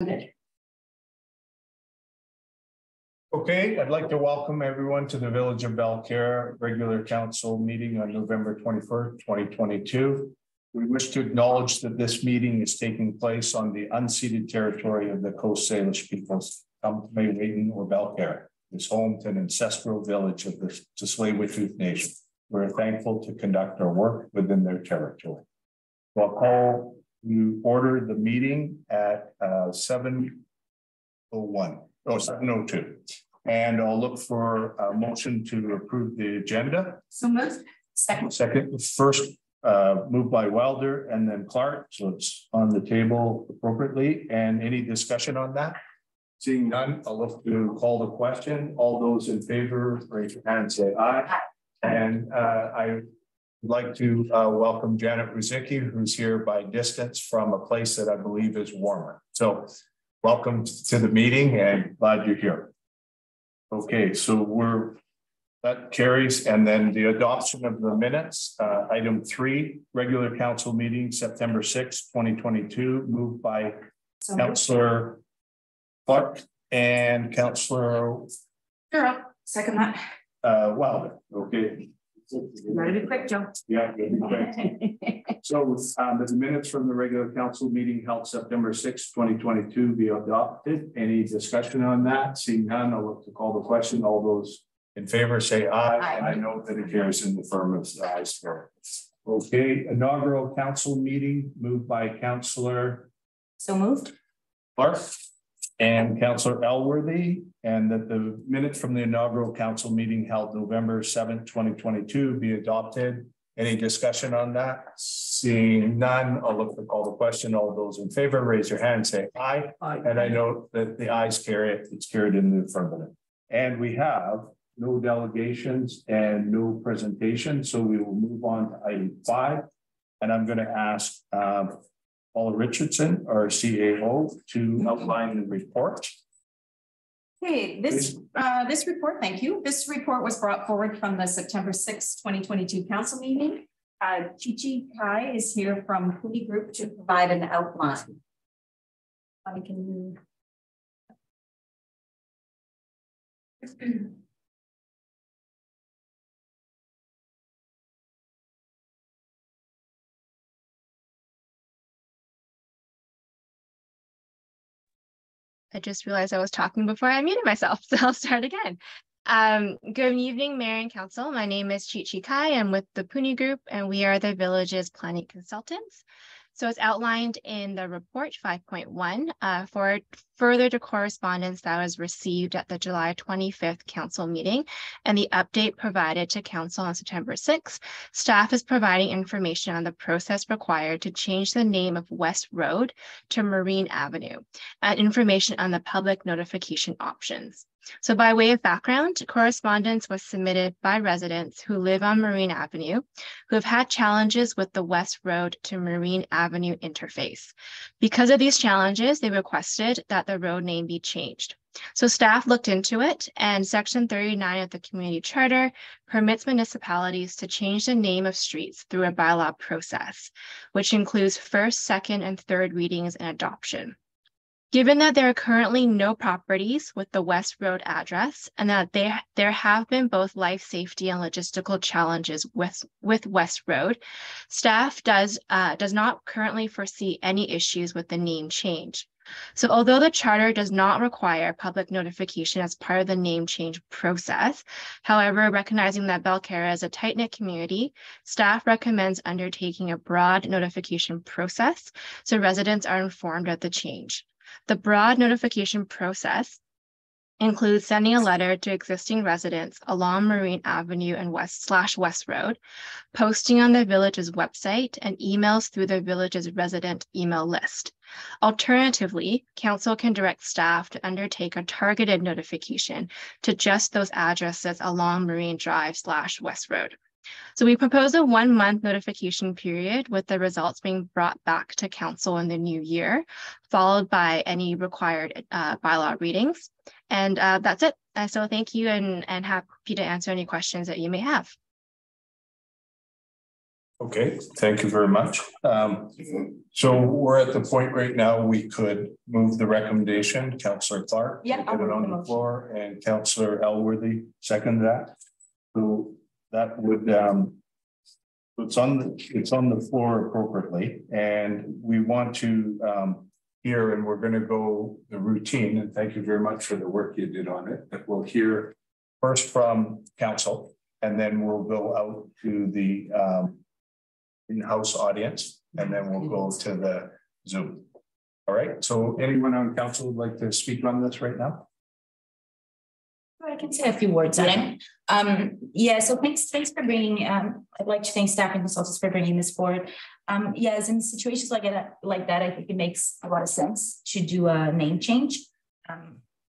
Okay, I'd like to welcome everyone to the Village of Belcarre regular council meeting on November 21st, 2022. We wish to acknowledge that this meeting is taking place on the unceded territory of the Coast Salish peoples, Tsleil Waututh or Belcarre, this home to an ancestral village of the Tsleil Waututh Nation. We're thankful to conduct our work within their territory. I'll call you order the meeting at 7:02. And I'll look for a motion to approve the agenda. So moved. Second, first moved by Wilder and then Clark. So it's on the table appropriately. And any discussion on that? Seeing none, I'll look to call the question. All those in favor, raise your hand and say aye. And I would like to welcome Janet Ruzicki, who's here by distance from a place that I believe is warmer. So welcome to the meeting and glad you're here. Okay, so that carries, and then the adoption of the minutes. Item 3, regular council meeting, September 6th, 2022, moved by Councillor Clark and Councillor Second that. Wilder. Okay. Gotta be quick, Joe. Yeah. So the minutes from the regular council meeting held September 6th, 2022 be adopted. Any discussion on that? Seeing none, I'll look to call the question. All those in favor say aye. Aye. And I know that it carries in the affirmative ayes. Okay, inaugural council meeting moved by Councillor So moved. Clark and Councillor Elworthy, and that the minutes from the inaugural council meeting held November 7th, 2022 be adopted. Any discussion on that? Seeing none, I'll look to call the question. All those in favor, raise your hand and say aye. Aye. And I know that the ayes carry it. It's carried in the affirmative. And we have no delegations and no presentation. So we will move on to item 5. And I'm going to ask Paula Richardson, our CAO, to outline the report. Okay, this report, thank you. This report was brought forward from the September 6th, 2022 council meeting. Chi-Chi Kai is here from Puni Group to provide an outline. I just realized I was talking before I muted myself, so I'll start again. Good evening, Mayor and Council. My name is Chi-Chi Kai. I'm with the Puni Group, and we are the village's planning consultants. So it's outlined in the report 5.1 for further to correspondence that was received at the July 25th council meeting and the update provided to council on September 6th. Staff is providing information on the process required to change the name of West Road to Marine Avenue and information on the public notification options. So by way of background, correspondence was submitted by residents who live on Marine Avenue, who have had challenges with the West Road to Marine Avenue interface. Because of these challenges, they requested that the road name be changed. So staff looked into it, and Section 39 of the Community Charter permits municipalities to change the name of streets through a bylaw process, which includes first, second, and third readings and adoption. Given that there are currently no properties with the West Road address and that there have been both life safety and logistical challenges with West Road, staff does not currently foresee any issues with the name change. So although the charter does not require public notification as part of the name change process, however, recognizing that Belcarre is a tight-knit community, staff recommends undertaking a broad notification process so residents are informed of the change. The broad notification process includes sending a letter to existing residents along Marine Avenue and West Road, posting on the village's website, and emails through the village's resident email list. Alternatively, council can direct staff to undertake a targeted notification to just those addresses along Marine Drive / West Road. So we propose a 1-month notification period with the results being brought back to council in the new year, followed by any required bylaw readings. And that's it. So thank you and happy to answer any questions that you may have. Okay, thank you very much. So we're at the point right now, we could move the recommendation, Councillor Clark. Yeah, Get it on the floor, and Councillor Elworthy second that. So that would, it's on the floor appropriately, and we want to hear, and we're going to go the routine, and thank you very much for the work you did on it. That we'll hear first from council, and then we'll go out to the in-house audience, and then we'll go to the Zoom. All right, so anyone on council would like to speak on this right now? I can say a few words on it. Yeah, so thanks for bringing, I'd like to thank staff and consultants for bringing this forward. Yes, in situations like that, I think it makes a lot of sense to do a name change.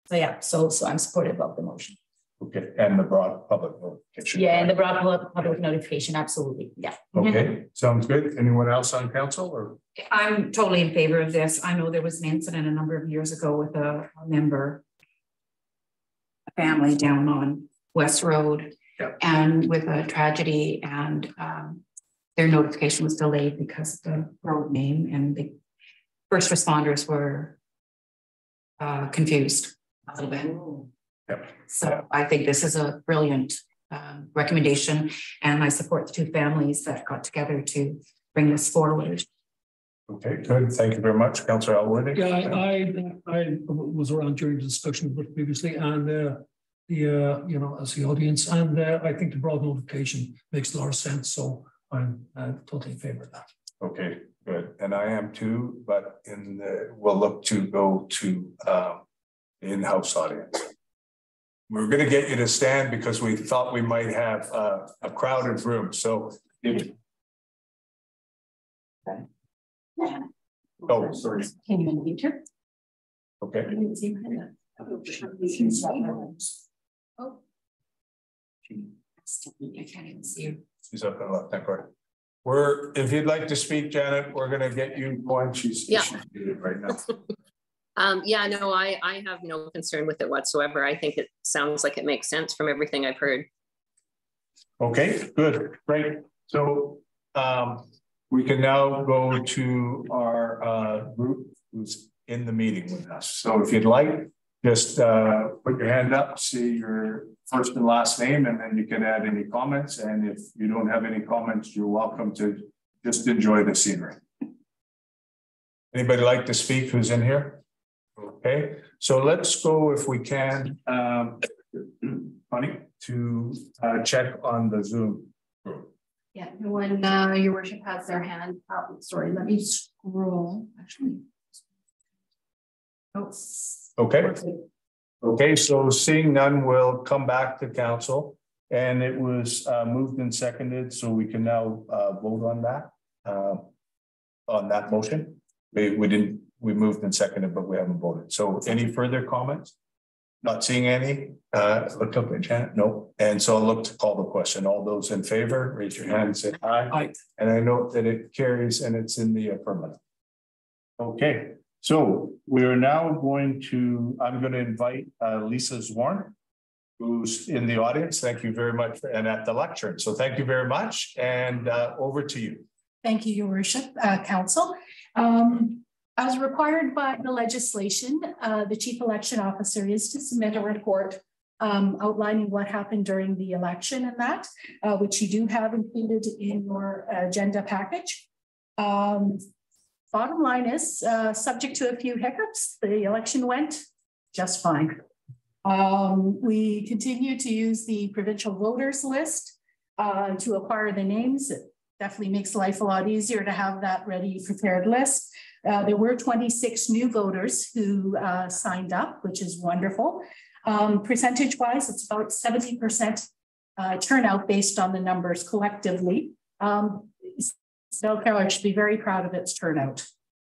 So yeah, so I'm supportive of the motion. Okay, and the broad public notification. Yeah, and the broad public notification, absolutely, yeah. Okay, sounds good. Anyone else on council or? I'm totally in favor of this. I know there was an incident a number of years ago with a member, a family down on West Road, yep, and with a tragedy, and their notification was delayed because of the road name, and the first responders were confused a little bit. Yep. So I think this is a brilliant recommendation, and I support the two families that got together to bring this forward. Okay, good. Thank you very much, Councillor Elworthy. Yeah, I was around during the discussion with previously, and you know, as the audience, and I think the broad notification makes a lot of sense. So I'm totally in favor of that. Okay, good, and I am too. But we'll look to go to the in-house audience. We're going to get you to stand because we thought we might have a crowded room. So if oh, sorry. Can you unmute her? Okay. Oh. I can't even see you. She's up in the left hand corner. If you'd like to speak, Janet, we're going to get you going. She's muted right now. Yeah, no, I have no concern with it whatsoever. I think it sounds like it makes sense from everything I've heard. Okay, good, great. So we can now go to our group who's in the meeting with us. So if you'd like, just put your hand up, say your first and last name, and then you can add any comments. And if you don't have any comments, you're welcome to just enjoy the scenery. Anybody like to speak who's in here? Okay, so let's go, if we can, Funny, to check on the Zoom group. Yeah, when your worship has their hand up, sorry, let me scroll actually. Oh. Okay. Okay, so seeing none, we'll come back to council, and it was moved and seconded, so we can now vote on that motion. We moved and seconded, but we haven't voted. So any further comments? Not seeing any. Look up at Janet. No. And so I'll look to call the question. All those in favor, raise your hand and say aye. Aye. And I note that it carries and it's in the affirmative. Okay. So we are now going to, I'm going to invite Lisa Zwarn, who's in the audience. Thank you very much. And at the lectern. So thank you very much. And over to you. Thank you, Your Worship, Council. As required by the legislation, the Chief Election Officer is to submit a report outlining what happened during the election and that, which you do have included in your agenda package. Bottom line is, subject to a few hiccups, the election went just fine. We continue to use the provincial voters list to acquire the names. It definitely makes life a lot easier to have that ready prepared list. There were 26 new voters who signed up, which is wonderful. Percentage-wise, it's about 70% turnout based on the numbers collectively. South Carolina should be very proud of its turnout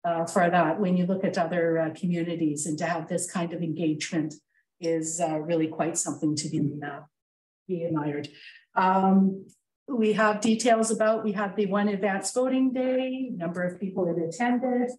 for that. When you look at other communities, and to have this kind of engagement is really quite something to be admired. We have details about, we had the one advanced voting day, number of people that attended,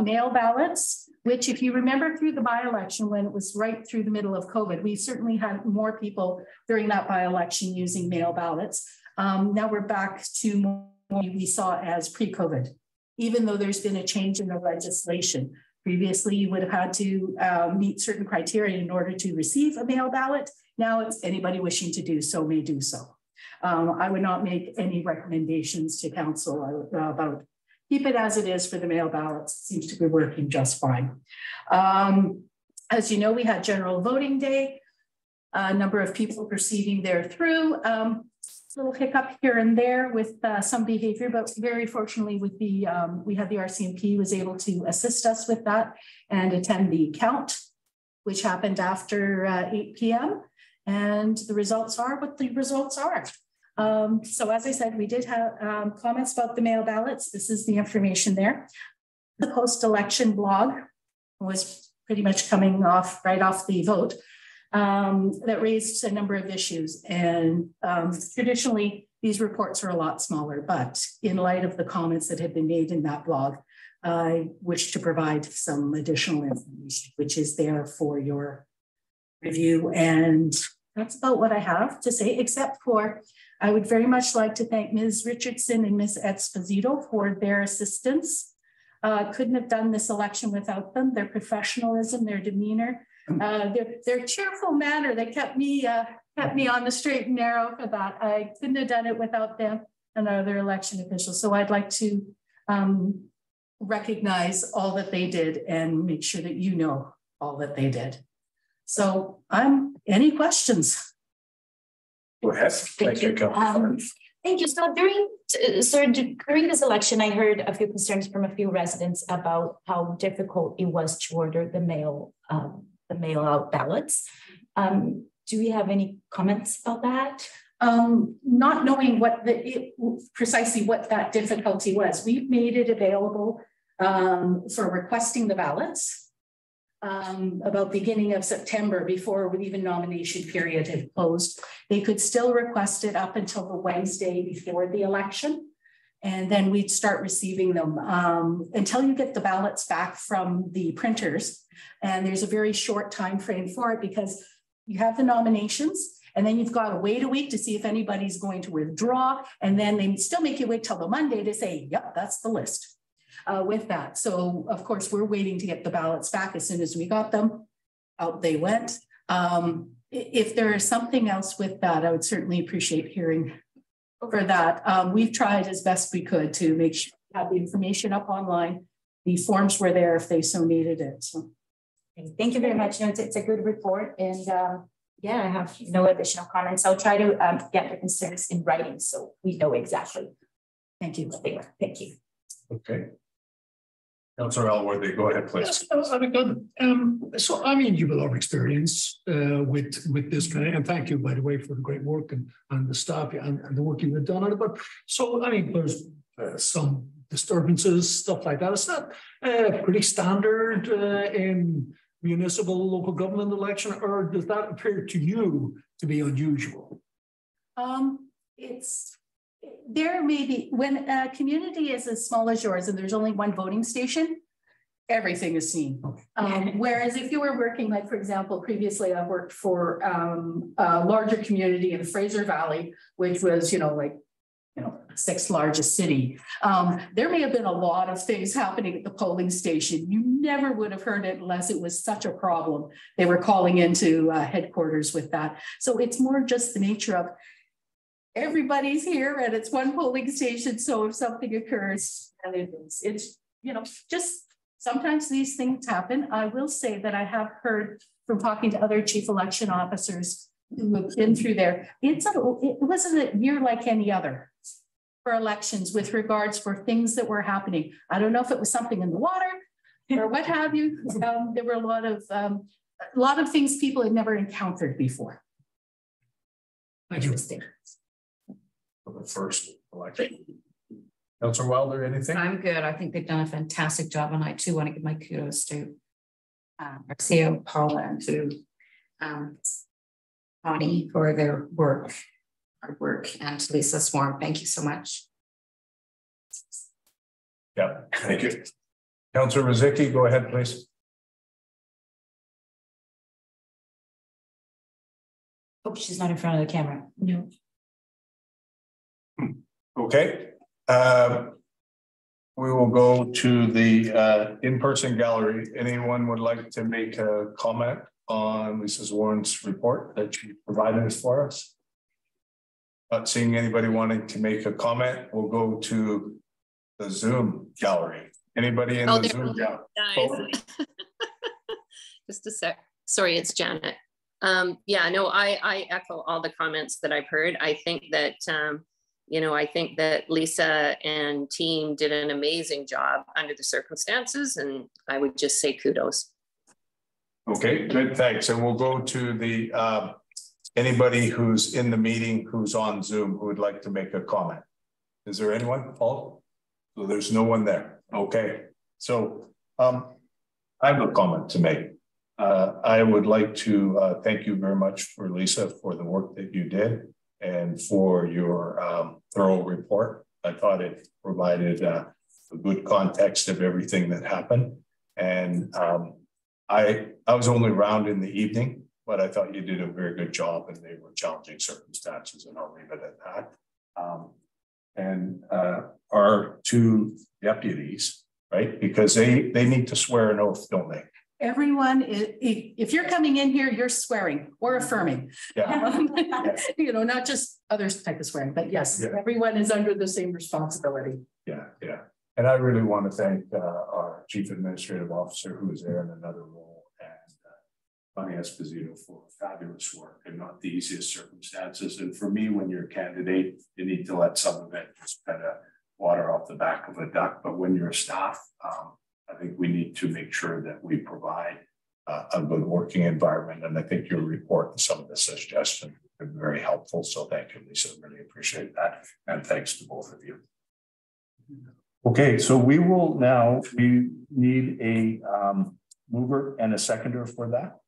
mail ballots, which if you remember through the by-election when it was right through the middle of COVID, we certainly had more people during that by-election using mail ballots. Now we're back to we saw as pre-COVID, even though there's been a change in the legislation. Previously, you would have had to meet certain criteria in order to receive a mail ballot. Now it's anybody wishing to do so may do so. I would not make any recommendations to council about keep it as it is for the mail ballots. It seems to be working just fine. As you know, we had general voting day. A number of people proceeding there through. Little hiccup here and there with some behavior, but very fortunately with the, we had the RCMP was able to assist us with that and attend the count, which happened after 8 p.m. And the results are what the results are. So as I said, we did have comments about the mail ballots. This is the information there. The post-election blog was pretty much coming off right off the vote. That raised a number of issues, and traditionally these reports are a lot smaller, but in light of the comments that have been made in that blog, I wish to provide some additional information, which is there for your review. And that's about what I have to say, except for I would very much like to thank Ms. Richardson and Ms. Esposito for their assistance. Couldn't have done this election without them, their professionalism, their demeanor. Their cheerful manner that kept me on the straight and narrow for that. I couldn't have done it without them and other election officials. So I'd like to recognize all that they did and make sure that you know all that they did. So any questions? Go ahead. Thank you. Thank you. So during this election, I heard a few concerns from a few residents about how difficult it was to order the mail out ballots. Do we have any comments about that? Not knowing precisely what that difficulty was, we've made it available for requesting the ballots about beginning of September, before even nomination period had closed. They could still request it up until the Wednesday before the election. And then we'd start receiving them until you get the ballots back from the printers. And there's a very short time frame for it because you have the nominations and then you've got to wait a week to see if anybody's going to withdraw. And then they still make you wait till the Monday to say, yep, that's the list with that. So of course, we're waiting to get the ballots back. As soon as we got them, out they went. If there is something else with that, I would certainly appreciate hearing for that. We've tried as best we could to make sure we have the information up online. The forms were there if they so needed it. So thank you very much. No, it's a good report. And yeah, I have no additional comments. I'll try to get the concerns in writing so we know exactly. Thank you. Thank you. Okay. Councillor Elworthy, go ahead, please. So, I mean, you have a lot of experience with this kind of, and thank you, by the way, for the great work and the staff and the work you've done on it. But so, I mean, there's some disturbances, stuff like that. Is that pretty standard in municipal local government election, or does that appear to you to be unusual? There may be, when a community is as small as yours and there's only one voting station, everything is seen. Whereas if you were working, like, for example, previously I worked for a larger community in the Fraser Valley, which was, sixth largest city. There may have been a lot of things happening at the polling station. You never would have heard it unless it was such a problem. They were calling into headquarters with that. So it's more just the nature of everybody's here and it's one polling station. So if something occurs, and it's just sometimes these things happen. I will say that I have heard from talking to other chief election officers who have been through there. It wasn't a year like any other for elections with regards for things that were happening. I don't know if it was something in the water or what have you. There were a lot of things people had never encountered before. Interesting. For the first election. Councillor Wilder, anything? I'm good. I think they've done a fantastic job, and I too want to give my kudos to our CEO, Paula, and to Bonnie for their hard work, and to Lisa Swarm. Thank you so much. Yeah, thank you. Councillor Rozicki, go ahead, please. Oh, she's not in front of the camera. No. Okay. We will go to the in-person gallery. Anyone would like to make a comment on Lisa Warren's report that she provided us for us? Not seeing anybody wanting to make a comment, we'll go to the Zoom gallery. Anybody in the Zoom gallery? Oh. Just a sec. Sorry, it's Janet. Yeah, no, I echo all the comments that I've heard. I think that, you know, I think that Lisa and team did an amazing job under the circumstances, and I would just say kudos. Okay, good, thanks. And we'll go to the anybody who's in the meeting who's on Zoom who would like to make a comment. Is there anyone, Paul? So there's no one there. Okay, so I have a comment to make. I would like to thank you very much for Lisa for the work that you did and for your thorough report. I thought it provided a good context of everything that happened. And I was only around in the evening, but I thought you did a very good job, and they were challenging circumstances, and I'll leave it at that. Our two deputies, right? Because they need to swear an oath, don't they? Everyone, if you're coming in here, you're swearing or affirming. Yeah. You know, not just others type of swearing, but yes, yeah. Everyone is under the same responsibility. Yeah, yeah. And I really want to thank our Chief Administrative Officer, who is there in another role, and Bonnie Esposito for fabulous work and not the easiest circumstances. And for me, when you're a candidate, you need to let some of it just kind of water off the back of a duck. But when you're a staff, I think we need to make sure that we provide a good working environment. And I think your report and some of the suggestions have been very helpful. So thank you, Lisa. Really appreciate that. And thanks to both of you. Okay, so we need a mover and a seconder for that.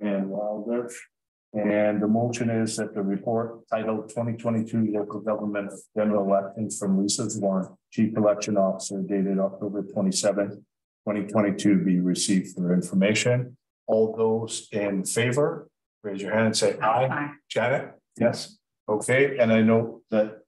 And Wilder. And the motion is that the report titled 2022 Local Government General Elections from Lisa Warren, Chief Election Officer, dated October 27, 2022, be received for information. All those in favor, raise your hand and say aye. Aye. Janet? Yes. Okay, and I know that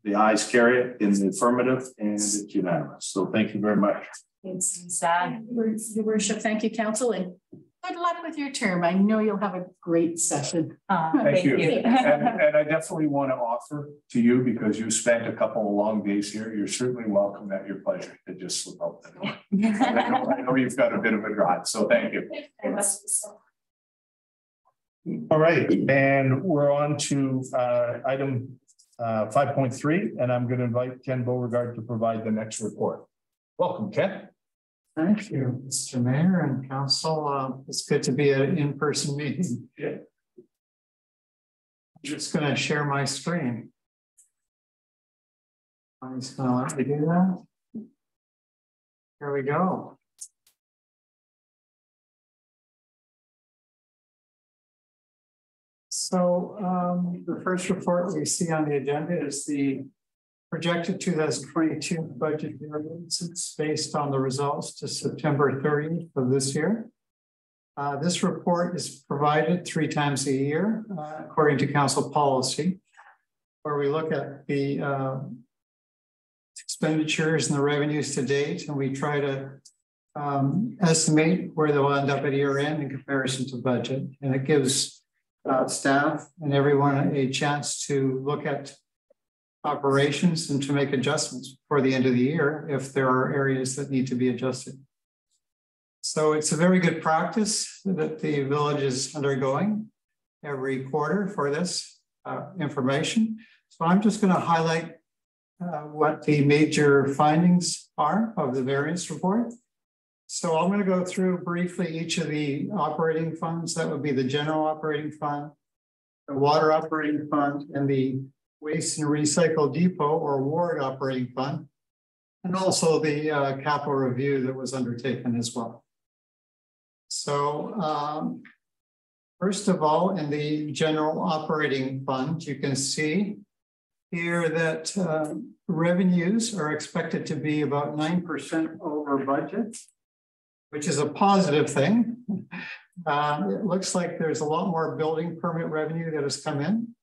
the ayes carry it in the affirmative, and it's unanimous. So thank you very much. It's sad. Your worship, thank you, council, and good luck with your term. I know you'll have a great session. Thank you. And I definitely want to offer to you, because you spent a couple of long days here. You're certainly welcome at your pleasure to just slip out the door. I know you've got a bit of a drive, so thank you. All right, and we're on to item 5.3, and I'm going to invite Ken Beauregard to provide the next report. Welcome, Ken. Thank you, Mr. Mayor and Council. It's good to be at an in-person meeting. Yeah. I'm just going to share my screen. I'm just going to let me do that. Here we go. So the first report we see on the agenda is the projected 2022 budget variances based on the results to September 30th of this year. This report is provided 3 times a year, according to council policy, where we look at the expenditures and the revenues to date, and we try to estimate where they'll end up at year end in comparison to budget. And it gives staff and everyone a chance to look at operations and to make adjustments for the end of the year if there are areas that need to be adjusted. So it's a very good practice that the village is undergoing every quarter for this information. So I'm just going to highlight what the major findings are of the variance report. So I'm going to go through briefly each of the operating funds. That would be the general operating fund, the water operating fund, and the waste and recycle depot or ward operating fund, and also the capital review that was undertaken as well. So first of all, in the general operating fund, you can see here that revenues are expected to be about 9% over budget, which is a positive thing. It looks like there's a lot more building permit revenue that has come in.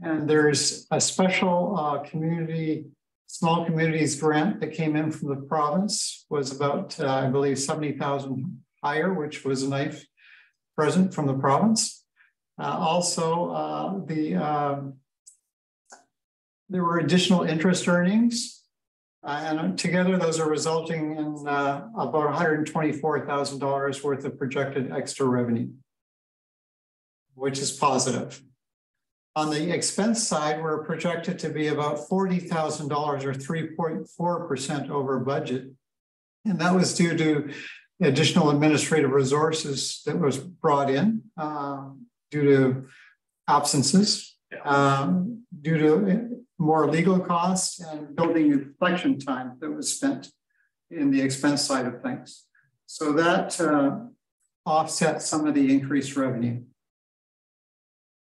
And there's a special small communities grant that came in from the province, was about, I believe, 70,000 higher, which was a nice present from the province. There were additional interest earnings, and together those are resulting in about $124,000 worth of projected extra revenue, which is positive. On the expense side, we're projected to be about $40,000 or 3.4% over budget. And that was due to additional administrative resources that was brought in due to absences, due to more legal costs and building reflection time that was spent in the expense side of things. So that offsets some of the increased revenue.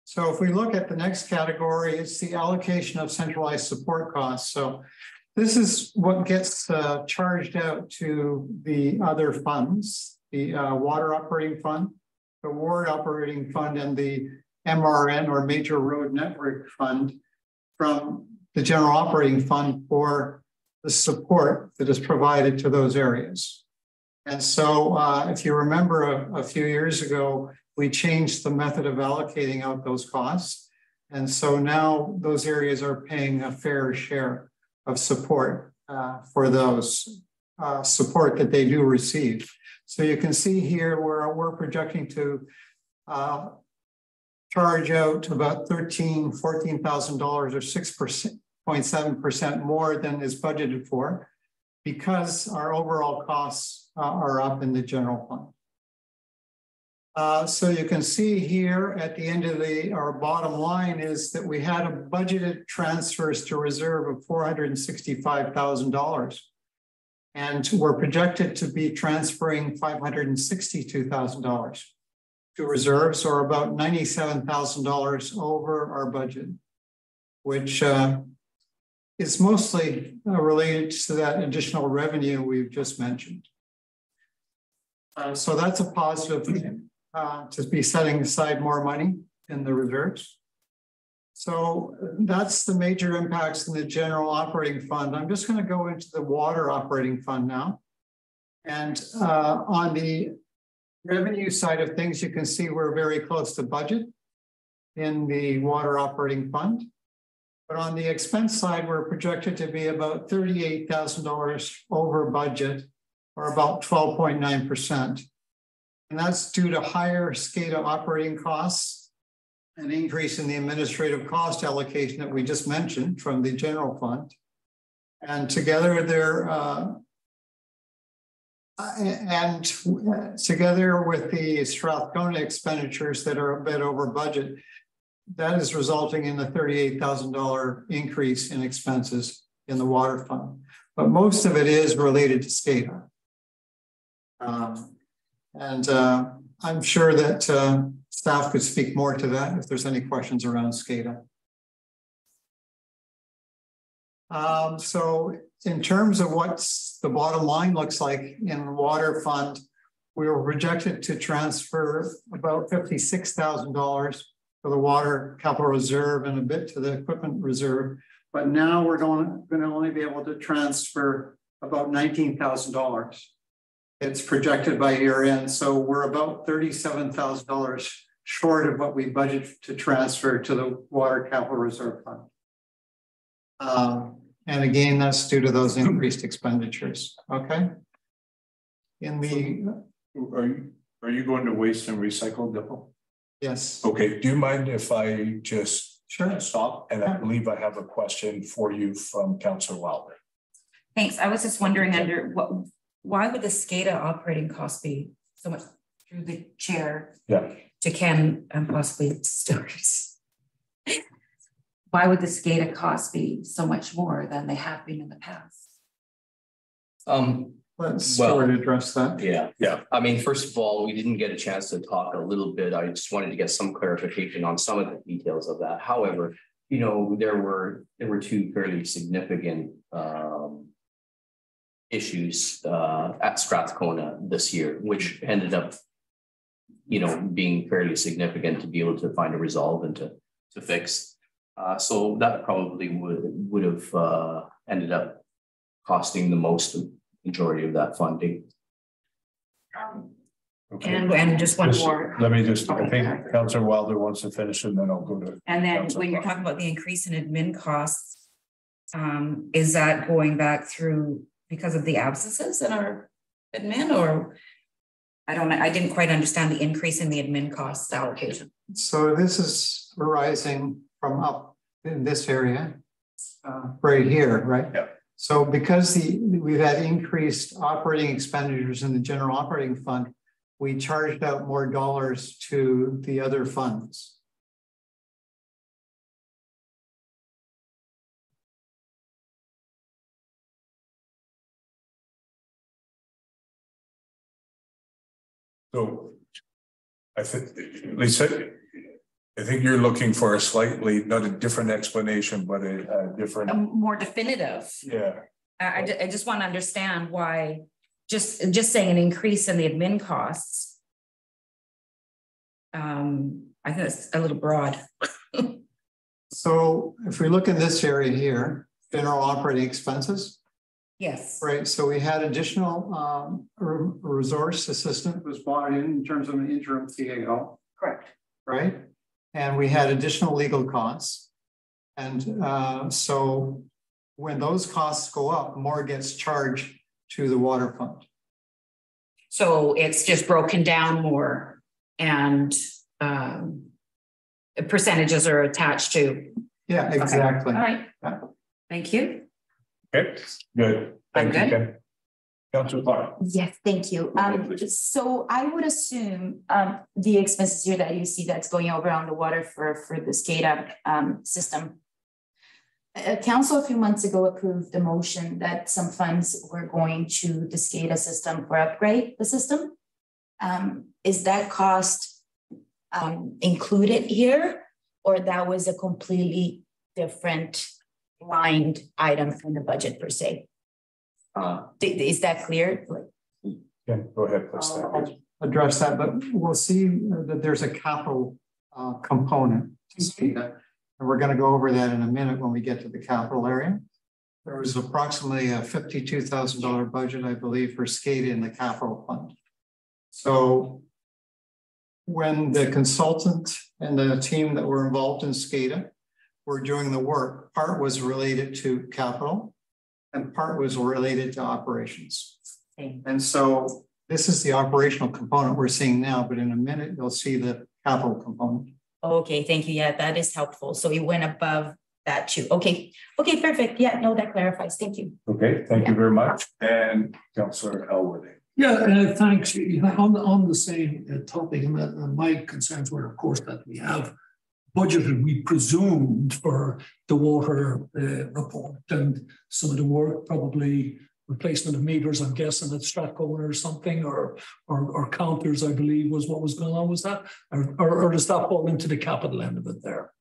So if we look at the next category, it's the allocation of centralized support costs. So this is what gets charged out to the other funds, the water operating fund, the ward operating fund, and the MRN or Major Road Network Fund from the general operating fund for the support that is provided to those areas. And so if you remember a few years ago, we changed the method of allocating out those costs. And so now those areas are paying a fair share of support for those support that they do receive. So you can see here where we're projecting to charge out about $14,000 or 6.7% more than is budgeted for, because our overall costs are up in the general fund. So you can see here at the end of our bottom line is that we had a budgeted transfers to reserve of $465,000. And we're projected to be transferring $562,000 to reserves, or about $97,000 over our budget, which is mostly related to that additional revenue we've just mentioned. So that's a positive thing. To be setting aside more money in the reserves. So that's the major impacts in the general operating fund. I'm just going to go into the water operating fund now. And on the revenue side of things, you can see we're very close to budget in the water operating fund. But on the expense side, we're projected to be about $38,000 over budget, or about 12.9%. And that's due to higher SCADA operating costs, an increase in the administrative cost allocation that we just mentioned from the general fund. And together together with the Strathcona expenditures that are a bit over budget, that is resulting in a $38,000 increase in expenses in the water fund. But most of it is related to SCADA. I'm sure that staff could speak more to that if there's any questions around SCADA. So in terms of what the bottom line looks like in the water fund, we were projected to transfer about $56,000 for the water capital reserve and a bit to the equipment reserve. But now we're going to only be able to transfer about $19,000. It's projected by year end. So we're about $37,000 short of what we budget to transfer to the water capital reserve fund. And again, that's due to those increased expenditures. Okay. Are you going to waste and recycle, Dipple? Yes. Okay. Do you mind if I just stop? And I Yeah. believe I have a question for you from Councillor Wilder. Thanks. I was just wondering why would the SCADA operating cost be so much through the chair to Ken and possibly Stuart? Why would the SCADA cost be so much more than they have been in the past? Let's Stuart address that. Yeah. I mean, first of all, we didn't get a chance to talk a little bit. I just wanted to get some clarification on some of the details of that. However, you know, there were two fairly significant issues at Strathcona this year, which ended up, you know, being fairly significant to be able to find a resolve and to fix. So that probably would have ended up costing the majority of that funding. Okay. And just one more. Let me just, I think Councillor Wilder wants to finish and then I'll go to. And then Councillor when you're Clark. talking about the increase in admin costs, is that going back through because of the absences in our admin, or I didn't quite understand the increase in the admin costs allocation. So this is arising from up in this area, right here, right? Yeah. So because we've had increased operating expenditures in the general operating fund, we charged out more dollars to the other funds. So I think, Lisa, I think you're looking for a slightly, not a different explanation, but a different. More definitive. Yeah. I just want to understand why, just saying an increase in the admin costs. I think it's a little broad. So if we look in this area here, general operating expenses. Yes. Right, so we had additional resource assistant was brought in terms of an interim CAO. Correct. Right, and we had additional legal costs. And so when those costs go up, more gets charged to the water fund. So it's just broken down more and percentages are attached to. Yeah, exactly. Okay. All right. Yeah. Thank you. Okay, good. I'm Thank you, good. Ken. Councillor Clark. Yes, thank you. So I would assume the expenses here that you see that's going over on the water for the SCADA system. Council a few months ago approved the motion that some funds were going to the SCADA system for upgrade the system. Is that cost included here, or that was a completely different line item in the budget per se? Is that clear? Yeah, go ahead, please. I'll address that, but we'll see that there's a capital component to SCADA. And we're going to go over that in a minute when we get to the capital area. There was approximately a $52,000 budget, I believe, for SCADA in the capital fund. So when the consultant and the team that were involved in SCADA were doing the work, part was related to capital and part was related to operations. Okay. And so this is the operational component we're seeing now, but in a minute, you'll see the capital component. Okay, thank you. Yeah, that is helpful. So it went above that too. Okay, okay, perfect. Yeah, no, that clarifies. Thank you. Okay, thank you very much. And Councillor Elworthy. Yeah, thanks. On the same topic, and my concerns were, of course, that we have budgeted, we presumed, for the water report, and some of the work, probably replacement of meters, I'm guessing at Strathcona or something, or counters, I believe, was what was going on. Was that, or does that fall into the capital end of it there?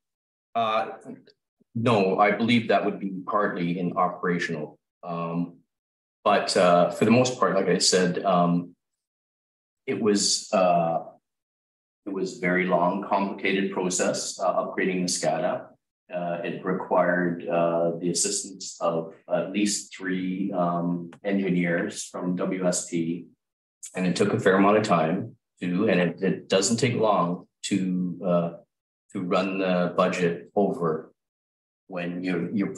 No, I believe that would be partly in operational. But for the most part, like I said, it was a very long, complicated process upgrading the SCADA. It required the assistance of at least 3 engineers from WSP, and it took a fair amount of time to, and it doesn't take long to run the budget over when you're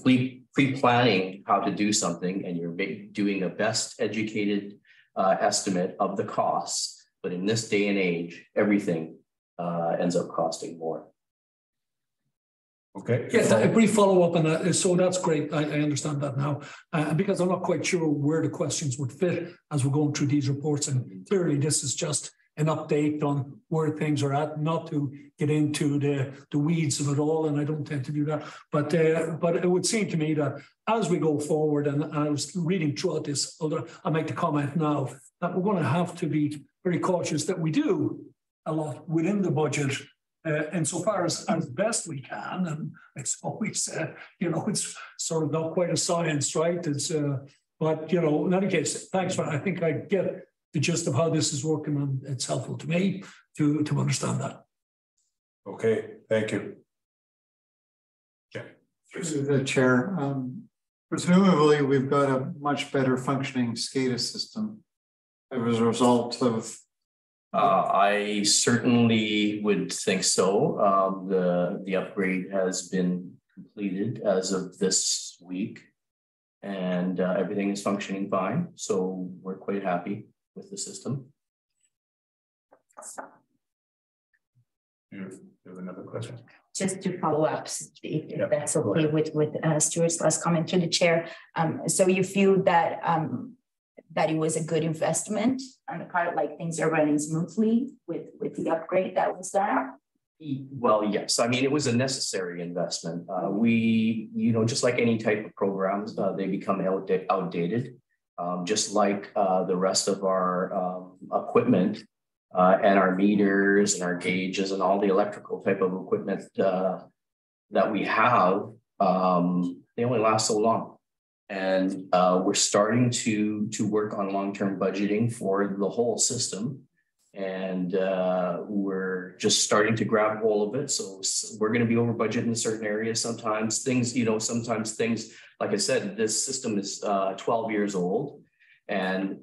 pre-planning how to do something and you're doing the best educated estimate of the costs. But in this day and age, everything ends up costing more. Okay. Yeah, a brief follow-up on that. So that's great. I understand that now. Because I'm not quite sure where the questions would fit as we're going through these reports. And clearly this is just an update on where things are at, not to get into the weeds of it all, and I don't intend to do that. But it would seem to me that as we go forward, and I was reading throughout this, although I make the comment now, that we're going to have to be very cautious that we do a lot within the budget, insofar as best we can. And it's always, it's sort of not quite a science, right? It's, but, in any case, thanks for, I think I get the gist of how this is working, and it's helpful to me to understand that. Okay, thank you. Through the chair, presumably we've got a much better functioning SCADA system as a result of. I certainly would think so. The upgrade has been completed as of this week, and everything is functioning fine. So we're quite happy with the system. You have another question? Just to follow up, if that's okay with Stuart's last comment to the chair. So you feel that that it was a good investment on the part, like things are running smoothly with the upgrade that was done? Well, yes. I mean, it was a necessary investment. We, just like any type of programs, they become outdated, just like the rest of our equipment. And our meters and our gauges and all the electrical type of equipment that we have, they only last so long. And we're starting to work on long-term budgeting for the whole system. And we're just starting to grab hold of it. So we're going to be over budget in certain areas. Sometimes things, like I said, this system is 12 years old. And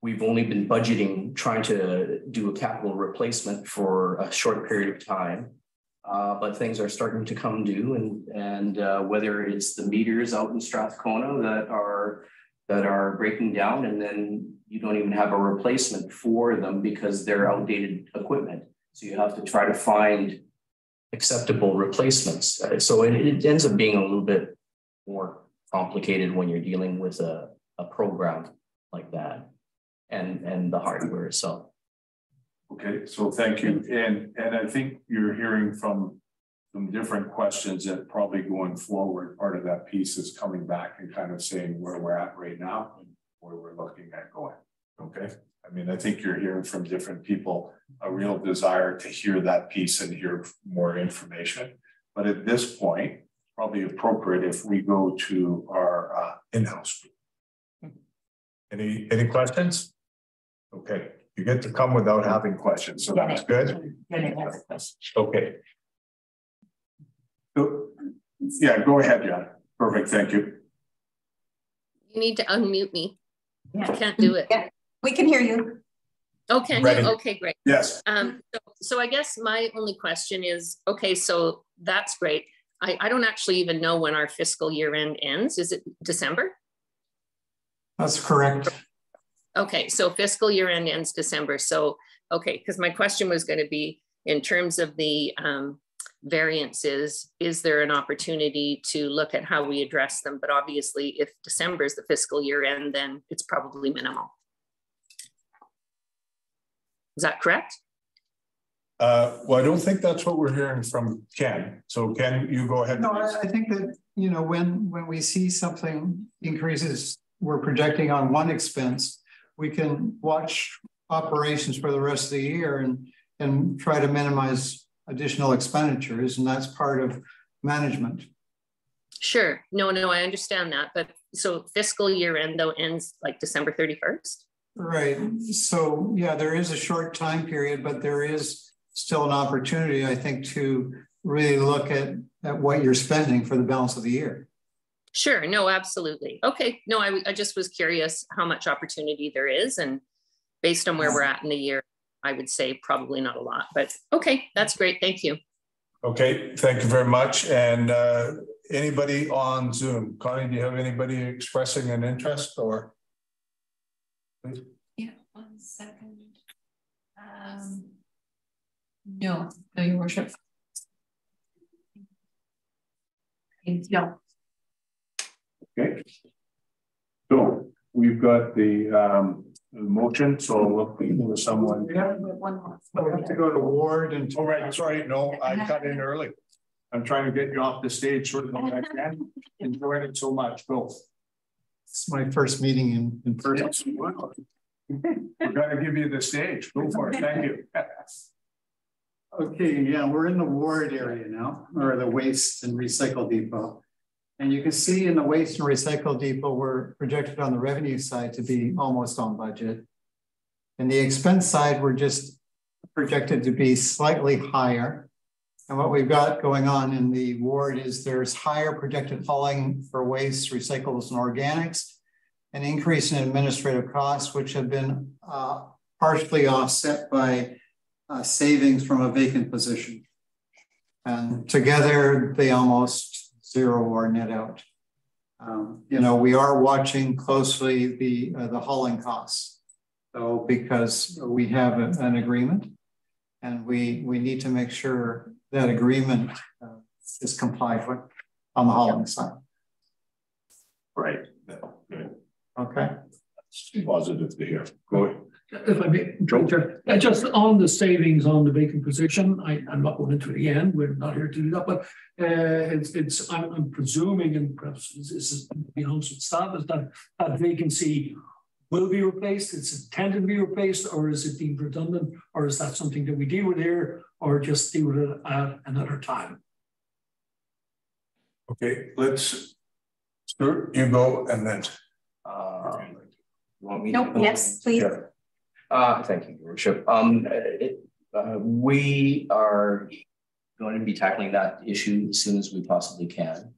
we've only been budgeting, trying to do a capital replacement for a short period of time, but things are starting to come due, and whether it's the meters out in Strathcona that are breaking down, and then you don't even have a replacement for them because they're outdated equipment. So you have to try to find acceptable replacements. So it ends up being a little bit more complicated when you're dealing with a program like that. And the hardware itself. Okay, so thank you. And I think you're hearing from some different questions that probably going forward, part of that piece is coming back and kind of saying where we're at right now and where we're looking at going. Okay. I mean, I think you're hearing from different people a real desire to hear that piece and hear more information. But at this point, probably appropriate if we go to our in-house group. Any questions? Okay, you get to come without having questions, so that's good. Okay. Yeah, go ahead, John. Perfect, thank you. You need to unmute me. I can't do it. Yeah, we can hear you. Okay, okay, great. Yes. So I guess my only question is, okay, so that's great. I don't actually even know when our fiscal year end ends. Is it December? That's correct. Okay, so fiscal year end ends December. So, okay, because my question was going to be in terms of the variances, is there an opportunity to look at how we address them? But obviously, if December is the fiscal year end, then it's probably minimal. Is that correct? Well, I don't think that's what we're hearing from Ken. So Ken, you go ahead. No, I think that, when we see something increases, we're projecting on one expense, we can watch operations for the rest of the year and try to minimize additional expenditures. And that's part of management. Sure. No, I understand that. But so fiscal year end though ends like December 31st? Right. So yeah, there is a short time period, but there is still an opportunity, I think, to really look at what you're spending for the balance of the year. Sure. No, absolutely. Okay. No, I just was curious how much opportunity there is. And based on where we're at in the year, I would say probably not a lot, but okay. That's great. Thank you. Okay. Thank you very much. And anybody on Zoom? Connie, do you have anybody expressing an interest or? Please. Yeah, 1 second. No, Your Worship. Yeah. Okay. So we've got the motion. So look for someone. We have to go to Ward and. Oh, right. Sorry. No, I cut in early. I'm trying to get you off the stage sort of I can. Enjoyed it so much. Go. It's my first meeting in person. We're going to give you the stage. Go for it. Thank you. Okay, yeah, we're in the Ward area now, or the waste and recycle depot. And you can see in the waste and recycle depot, we're projected on the revenue side to be almost on budget. And the expense side, we're just projected to be slightly higher. And what we've got going on in the ward is there's higher projected hauling for waste, recyclables, and organics, an increase in administrative costs, which have been partially offset by savings from a vacant position. And together they almost zero or net out. You know, we are watching closely the hauling costs. So because we have an agreement and we need to make sure that agreement is complied with on the hauling side. Right. Good. Okay. That's positive to hear. Go ahead. If I may, just on the savings on the vacant position, I'm not going into it again. We're not here to do that, but I'm presuming, and perhaps this is with staff, is that that vacancy will be replaced. It's intended to be replaced, or is it deemed redundant, or is that something that we deal with here, or just deal with it at another time? Okay, let's Stuart, you go, and then you want me Nope, to yes, please. Yeah. Thank you, Your Worship. We are going to be tackling that issue as soon as we possibly can.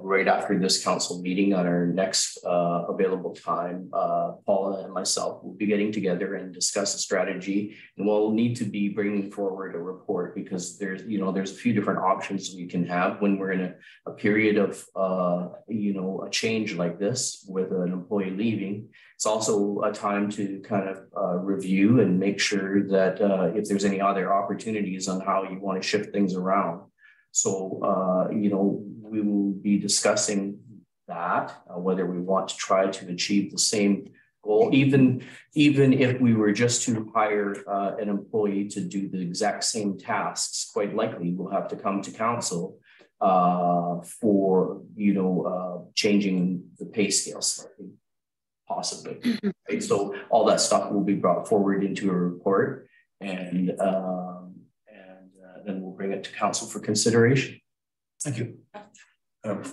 Right after this council meeting on our next available time, Paula and myself will be getting together and discuss a strategy, and we'll need to be bringing forward a report because there's a few different options we can have when we're in a period of a change like this with an employee leaving. It's also a time to kind of review and make sure that if there's any other opportunities on how you want to shift things around. So, we will be discussing that, whether we want to try to achieve the same goal, even if we were just to hire an employee to do the exact same tasks. Quite likely we'll have to come to council for, changing the pay scale slightly, possibly. Right? So all that stuff will be brought forward into a report, and then we'll bring it to council for consideration. Thank you. Did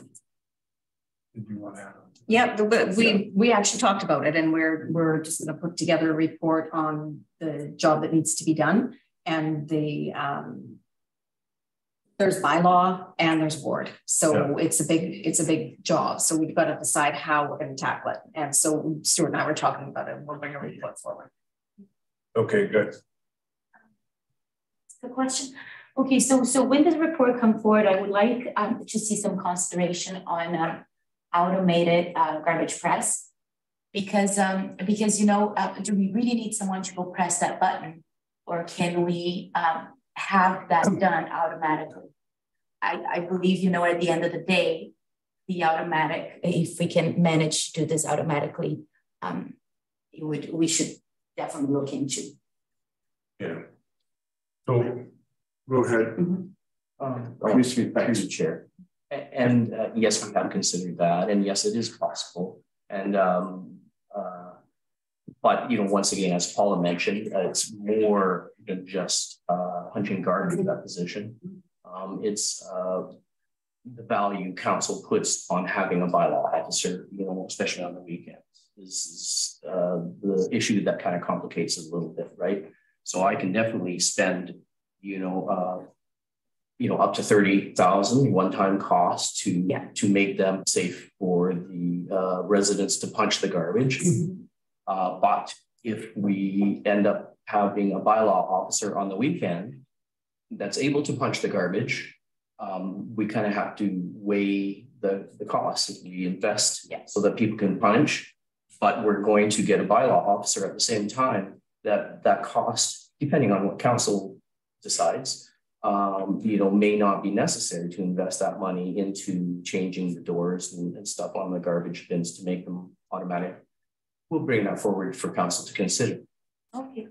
you want to add on? Yeah, but we actually talked about it, and we're just going to put together a report on the job that needs to be done, and the there's bylaw and there's board, so it's a big job. So we've got to decide how we're going to tackle it, and so Stuart and I were talking about it, and we'll bring a report forward. Okay, good. The question. Okay, so when does the report come forward? I would like to see some consideration on automated garbage press, because do we really need someone to go press that button, or can we have that done automatically? I believe at the end of the day, the automatic, if we can manage to do this automatically, we should definitely look into. Yeah. So. Go ahead. Mr. Chair. And yes, we have considered that, and yes, it is possible. And but once again, as Paula mentioned, it's more than just punching garbage in that position. It's the value council puts on having a bylaw officer, especially on the weekends, is the issue that kind of complicates it a little bit, right? So I can definitely spend up to 30,000 one-time cost to make them safe for the residents to punch the garbage. But if we end up having a bylaw officer on the weekend that's able to punch the garbage, we kind of have to weigh the costs. If we invest so that people can punch, but we're going to get a bylaw officer at the same time, that cost, depending on what council decides, may not be necessary to invest that money into changing the doors and stuff on the garbage bins to make them automatic. We'll bring that forward for council to consider. Okay.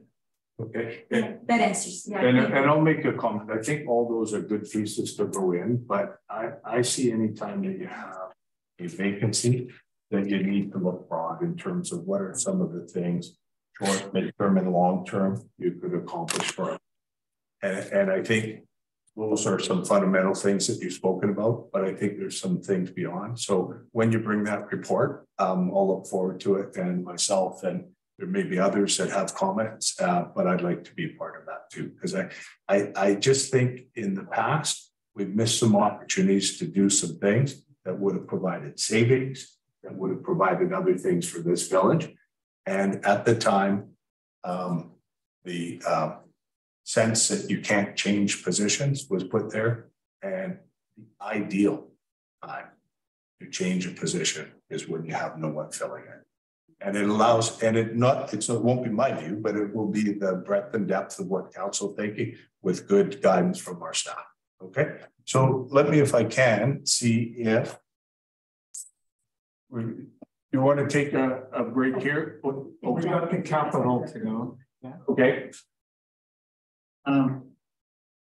Okay. That answers. And I'll make a comment. I think all those are good pieces to go in, but I see any time that you have a vacancy that you need to look broad in terms of what are some of the things, short, mid-term, and long-term, you could accomplish for it. And I think those are some fundamental things that you've spoken about, but I think there's some things beyond. So when you bring that report, I'll look forward to it, and myself and There may be others that have comments, but I'd like to be part of that too, because I just think in the past, we've missed some opportunities to do some things that would have provided savings, that would have provided other things for this village. And at the time, the sense that you can't change positions was put there, and the ideal time to change a position is when you have no one filling it. And it allows, and it won't be my view, but it will be the breadth and depth of what council thinking with good guidance from our staff. Okay, so let me, if I can, see if you want to take a break here. We got the capital to go. Yeah. Okay.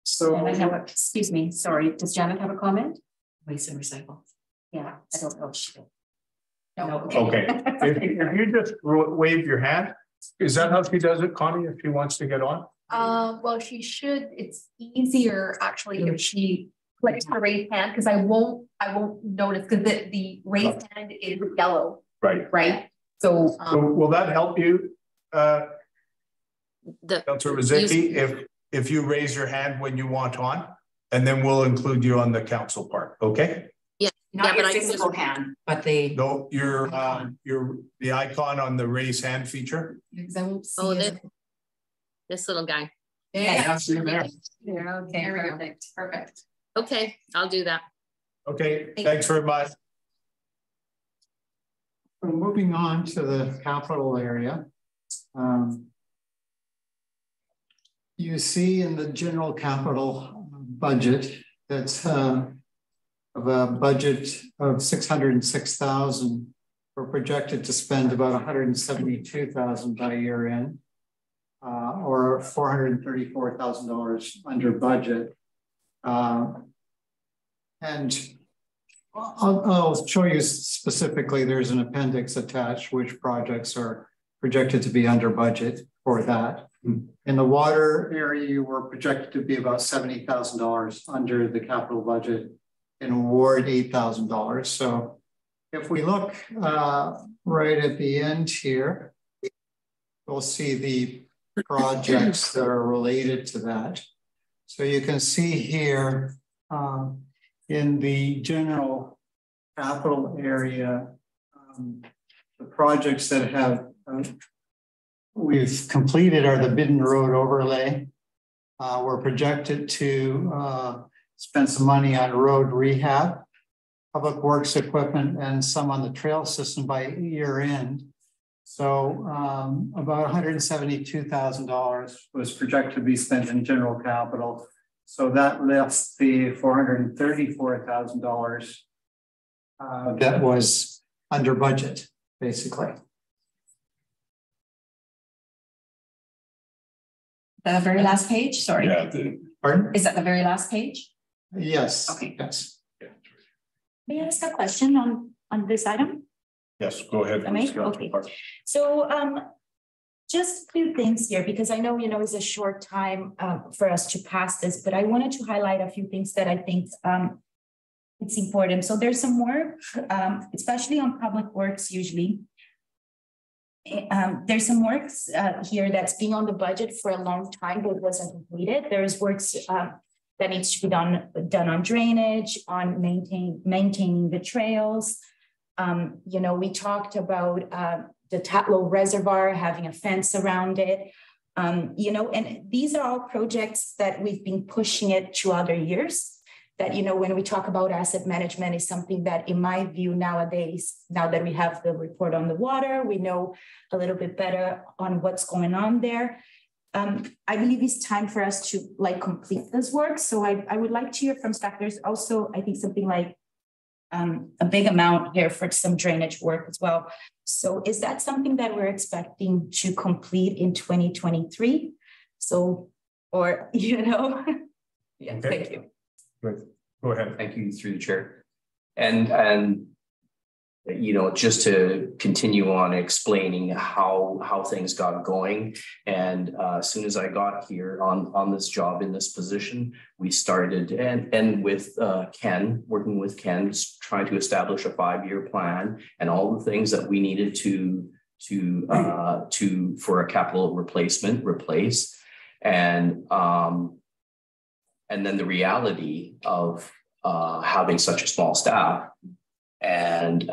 So excuse me, sorry, does Janet have a comment? Waste and recycle. Yeah, I don't know if she did. No. Okay. If you just wave your hand, is that how she does it, Connie, if she wants to get on? Well, she should. It's easier actually if she clicks the raised hand, because I won't notice, because the raised hand is yellow. Right. So will that help you, Councilor Mazicki, if you raise your hand when you want on, and then we'll include you on the council part, okay? Not your physical hand, but the the icon on the raise hand feature. Because I won't see this little guy. Yeah, see you there. Yeah, okay, perfect. Okay, I'll do that. Okay, thanks very much. So moving on to the capital area. You see in the general capital budget that's of a budget of 606,000. We're projected to spend about 172,000 by year end, or $434,000 under budget. And I'll show you specifically, there's an appendix attached which projects are projected to be under budget for that. In the water area, you were projected to be about $70,000 under the capital budget, and award $8,000. So if we look right at the end here, we'll see the projects that are related to that. So you can see here in the general capital area, the projects that have we've completed are the Bidden Road overlay. We're projected to spend some money on road rehab, public works equipment, and some on the trail system by year end. So about $172,000 was projected to be spent in general capital. So that left the $434,000 that was under budget, basically. The very last page, sorry. Yeah, pardon? Is that the very last page? Yes. Okay. Yes. May I ask a question on this item? Yes, go ahead. Okay. So just a few things here, because I know, it's a short time for us to pass this, but I wanted to highlight a few things that I think it's important. So there's some work, especially on public works usually. There's some works here that's been on the budget for a long time, but wasn't completed. There's works that needs to be done on drainage, on maintaining the trails. We talked about the Tatlow Reservoir, having a fence around it. And these are all projects that we've been pushing it to other years. That, when we talk about asset management is something that, in my view, nowadays, now that we have the report on the water, we know a little bit better on what's going on there. I believe it's time for us to complete this work. So I would like to hear from staff. There's also, I think, something like a big amount here for some drainage work as well. So is that something that we're expecting to complete in 2023? So, or, yeah, okay. Thank you. Good. Go ahead. Thank you through the chair. And just to continue on explaining how things got going. And as soon as I got here on this job in this position, we started and with Ken, working with Ken, trying to establish a 5-year plan and all the things that we needed to for a capital replace. And then the reality of having such a small staff and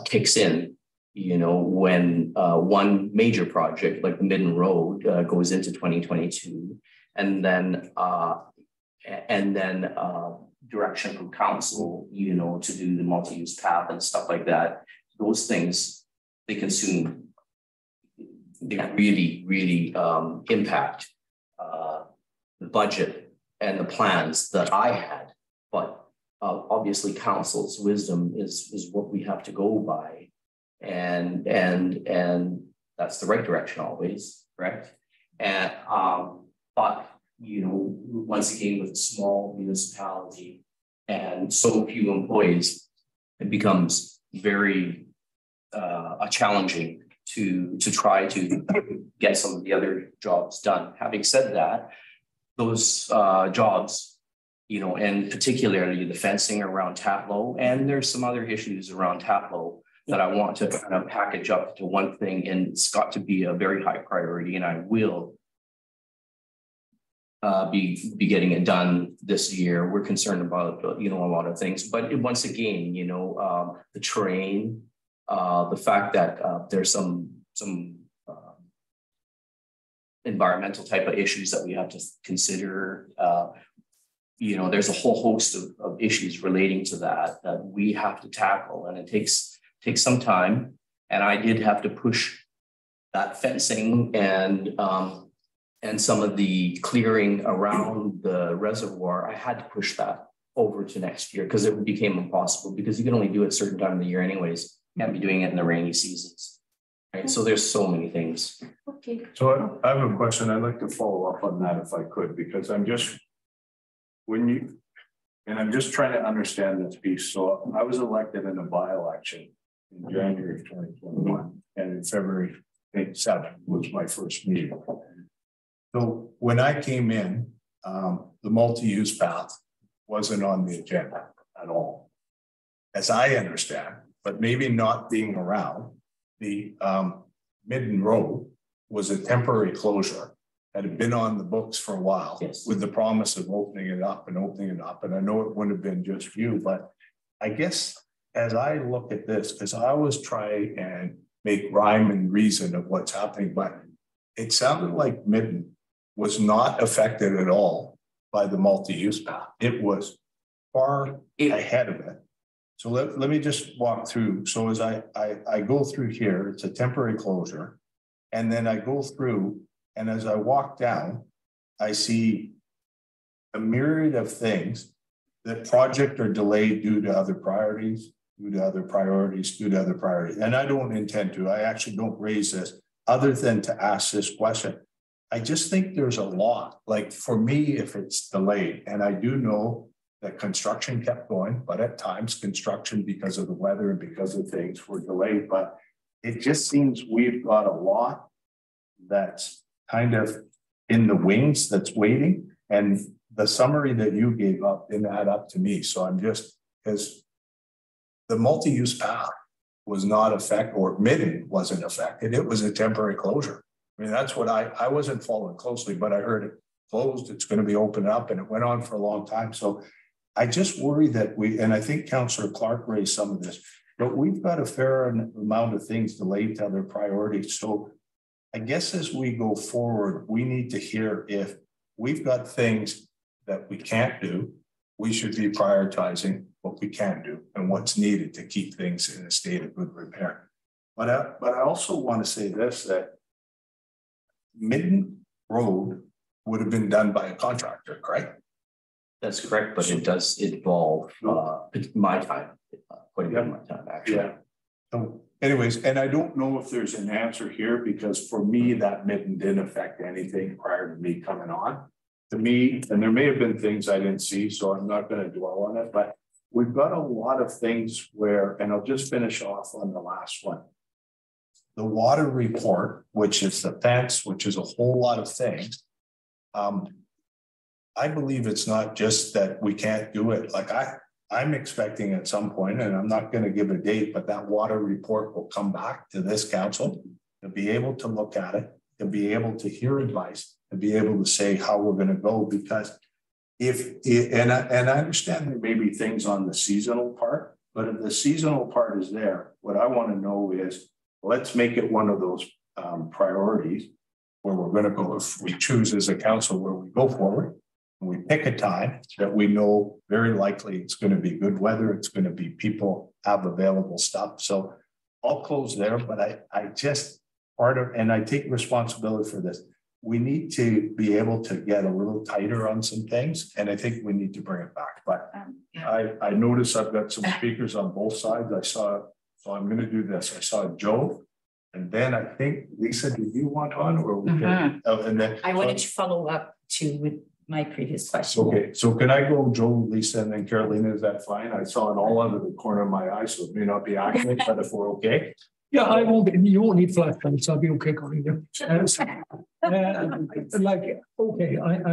kicks in, you know, when one major project like the Midden Road goes into 2022, and then direction from council, you know, to do the multi-use path and stuff like that. Those things, they consume, they really impact the budget and the plans that I had. But obviously council's wisdom is what we have to go by. And that's the right direction always, correct? And but you know, once again, with a small municipality and so few employees, it becomes very challenging to try to get some of the other jobs done. Having said that, those jobs, you know, and particularly the fencing around Taplow, and there's some other issues around Taplow that I want to kind of package up to one thing, and it's got to be a very high priority, and I will be getting it done this year. We're concerned about, you know, a lot of things, but once again, you know, the terrain, the fact that there's some environmental type of issues that we have to consider. You know, there's a whole host of issues relating to that we have to tackle, and it takes some time. And I did have to push that fencing and some of the clearing around the reservoir. I had to push that over to next year because it became impossible, because you can only do it a certain time of the year anyways. You can't be doing it in the rainy seasons, right? So there's so many things. Okay. So I have a question. I'd like to follow up on that if I could, because I'm just trying to understand this piece. So I was elected in a by-election in January of 2021, and in February 7th was my first meeting. So when I came in, the multi-use path wasn't on the agenda at all, as I understand, but maybe not being around. The Midden Road was a temporary closure that had been on the books for a while, yes, with the promise of opening it up. And I know it wouldn't have been just you, but I guess as I look at this, because I always try and make rhyme and reason of what's happening, but it sounded like Midden was not affected at all by the multi-use path. It was far ahead of it. So let me just walk through. So as I go through here, it's a temporary closure. And then I go through, and as I walk down, I see a myriad of things that project are delayed due to other priorities, And I don't intend to, I actually don't raise this other than to ask this question. I just think there's a lot, like for me, if it's delayed, and I do know that construction kept going, but at times construction, because of the weather and because of things, were delayed. But it just seems we've got a lot that's kind of in the wings that's waiting. And the summary that you gave up didn't add up to me. So I'm just, because the multi-use path was not affected, or Midden wasn't affected. It was a temporary closure. I mean, that's what I wasn't following closely, but I heard it closed. It's going to be opened up, and it went on for a long time. So I just worry that and I think Councillor Clark raised some of this, but we've got a fair amount of things delayed to other priorities. So I guess as we go forward, we need to hear if we've got things that we can't do, we should be prioritizing what we can do and what's needed to keep things in a state of good repair. But I also want to say this, that Midden Road would have been done by a contractor, correct? That's correct, but it does involve my time, quite a bit of my time, actually. Yeah. So anyways, and I don't know if there's an answer here, because for me, that Midden didn't affect anything prior to me coming on. To me, and there may have been things I didn't see, so I'm not going to dwell on it, but we've got a lot of things where, and I'll just finish off on the last one. The water report, which is the fence, which is a whole lot of things. I believe it's not just that we can't do it. Like I'm expecting at some point, and I'm not going to give a date, but that water report will come back to this council to be able to look at it, to be able to hear advice, to be able to say how we're going to go. Because and I understand there may be things on the seasonal part, but if the seasonal part is there, what I want to know is, let's make it one of those priorities where we're going to go, if we choose as a council where we go forward. We pick a time that we know very likely it's going to be good weather. It's going to be people have available stuff. So I'll close there, but I just and I take responsibility for this. We need to be able to get a little tighter on some things. And I think we need to bring it back. But I notice I've got some speakers on both sides. So I'm going to do this. I saw Joe. And then I think, Lisa, did you want on or? And then I wanted to follow up with my previous question. Okay, so can I go Joe, Lisa, and then Carolina? Is that fine? I saw it all out of the corner of my eye, so it may not be accurate, but if we're okay. Yeah, I won't. You won't need flashlights. I'll be okay calling you. I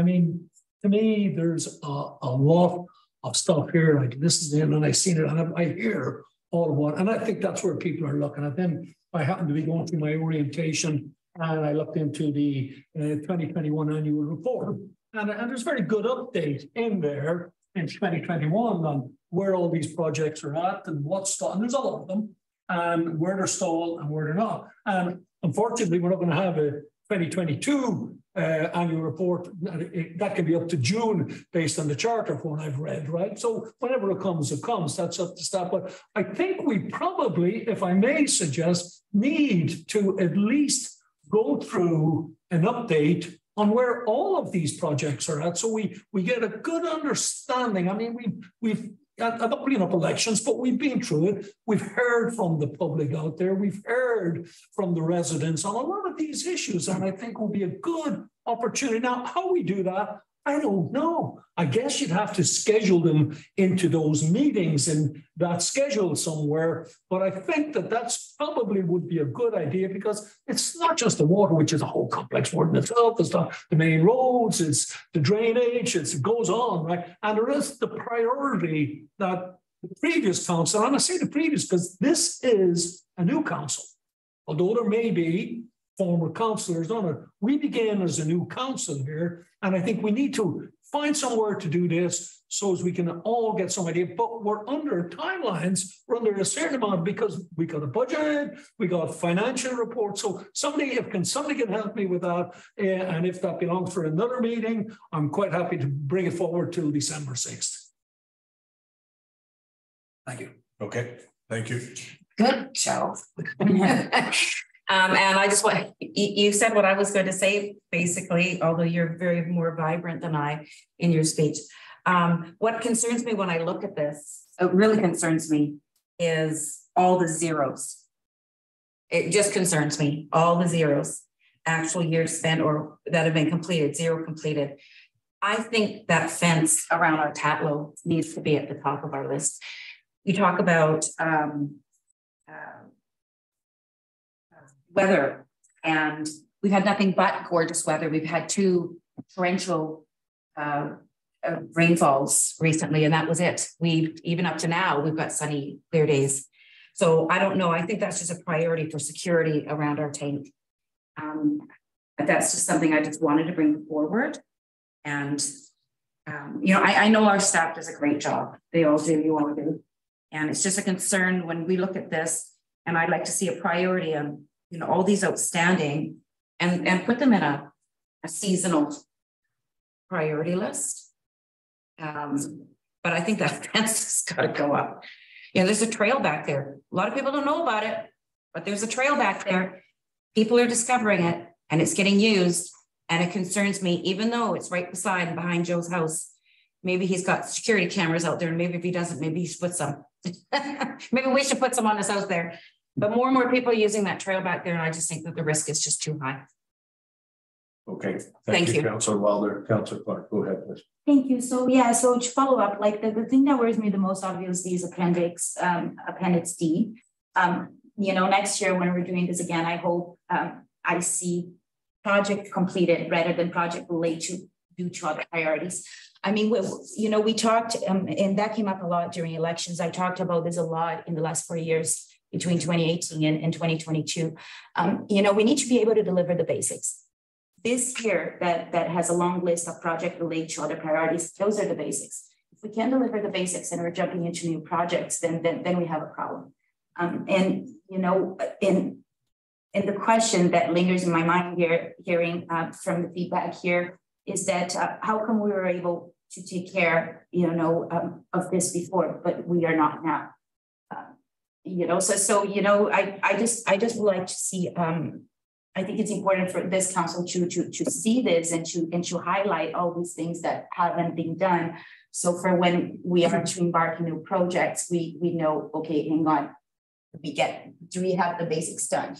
mean, to me, there's a lot of stuff here. Like this is in, and I seen it, and I hear all of what, and I think that's where people are looking at them. I happen to be going through my orientation, and I looked into the 2021 annual report. And there's very good update in there in 2021 on where all these projects are at and what's stalled. And there's a lot of them, and where they're stalled and where they're not. And unfortunately, we're not going to have a 2022 annual report. That can be up to June based on the charter of what I've read, right? So whenever it comes, that's up to staff. But I think we probably, if I may suggest, need to at least go through an update on where all of these projects are at, so we get a good understanding. I mean, we've I'm not bringing up elections, but we've been through it. We've heard from the public out there. We've heard from the residents on a lot of these issues, and I think will be a good opportunity. Now, how we do that, I don't know. I guess you'd have to schedule them into those meetings and that schedule somewhere. But I think that's probably would be a good idea, because it's not just the water, which is a whole complex word in itself. It's not the main roads, it's the drainage, it goes on, right? And there is the priority that the previous council, and I say the previous because this is a new council, although there may be former councillors on it. We began as a new council here, and I think we need to find somewhere to do this so as we can all get some idea. But we're under timelines, we're under a certain amount because we got a budget, we got financial reports. So somebody can help me with that, and if that belongs for another meeting, I'm quite happy to bring it forward till December 6th. Thank you. Okay, thank you. Good, Joe. And I just want, you said what I was going to say, basically, although you're very more vibrant than I in your speech. What concerns me when I look at this, it really concerns me, is all the zeros. It just concerns me, all the zeros, actual years spent or that have been completed, zero completed. I think that fence around our Tatlow needs to be at the top of our list. You talk about weather, and we've had nothing but gorgeous weather. We've had 2 torrential rainfalls recently, and that was it. Even up to now, we've got sunny, clear days. So I don't know. I think that's just a priority for security around our tank. But that's just something I just wanted to bring forward. And you know, I know our staff does a great job. They all do. You all do. And it's just a concern when we look at this. And I'd like to see a priority on, you know, all these outstanding and put them in a seasonal priority list. But I think that fence has got to go up. You know, there's a trail back there. A lot of people don't know about it, but there's a trail back there. People are discovering it, and it's getting used. And it concerns me, even though it's right beside and behind Joe's house. Maybe he's got security cameras out there, and maybe if he doesn't, maybe he should put some. Maybe we should put some on his house there. But more and more people are using that trail back there, and I just think that the risk is just too high. Okay, thank you, Councillor Wilder. Councillor Clark, go ahead, please. Thank you. So yeah, so to follow up, like the thing that worries me the most, obviously, is Appendix D. You know, next year when we're doing this again, I hope I see project completed rather than project delayed due to other priorities. I mean, we talked, and that came up a lot during elections. I talked about this a lot in the last 4 years between 2018 and 2022. We need to be able to deliver the basics. This year that has a long list of projects related to other priorities, those are the basics. If we can deliver the basics and we're jumping into new projects, then we have a problem. And the question that lingers in my mind here, hearing from the feedback here, is that how come we were able to take care, of this before, but we are not now. I just would like to see. I think it's important for this council to see this and to highlight all these things that haven't been done. So for when we are to embark in new projects, we know, okay, hang on, do we have the basics done?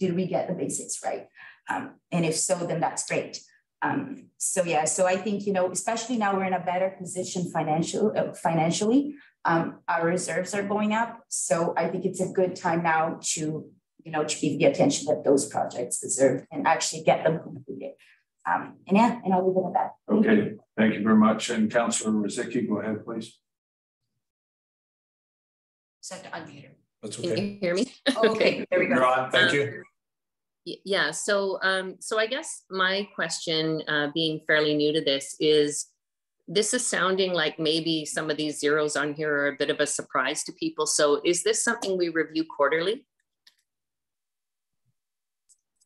Did we get the basics right? And if so, then that's great. So I think, especially now we're in a better position financially, our reserves are going up. So I think it's a good time now to give the attention that those projects deserve and actually get them completed. And I'll leave it at that. Okay, thank you very much. And Councillor Ruzicki, go ahead, please. Set to unmute. That's okay. Can you hear me? Okay, there we go. You're on. Thank you. Yeah, so I guess my question, being fairly new to this is sounding like maybe some of these zeros on here are a bit of a surprise to people. So is this something we review quarterly?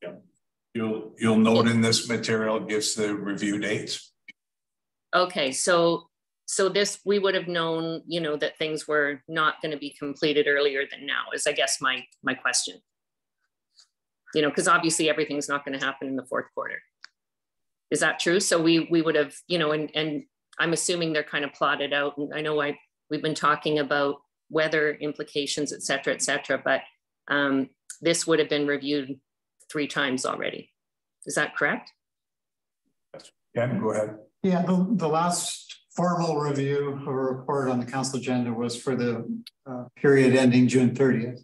Yeah, you'll note in this material gives the review dates. Okay, so this, we would have known, that things were not going to be completed earlier than now, is I guess my question. Because obviously everything's not going to happen in the fourth quarter. Is that true? So we would have, and I'm assuming they're kind of plotted out. And I know we've been talking about weather implications, et cetera, but this would have been reviewed 3 times already. Is that correct? Ken, go ahead. Yeah, the last formal review of a report on the council agenda was for the period ending June 30th.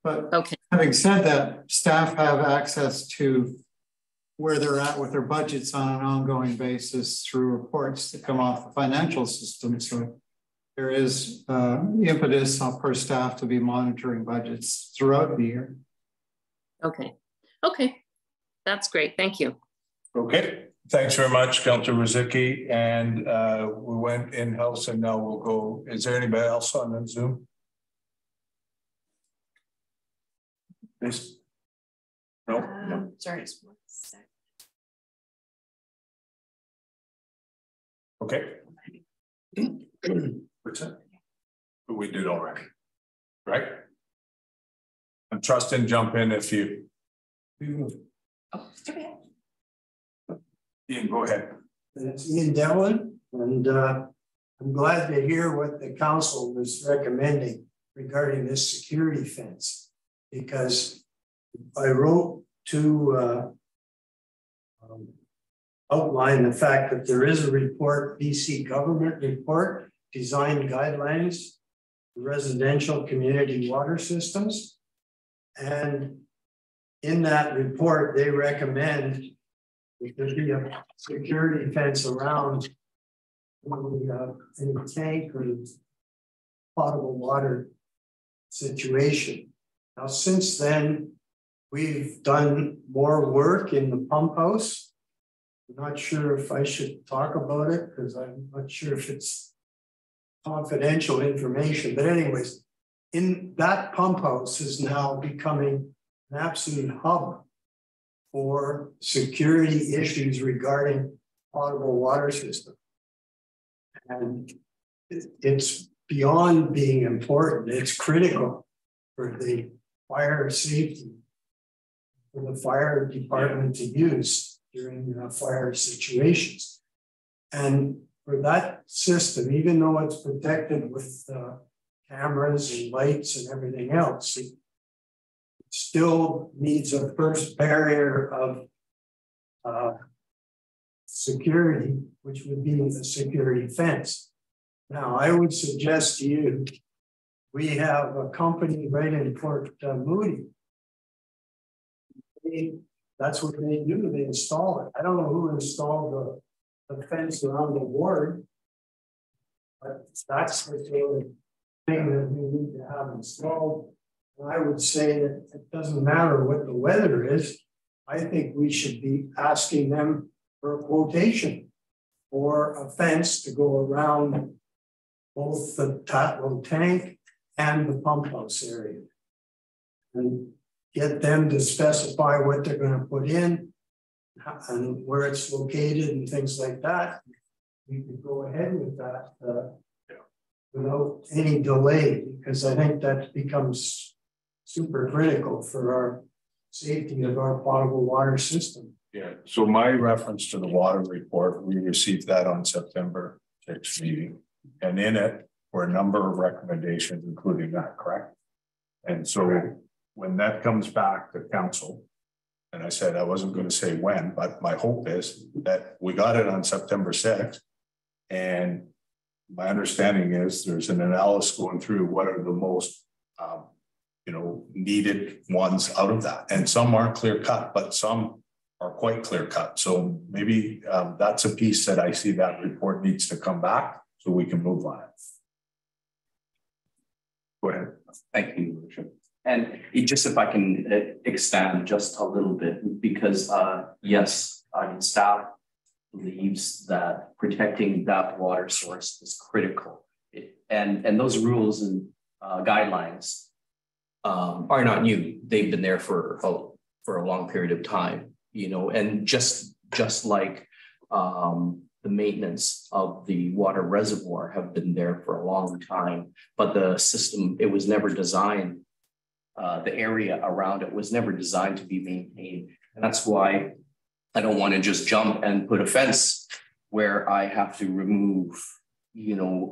But okay. Having said that, staff have access to where they're at with their budgets on an ongoing basis through reports that come off the financial system. So there is impetus for staff to be monitoring budgets throughout the year. Okay, that's great. Thank you. Okay, thanks very much, Councillor Ruzicki. And we went in-house and now we'll go. Is there anybody else on the Zoom? Yes. No. Sorry, just 1 sec. Okay. What's that? We did already, right? And Trustin, jump in if you. Oh, okay. Ian, go ahead. It's Ian Devlin, and I'm glad to hear what the council was recommending regarding this security fence. Because I wrote to outline the fact that there is a report, BC government report, design guidelines, residential community water systems. And in that report, they recommend that there be a security fence around any tank or potable water situation. Now, since then, we've done more work in the pump house. I'm not sure if I should talk about it because I'm not sure if it's confidential information. But anyways, in that pump house is now becoming an absolute hub for security issues regarding potable water system. And it's beyond being important, it's critical for the fire safety, for the fire department to use during fire situations. And for that system, even though it's protected with cameras and lights and everything else, it still needs a first barrier of security, which would be the security fence. Now, I would suggest to you, we have a company right in Port Moody. That's what they do, they install it. I don't know who installed a fence around the ward. But that's the sort of thing that we need to have installed. And I would say that it doesn't matter what the weather is. I think we should be asking them for a quotation for a fence to go around both the Tatlow tank and the pump house area. And get them to specify what they're going to put in and where it's located and things like that. We could go ahead with that without any delay, because I think that becomes super critical for our safety of our potable water system. Yeah, so my reference to the water report, we received that on September 6th meeting, and in it were a number of recommendations, including that, correct? And so when that comes back to council, and I said I wasn't going to say when, but my hope is that we got it on September 6th, and my understanding is there's an analysis going through what are the most needed ones out of that, and some aren't clear cut, but some are quite clear cut. So maybe that's a piece that I see that report needs to come back so we can move on it. Go ahead. Thank you, Richard. And just if I can expand just a little bit, because yes, staff believes that protecting that water source is critical. And those rules and guidelines are not new. They've been there for a long period of time, and just like the maintenance of the water reservoir have been there for a long time, but the system, it was never designed, the area around it was never designed to be maintained. And that's why I don't want to just jump and put a fence where I have to remove,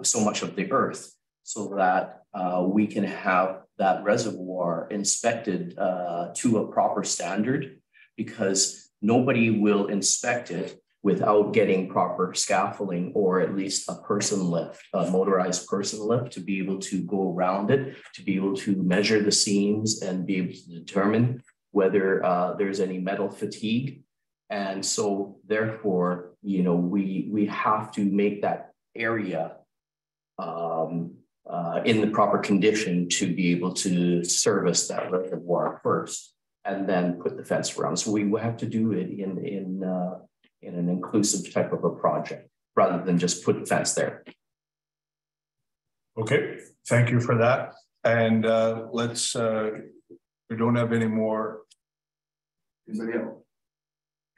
so much of the earth, so that we can have that reservoir inspected to a proper standard, because nobody will inspect it without getting proper scaffolding, or at least a person lift, a motorized person lift, to be able to go around it, to be able to measure the seams and be able to determine whether there's any metal fatigue. And so therefore, we have to make that area in the proper condition to be able to service that reservoir first, and then put the fence around. So we will have to do it in an inclusive type of a project, rather than just put the fence there. Okay, thank you for that. And we don't have any more. Anybody else?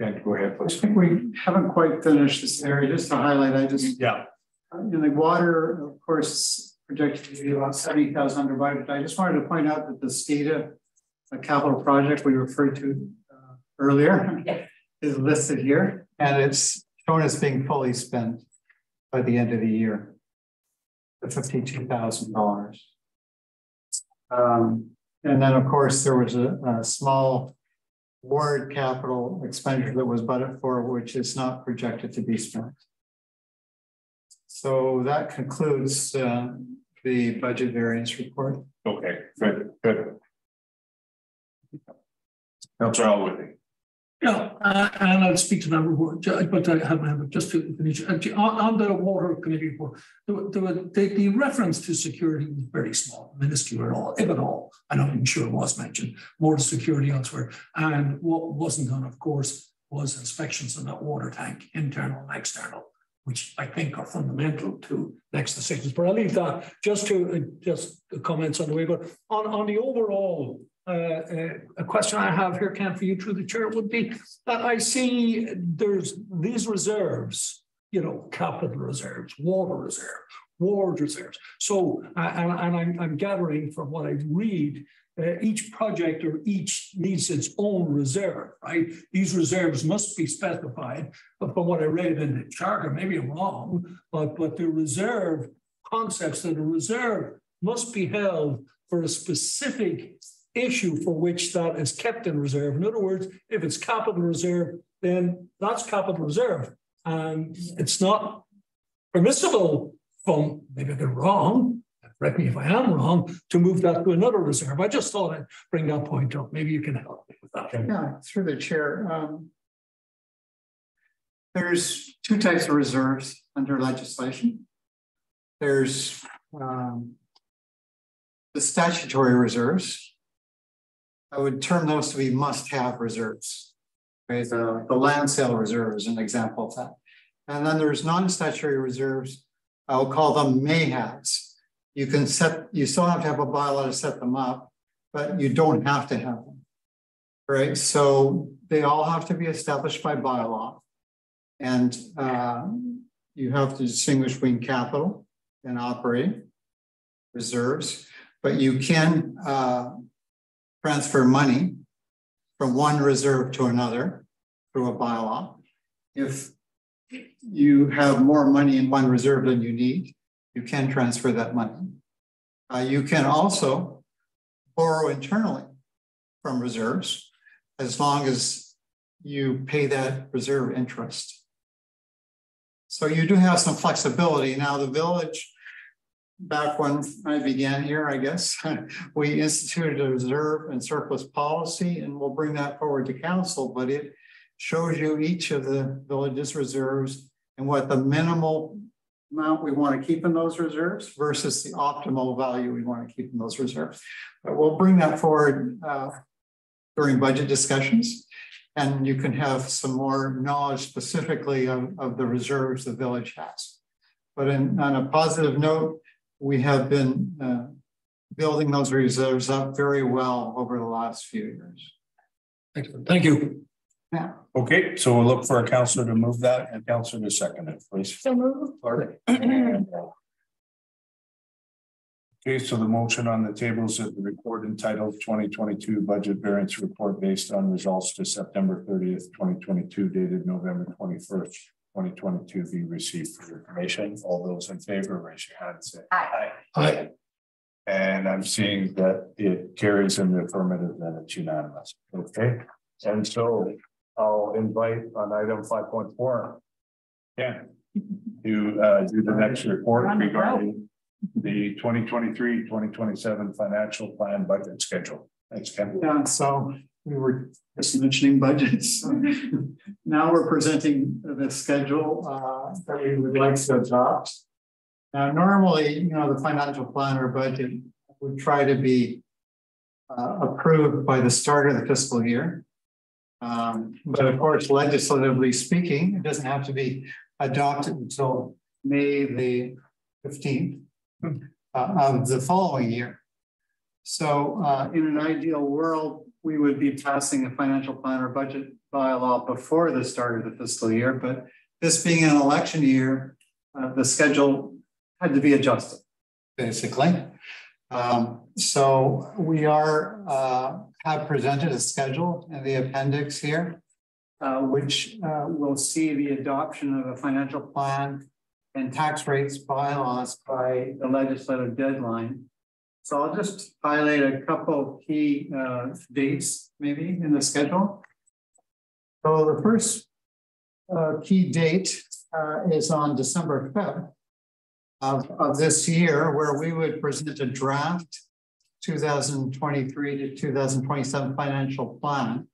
Okay, go ahead, please. I think we haven't quite finished this area. Just to highlight, the water, of course, projected to be about 70,000 under budget. I just wanted to point out that the STATA, the capital project we referred to earlier, is listed here, and it's shown as being fully spent by the end of the year, the $52,000. And then, of course, there was a small ward capital expenditure that was budgeted for, which is not projected to be spent. So that concludes the budget variance report. Okay, good. Councilor Alwood. Yeah, and I'll speak to that report, but I have just to finish. On the water committee report, the reference to security was very small, minuscule at all, if at all. I'm not even sure it was mentioned, more to security elsewhere. And what wasn't done, of course, was inspections on that water tank, internal and external, which I think are fundamental to next decisions. But I'll leave that just the comments on the way. But on the overall, a question I have here, Ken, for you through the chair, would be that I see there's these reserves, capital reserves, water reserve, ward reserves. So, and I'm gathering from what I read, each project or each needs its own reserve, right? These reserves must be specified, but from what I read in the charter, maybe I'm wrong, but the reserve concepts that a reserve must be held for a specific issue for which that is kept in reserve. In other words, if it's capital reserve, then that's capital reserve. And it's not permissible from, maybe I get wrong, correct me if I am wrong, to move that to another reserve. I just thought I'd bring that point up. Maybe you can help me with that. Yeah, through the chair. There's two types of reserves under legislation. There's the statutory reserves. I would term those to be must-have reserves. Okay, the land sale reserve is an example of that. And then there's non-statutory reserves. I'll call them may-haves. You still have to have a bylaw to set them up, but you don't have to have them. Right? So they all have to be established by bylaw. And you have to distinguish between capital and operating reserves, but you can transfer money from one reserve to another through a bylaw. If you have more money in one reserve than you need, you can transfer that money. You can also borrow internally from reserves as long as you pay that reserve interest. So you do have some flexibility. Now the village, back when I began here, I guess, we instituted a reserve and surplus policy, and we'll bring that forward to council, but it shows you each of the village's reserves and what the minimal amount we want to keep in those reserves versus the optimal value we want to keep in those reserves. But we'll bring that forward during budget discussions, and you can have some more knowledge specifically of the reserves the village has. But on a positive note, we have been building those reserves up very well over the last few years. Thank you. Yeah. Okay, so we'll look for a councillor to move that and councillor to second it, please. So move. Okay, so the motion on the table is that the report entitled 2022 Budget Variance Report based on results to September 30th, 2022, dated November 21st, 2022 be received for your information. All those in favor, raise your hand and say aye. Aye. And I'm seeing that it carries in the affirmative, then it's unanimous. Okay, and so I'll invite on item 5.4, to do the next report regarding the 2023-2027 financial plan budget schedule. Thanks, Ken. Yeah, so we were just mentioning budgets. So now we're presenting the schedule that we would like to adopt. Now, normally, the financial plan or budget would try to be approved by the start of the fiscal year. But of course, legislatively speaking, it doesn't have to be adopted until May the 15th of the following year. So in an ideal world, we would be passing a financial plan or budget bylaw before the start of the fiscal year. But this being an election year, the schedule had to be adjusted, basically. So we have presented a schedule in the appendix here, which will see the adoption of a financial plan and tax rates bylaws by the legislative deadline. So I'll just highlight a couple key dates maybe in the schedule. So the first key date is on December 5th of this year, where we would present a draft 2023 to 2027 financial plan.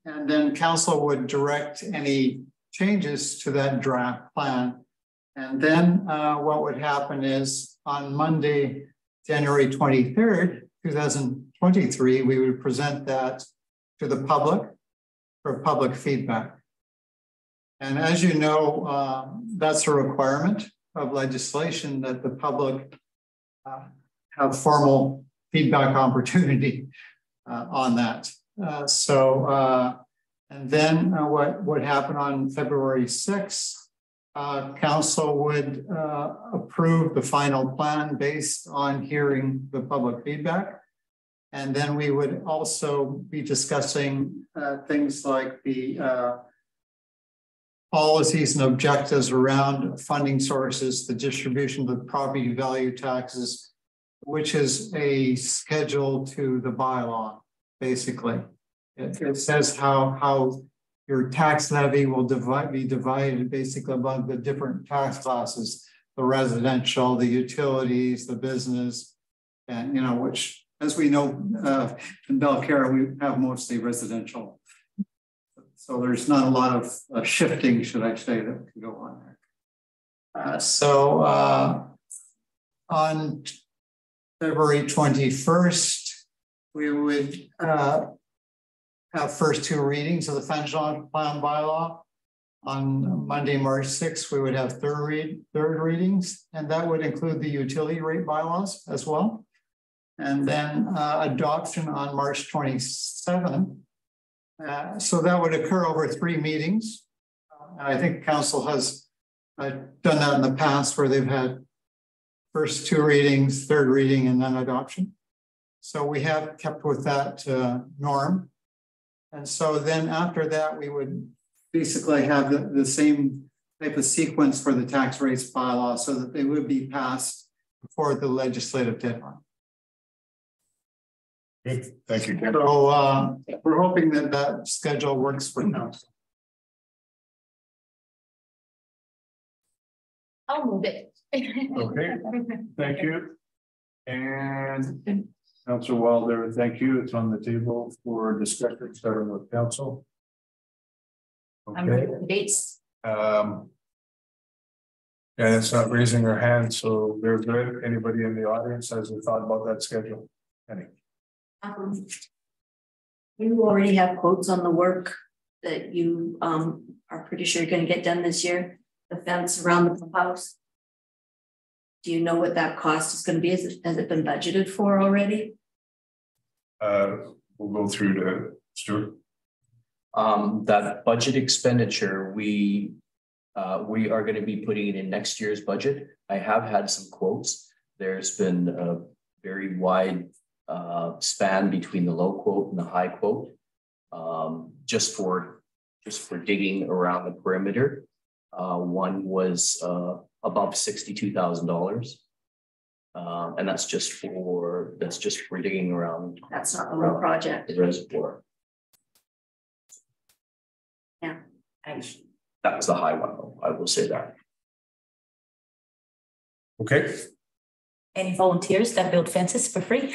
And then council would direct any changes to that draft plan. And then what would happen is on Monday, January 23rd, 2023, we would present that to the public for public feedback. And as you know, that's a requirement of legislation that the public have formal feedback opportunity on that. And then what would happen on February 6th, council would approve the final plan based on hearing the public feedback. And then we would also be discussing things like the policies and objectives around funding sources, the distribution of the property value taxes, which is a schedule to the bylaw, basically. It says how your tax levy will be divided basically among the different tax classes, the residential, the utilities, the business, and which, as we know, in Belcarra, we have mostly residential So there's not a lot of shifting, should I say, that can go on there. On February 21st, we would have first two readings of the financial plan bylaw. On Monday, March 6th, we would have third readings, and that would include the utility rate bylaws as well. And then adoption on March 27th. So that would occur over 3 meetings. I think council has done that in the past where they've had first 2 readings, third reading, and then adoption. So we have kept with that norm. And so then after that, we would basically have the same type of sequence for the tax rates bylaw so that they would be passed before the legislative deadline. Good, thank you, Ken. So we're hoping that that schedule works for council. I'll move it. Okay, thank you. And Councilor Wilder, thank you. It's on the table for discussion, starting with council. Okay. Dates. Yeah, it's not raising her hand, so they're good. Anybody in the audience has a thought about that schedule? Any? You already have quotes on the work that you are pretty sure you're going to get done this year. The fence around the pump house. Do you know what that cost is going to be? Has it been budgeted for already? We'll go through to Stuart. That budget expenditure, we are going to be putting it in next year's budget. I have had some quotes. There's been a very wide span between the low quote and the high quote, just for digging around the perimeter. One was above $62,000, and that's just for digging around. That's not the whole project. The reservoir. Yeah, that was the high one, though. I will say that. Okay. Any volunteers that build fences for free?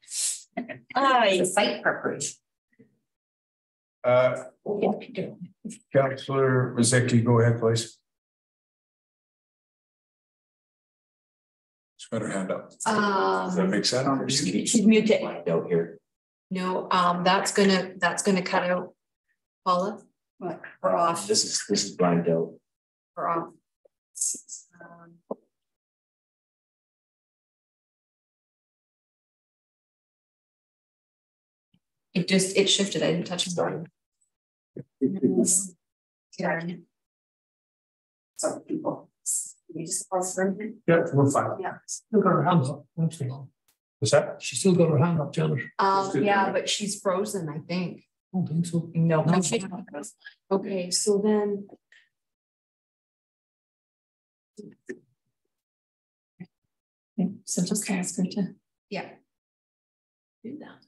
Site preparation. Councilor Mazecki, go ahead, please. She's got her hand up. Does that make sense? She's muted out here. No, that's gonna cut out Paula. What? Or off. This is blind out. Or off. It shifted. I didn't touch the Some people. You just pause for a minute. Yeah, we're fine. Yeah. Still got her hand up. What's that? She still got her hand up, Janet. Yeah, but she's frozen, I think. I don't think so. No. Okay, so then. So just ask her to. Yeah. Do that.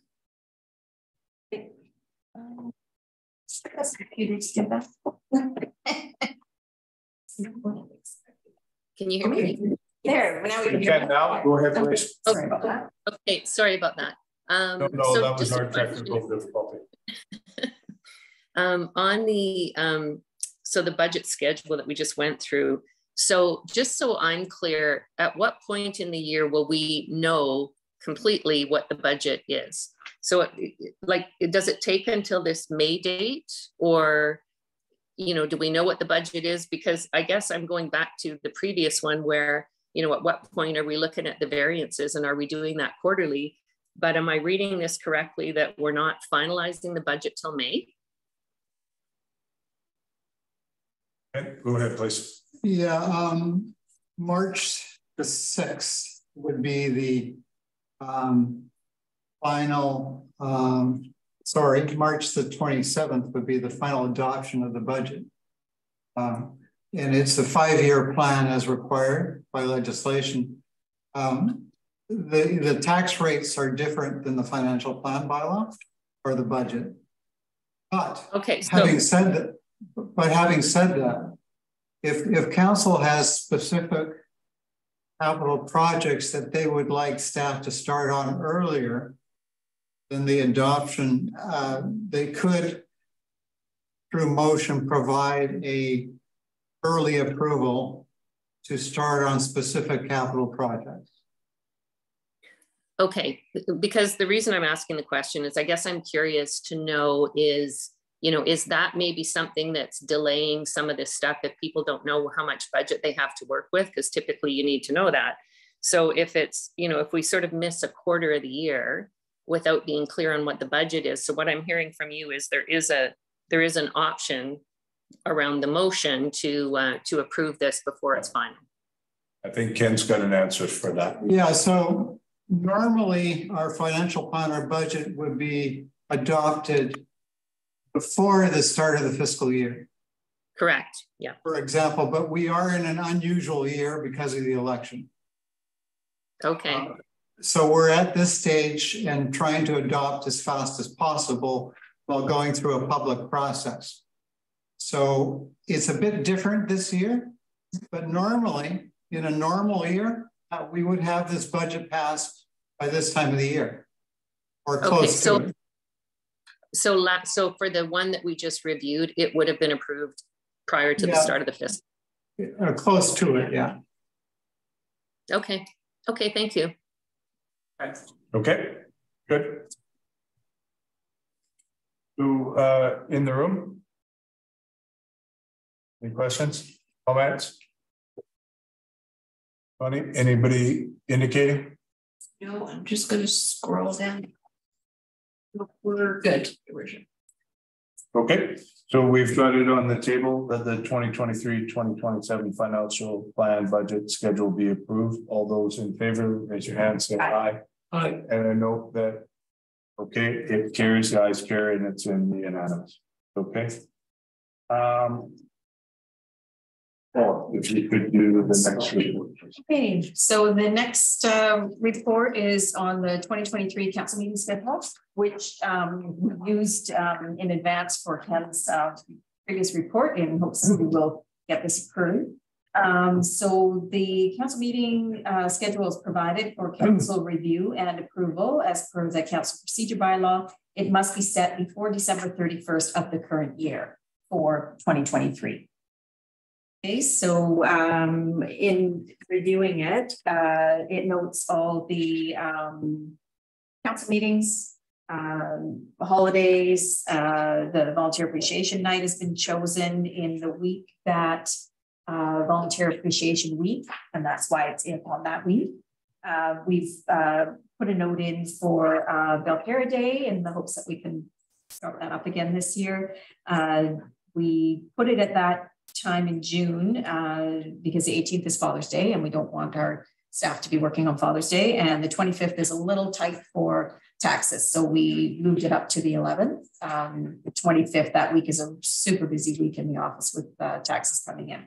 Computers do that. Can you hear me? There, now we can now. Go ahead, please. Sorry about that. Okay, sorry about that. No, so that was just our technical difficulty. On the so the budget schedule that we just went through. So just so I'm clear, at what point in the year will we know completely what the budget is? So does it take until this May date, or, you know, do we know what the budget is? Because I guess I'm going back to the previous one where, you know, at what point are we looking at the variances, and are we doing that quarterly? But am I reading this correctly that we're not finalizing the budget till May? Okay, go ahead, please. Yeah, March the 6th would be the final, March the 27th would be the final adoption of the budget. And it's a 5-year plan as required by legislation. The tax rates are different than the financial plan bylaw or the budget. But okay, so having said that, if council has specific capital projects that they would like staff to start on earlier than the adoption, they could through motion, provide a early approval to start on specific capital projects. Okay, because the reason I'm asking the question is I guess I'm curious to know is, you know, is that maybe something that's delaying some of this stuff if people don't know how much budget they have to work with? Because typically you need to know that. So if it's, you know, if we sort of miss a quarter of the year without being clear on what the budget is. So what I'm hearing from you is there is an option around the motion to approve this before it's final. I think Ken's got an answer for that. Yeah, so normally our financial plan, our budget would be adopted before the start of the fiscal year. Correct, yeah. For example, but we are in an unusual year because of the election. Okay. So we're at this stage and trying to adopt as fast as possible while going through a public process. So it's a bit different this year, but normally in a normal year, we would have this budget passed by this time of the year or close to it. So for the one that we just reviewed, it would have been approved prior to the start of the fiscal. Close to it, yeah. Okay. Okay, thank you. Okay, good. Who in the room? Any questions, comments? Funny, anybody indicating? No, I'm just going to scroll down. We're good. Okay, so we've got it on the table that the 2023-2027 financial plan budget schedule be approved. All those in favor, raise your hand, say aye. Aye. And I note that, okay, it carries, the ayes carry, and it's in the unanimous. Okay. Oh, if you could do the next report. Okay, so the next report is on the 2023 council meeting schedule, which we used in advance for Ken's previous report in hopes that we will get this approved. So the council meeting schedule is provided for council review and approval as per the council procedure bylaw. It must be set before December 31st of the current year for 2023. Okay, so in reviewing it, it notes all the council meetings, holidays, the volunteer appreciation night has been chosen in the week that volunteer appreciation week, and that's why it's in on that week. We've put a note in for Belcarra Day in the hopes that we can start that up again this year. We put it at that time in June because the 18th is Father's Day and we don't want our staff to be working on Father's Day, and the 25th is a little tight for taxes, so we moved it up to the 11th. The 25th, that week, is a super busy week in the office with taxes coming in.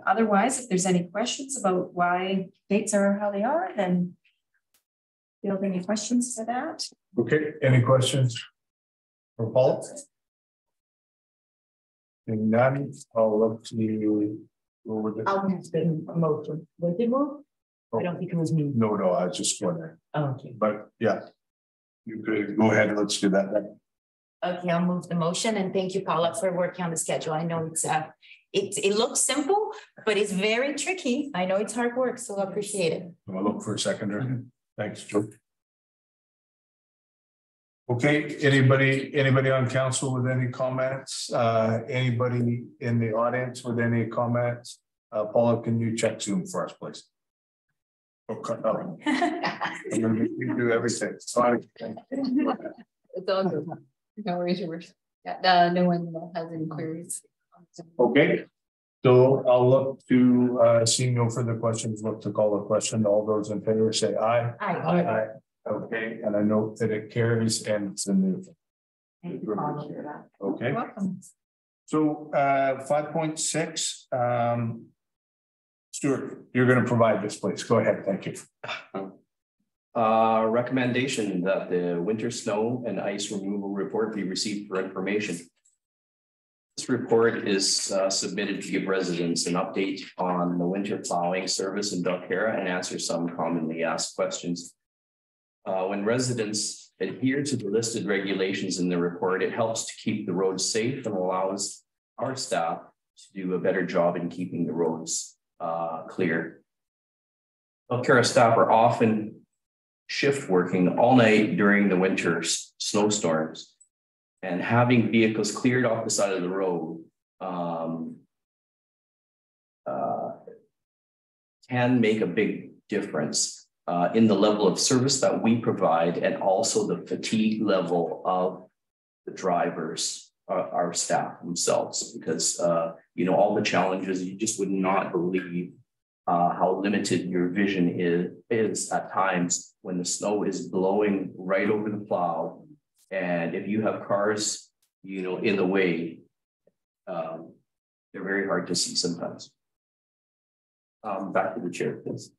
Otherwise, if there's any questions about why dates are how they are, then do you have any questions to that? Okay, any questions for Paul? And none, I'll look to you. I'll have been promoted. Was it moved? I don't think it was me. No, I was just wondering. Oh, okay. But yeah, you could go ahead and let's do that then. Okay, I'll move the motion, and thank you, Paula, for working on the schedule. I know it looks simple, but it's very tricky. I know it's hard work, so I appreciate it. I'll look for a seconder. Thanks, Joe. Okay, anybody on council with any comments? Anybody in the audience with any comments? Paula, can you check Zoom for us, please? Okay, no. I'm gonna do everything. Sorry. It's all good. No worries, yeah, no one has any queries. Okay, so I'll look to seeing no further questions, look to call a question. All those in favor say aye. Aye. Aye. Okay, and I note that it carries and it's in the. Thank you, Paula. Okay. You're welcome. So 5.6, Stuart, you're going to provide this, please. Go ahead. Thank you. Recommendation that the winter snow and ice removal report be received for information. This report is submitted to give residents an update on the winter plowing service in Belcarra and answer some commonly asked questions. When residents adhere to the listed regulations in the report, it helps to keep the roads safe and allows our staff to do a better job in keeping the roads clear. Belcarra staff are often shift working all night during the winter snowstorms, and having vehicles cleared off the side of the road can make a big difference in the level of service that we provide, and also the fatigue level of the drivers, our staff themselves, because you know, all the challenges, you just would not believe how limited your vision is at times when the snow is blowing right over the plow. And if you have cars, you know, in the way, they're very hard to see sometimes. Back to the chair, please.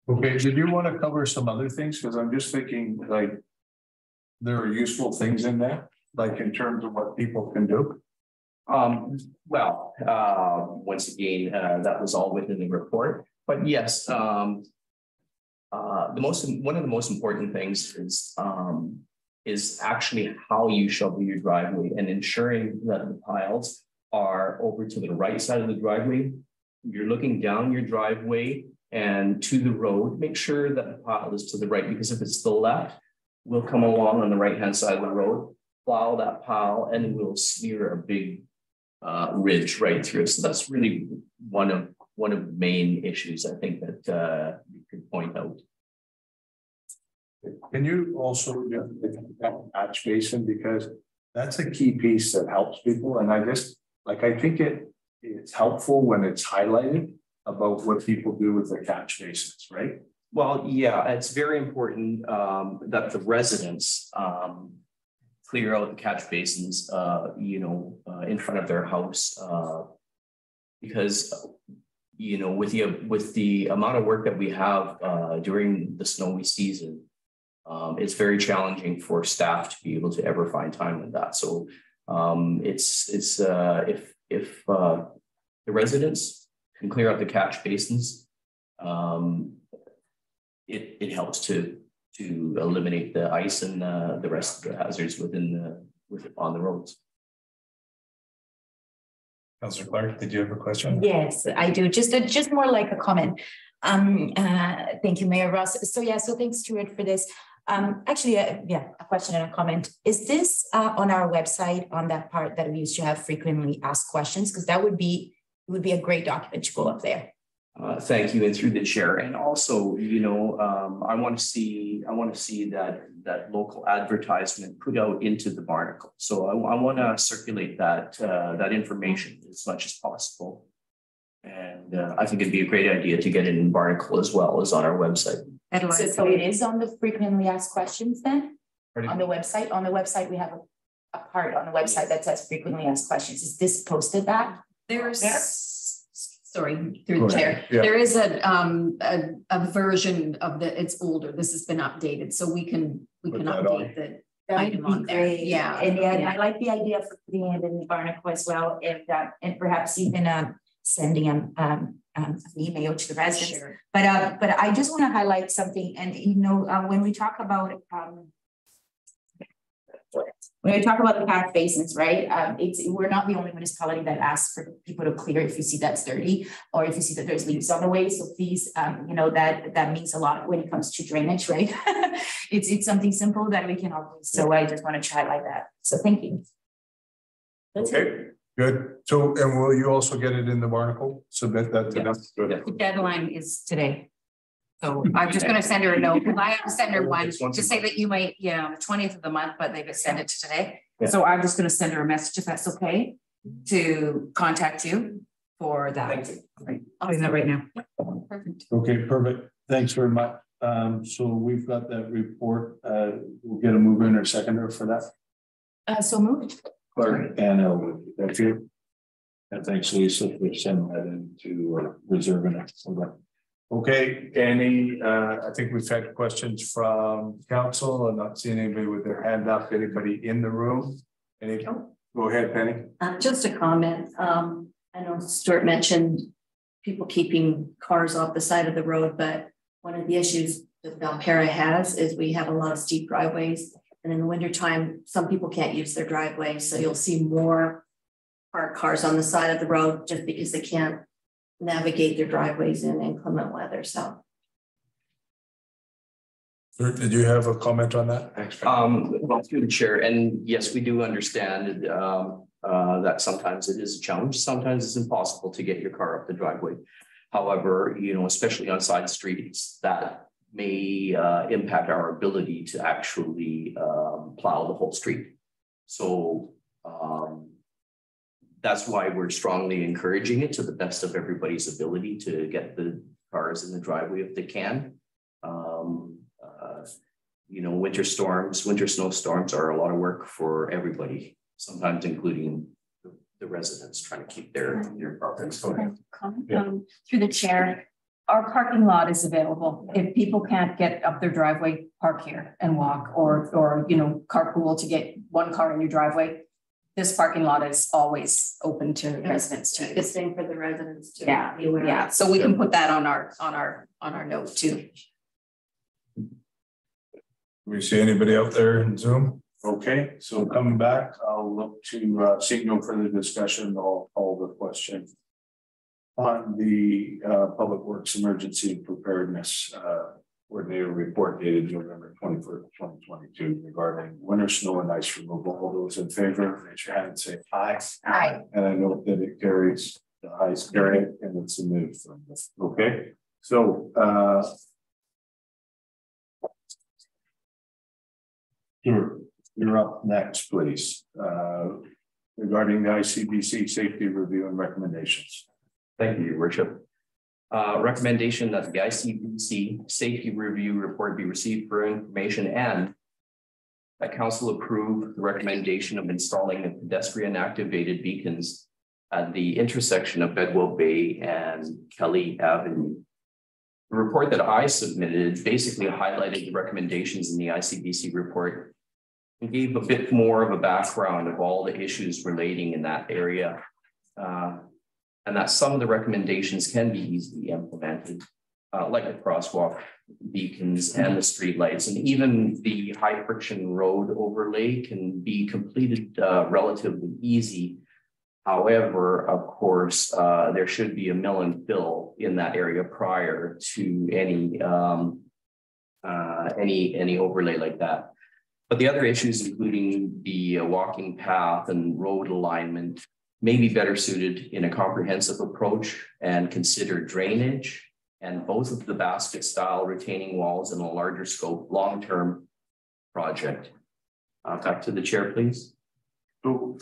Okay, did you want to cover some other things? Because I'm just thinking, like, there are useful things in there, like in terms of what people can do. Well, once again, that was all within the report. But yes, one of the most important things is actually how you shovel your driveway and ensuring that the piles are over to the right side of the driveway. You're looking down your driveway and to the road, make sure that the pile is to the right, because if it's to the left, we'll come along on the right-hand side of the road, plow that pile, and we'll smear a big ridge right through. So that's really one of the main issues I think that you could point out. Can you also patch basin, because that's a key piece that helps people, and I just I think it's helpful when it's highlighted about what people do with their catch basins, right? Well, yeah, it's very important that the residents clear out the catch basins, you know, in front of their house, because you know, with the amount of work that we have during the snowy season, it's very challenging for staff to be able to ever find time with that. So if the residents can clear out the catch basins, it helps to eliminate the ice and the rest of the hazards on the roads. Councillor Clark, did you have a question? Yes, I do. Just more like a comment. Thank you, Mayor Ross. So thanks, Stuart, for this. Actually, a question and a comment. Is this on our website, on that part that we used to have frequently asked questions? Because it would be a great document to go up there. Thank you, and through the chair, and also, you know, I want to see that local advertisement put out into the Barnacle. So I want to circulate that information as much as possible, and I think it'd be a great idea to get it in Barnacle as well as on our website. So it is on the frequently asked questions then? On the website? On the website, we have a part on the website that says frequently asked questions. Is this posted that? Sorry, through the chair. Yeah. There is a version of it's older. This has been updated, so we can update the item on there. Yeah. And I like the idea of putting it in the Barnacle as well, and perhaps even sending an email to the residents. Sure. But I just want to highlight something, and you know, when we talk about the catch basins, right? We're not the only municipality that asks for people to clear if you see that's dirty or if you see that there's leaves on the way. So please, you know, that means a lot when it comes to drainage, right? it's something simple that we can all do. So I just want to highlight that. So thank you. That's it. Good. So, and will you also get it in the Barnacle? Submit that to them? Good. The deadline is today. So I'm just going to send her a note, because I have to send her one to say that you might, the 20th of the month, but they just send it to today. Yeah. So I'm just going to send her a message, if that's okay, to contact you for that. Thank you. Right. I'll do that right now. Perfect. Okay, perfect. Thanks very much. So we've got that report. We'll get a mover and a seconder for that. So moved. Clark and Elwood. Thank you. And thanks, Lisa, for sending that into reserving it. Okay, I think we've had questions from council. I'm not seeing anybody with their hand up. Anybody in the room? Go ahead, Penny. Just a comment. I know Stuart mentioned people keeping cars off the side of the road, but one of the issues that Valpera has is we have a lot of steep driveways. And in the wintertime, some people can't use their driveway. So you'll see more parked cars on the side of the road just because they can't navigate their driveways in inclement weather. So. Did you have a comment on that? Well, through the chair, and yes, we do understand that sometimes it is a challenge. Sometimes it's impossible to get your car up the driveway. However, you know, especially on side streets, that may impact our ability to actually plow the whole street. So that's why we're strongly encouraging it to the best of everybody's ability to get the cars in the driveway if they can. You know, winter snowstorms are a lot of work for everybody, sometimes including the residents trying to keep their properties going. Through the chair, our parking lot is available. If people can't get up their driveway, park here and walk, or you know, carpool to get one car in your driveway. This parking lot is always open to residents too. Good thing for the residents too. Yeah. So we can put that on our note too. We see anybody out there in Zoom? Okay, so coming back, I'll look to seeing no further discussion. I'll call the question on the Public Works Emergency Preparedness Coordinator report dated November 21st, 2022 regarding winter snow and ice removal. All those in favor, raise your hand and say aye. Aye. And I note that it carries, the ayes carry it, and it's a move from this. Okay, so you're up next, please, regarding the ICBC safety review and recommendations. Thank you, Your Worship. Recommendation that the ICBC safety review report be received for information and that council approve the recommendation of installing the pedestrian activated beacons at the intersection of Bedwell Bay and Kelly Avenue. The report that I submitted basically highlighted the recommendations in the ICBC report and gave a bit more of a background of all the issues relating in that area. And that some of the recommendations can be easily implemented, like the crosswalk beacons and the street lights, and even the high friction road overlay can be completed relatively easy. However, of course, there should be a mill and fill in that area prior to any overlay like that. But the other issues, including the walking path and road alignment, may be better suited in a comprehensive approach and consider drainage and both of the basket style retaining walls in a larger scope long-term project. Back to the chair, please. So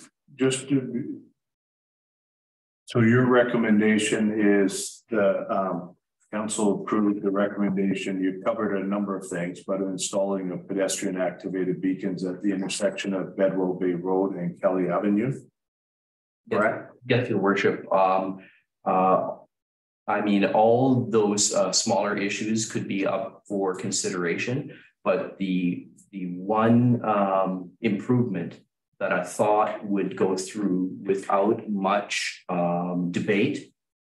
so your recommendation is the council approved the recommendation. You covered a number of things, but installing of pedestrian activated beacons at the intersection of Bedwell Bay Road and Kelly Avenue. Correct. Yes, Your Worship. I mean, all those smaller issues could be up for consideration, but the one improvement that I thought would go through without much debate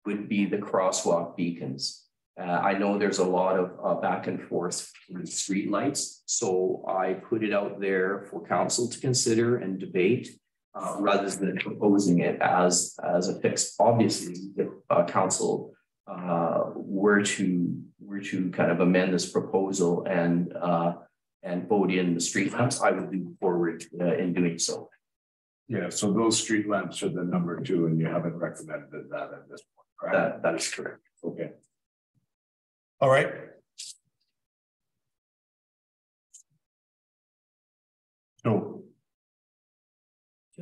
would be the crosswalk beacons. I know there's a lot of back and forth with street lights, so I put it out there for council to consider and debate rather than proposing it as a fix. Obviously, if council were to kind of amend this proposal and vote in the street lamps, I would move forward in doing so. Yeah, so those street lamps are the number 2, and you haven't recommended that at this point, correct? That is correct. Okay. All right. So,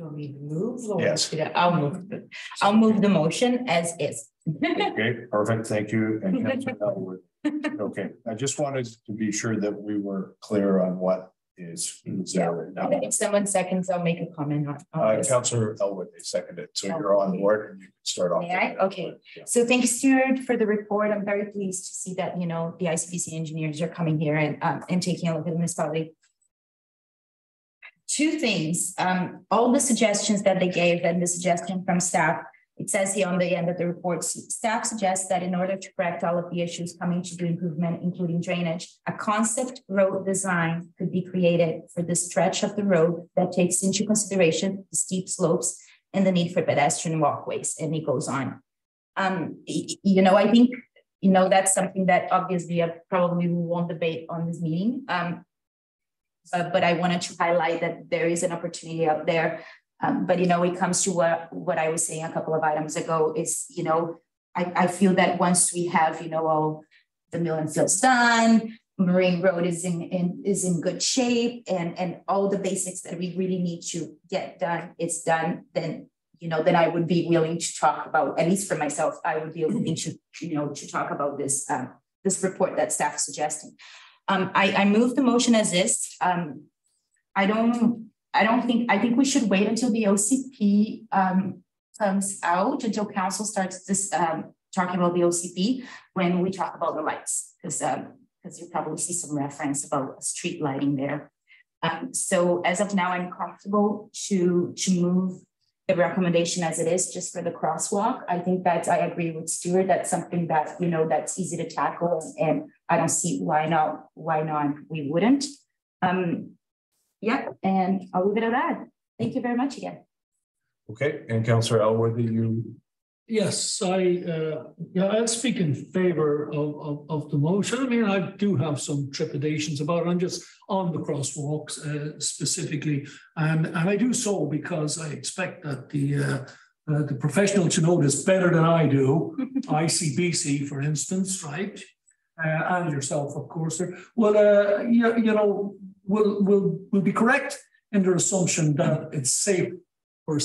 Do you want me to move? Or yes. I'll move the motion as is. Okay, perfect. Thank you. And Councilor Elwood. Okay, I just wanted to be sure that we were clear on what is there right now. If someone seconds, I'll make a comment on this. Councilor Elwood, they seconded, so you're on board and you can start off. May I? Okay. Yeah. So thanks, Stuart, for the report. I'm very pleased to see that, you know, the ICBC engineers are coming here and taking a look at the municipality. Two things, all the suggestions that they gave and the suggestion from staff, It says here on the end of the report, staff suggests that in order to correct all of the issues coming to the improvement, including drainage, a concept road design could be created for the stretch of the road that takes into consideration the steep slopes and the need for pedestrian walkways. And it goes on. You know, I think, you know, that's something that obviously probably we won't debate on this meeting. But I wanted to highlight that there is an opportunity out there. But, you know, it comes to what I was saying a couple of items ago is, you know, I feel that once we have, you know, all the mill and fields done, Marine Road is in good shape, and all the basics that we really need to get done, it's done, then, you know, then I would be willing to talk about, at least for myself, I would be willing to, you know, to talk about this, this report that staff is suggesting. I move the motion as is. I think we should wait until the OCP comes out, until council starts this talking about the OCP when we talk about the lights, because you probably see some reference about street lighting there. So as of now, I'm comfortable to move the recommendation as it is, just for the crosswalk. I think that I agree with Stuart. That's something that, you know, that's easy to tackle, and I don't see why not we wouldn't. Yeah, and I'll leave it at that. Thank you very much again. Okay, and Councillor Elworthy, you. Yes, I'll speak in favor of the motion. I mean, I do have some trepidations about it. I'm just on the crosswalks specifically, and I do so because I expect that the professional to know this better than I do. ICBC, for instance, right, and yourself, of course. Well, you know, will be correct in their assumption that it's safe for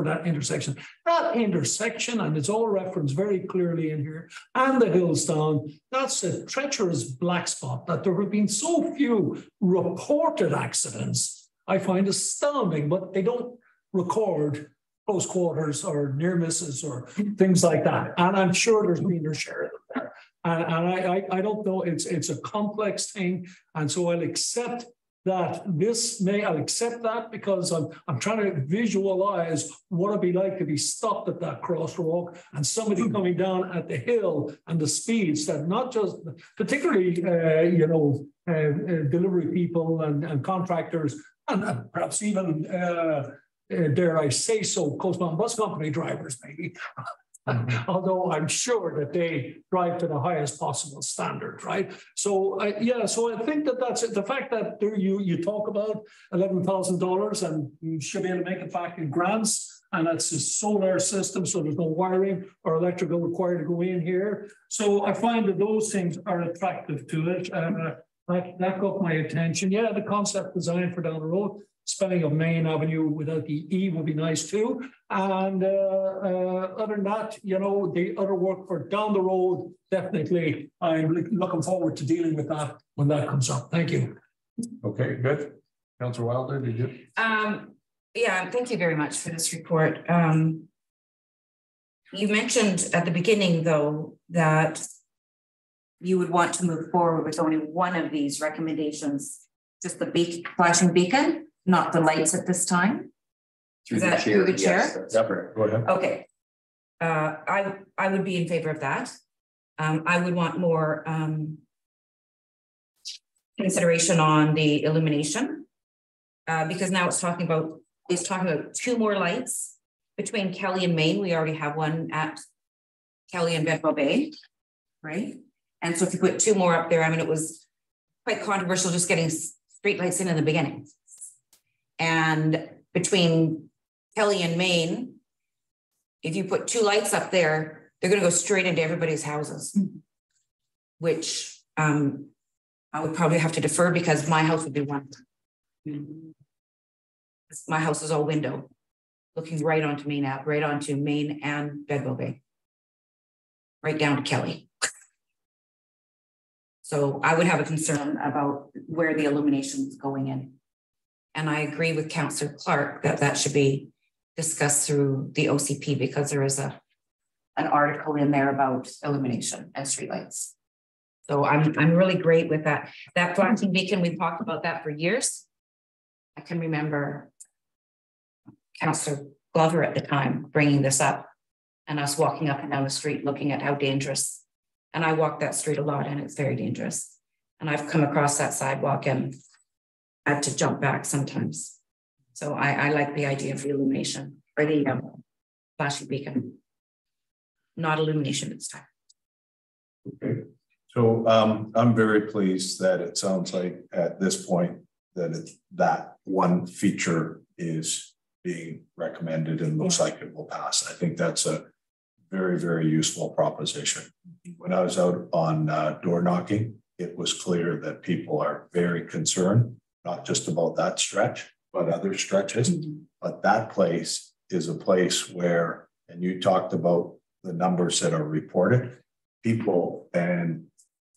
that intersection. That intersection, and it's all referenced very clearly in here, and the hills down, that's a treacherous black spot that there have been so few reported accidents. I find astounding, but they don't record close quarters or near misses or things like that. And I'm sure there's been their share of them there. And I don't know, it's a complex thing. And so I'll accept that I'll accept that because I'm trying to visualize what it'd be like to be stopped at that crosswalk and somebody coming down at the hill and the speeds that not just, particularly, you know, delivery people and contractors and perhaps even, dare I say so, Coastbound Bus Company drivers maybe. Although I'm sure that they drive to the highest possible standard, right? So yeah, so I think that's it. The fact that you talk about $11,000 and you should be able to make it back in grants, and that's a solar system, so there's no wiring or electrical required to go in here. So I find that those things are attractive to it. That got my attention. Yeah, the concept design for down the road. Spelling of Main Avenue without the E would be nice too. And other than that, you know, the other work for down the road, definitely, I'm looking forward to dealing with that when that comes up. Thank you. Okay, good. Councillor Wilder, did you? Yeah, thank you very much for this report. You mentioned at the beginning, though, that you would want to move forward with only one of these recommendations, just the flashing beacon. Not the lights at this time. Through the chair. Yes, go ahead. Okay. I would be in favor of that. I would want more consideration on the illumination because now it's talking about two more lights between Kelly and Main. We already have one at Kelly and Bedwell Bay, right? And so if you put two more up there, I mean, it was quite controversial just getting street lights in the beginning. And between Kelly and Main, if you put two lights up there, they're going to go straight into everybody's houses, which I would probably have to defer because my house would be one. My house is all window, looking right onto Main and Bedwell Bay, right down to Kelly. So I would have a concern about where the illumination is going in. And I agree with Councillor Clark that should be discussed through the OCP because there is an article in there about illumination and streetlights. So I'm really great with that. That flashing beacon, we've talked about that for years. I can remember Councillor Glover at the time bringing this up and us walking up and down the street looking at how dangerous. And I walk that street a lot and it's very dangerous. And I've come across that sidewalk and I have to jump back sometimes. So I like the idea of the illumination or the flashing beacon. Not illumination this time. Okay. So I'm very pleased that it sounds like at this point that that one feature is being recommended and looks like it will pass. I think that's a very, very useful proposition. When I was out on door knocking, it was clear that people are very concerned, not just about that stretch, but other stretches. But that place is a place where, and you talked about the numbers that are reported, people, and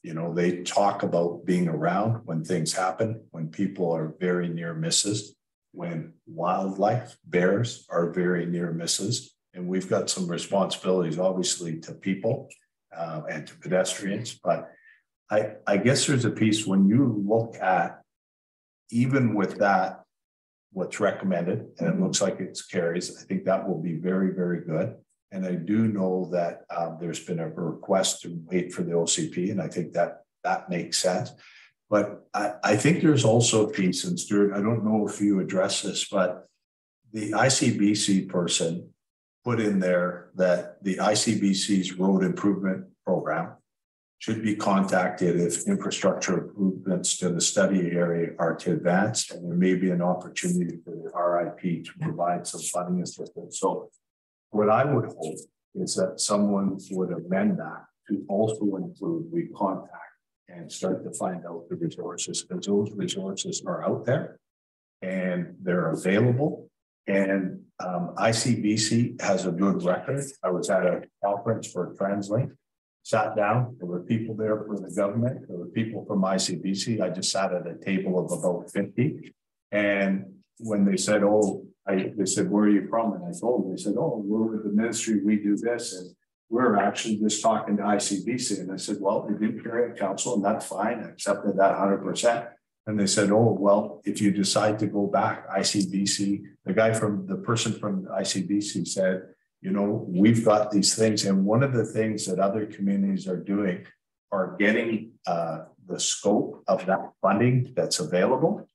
you know, they talk about being around when things happen, when people are very near misses, when wildlife, bears are very near misses. And we've got some responsibilities, obviously, to people and to pedestrians. But I guess there's a piece when you look at, even with that, what's recommended, and it looks like it's carries, I think that will be very, very good. And I do know that there's been a request to wait for the OCP, and I think that that makes sense. But I think there's also a piece, and Stuart, I don't know if you address this, but the ICBC person put in there that the ICBC's road improvement program should be contacted if infrastructure improvements to the study area are to advance, and there may be an opportunity for the RIP to provide some funding assistance. So what I would hope is that someone would amend that to also include we contact and start to find out the resources, because those resources are out there and they're available. And ICBC has a good record. I was at a conference for TransLink, sat down, there were people there from the government, there were people from ICBC. I just sat at a table of about 50. And when they said, they said, where are you from? And I told them, they said, oh, we're with the ministry, we do this. And we're actually just talking to ICBC. And I said, well, you didn't carry a council, and that's fine. I accepted that 100%. And they said, oh, well, if you decide to go back, ICBC, the person from ICBC said, you know, we've got these things. And one of the things that other communities are doing are getting the scope of that funding that's available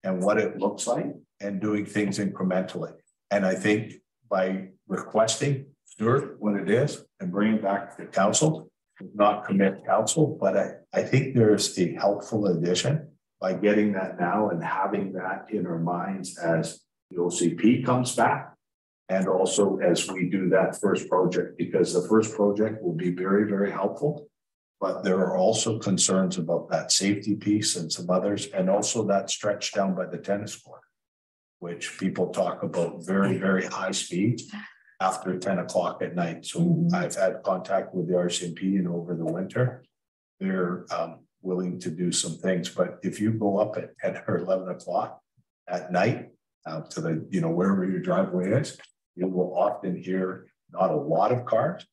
and what it looks like and doing things incrementally. And I think by requesting Stuart what it is and bringing back to council, not commit council, but I think there's a helpful addition by getting that now and having that in our minds as the OCP comes back. And also as we do that first project, because the first project will be very, very helpful. But there are also concerns about that safety piece and some others, and also that stretch down by the tennis court, which people talk about very, very high speeds after 10 o'clock at night. So I've had contact with the RCMP, and over the winter, they're willing to do some things. But if you go up at 10 or 11 o'clock at night to the, you know, wherever your driveway is, you will often hear not a lot of cars,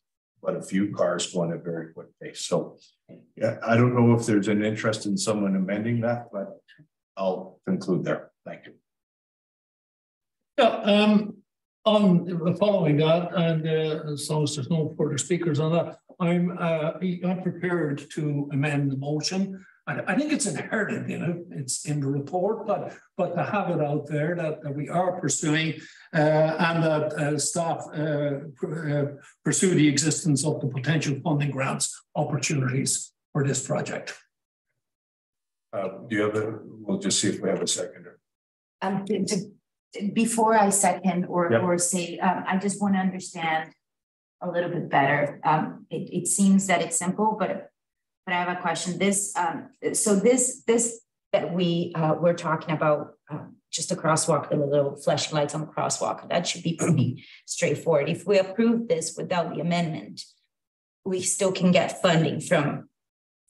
but a few cars going at a very quick pace. So yeah, I don't know if there's an interest in someone amending that, but I'll conclude there. Thank you. Yeah, on following that, and as long as there's no further speakers on that, I'm prepared to amend the motion. I think it's inherent in it, it's in the report, but to have it out there that we are pursuing and that staff pursue the existence of the potential funding grants opportunities for this project. Do you have we'll just see if we have a seconder. Before I second or say, I just want to understand a little bit better. It seems that it's simple, but I have a question. This that we're talking about, just a crosswalk, the little flashing lights on the crosswalk, that should be pretty straightforward. If we approve this without the amendment, we still can get funding from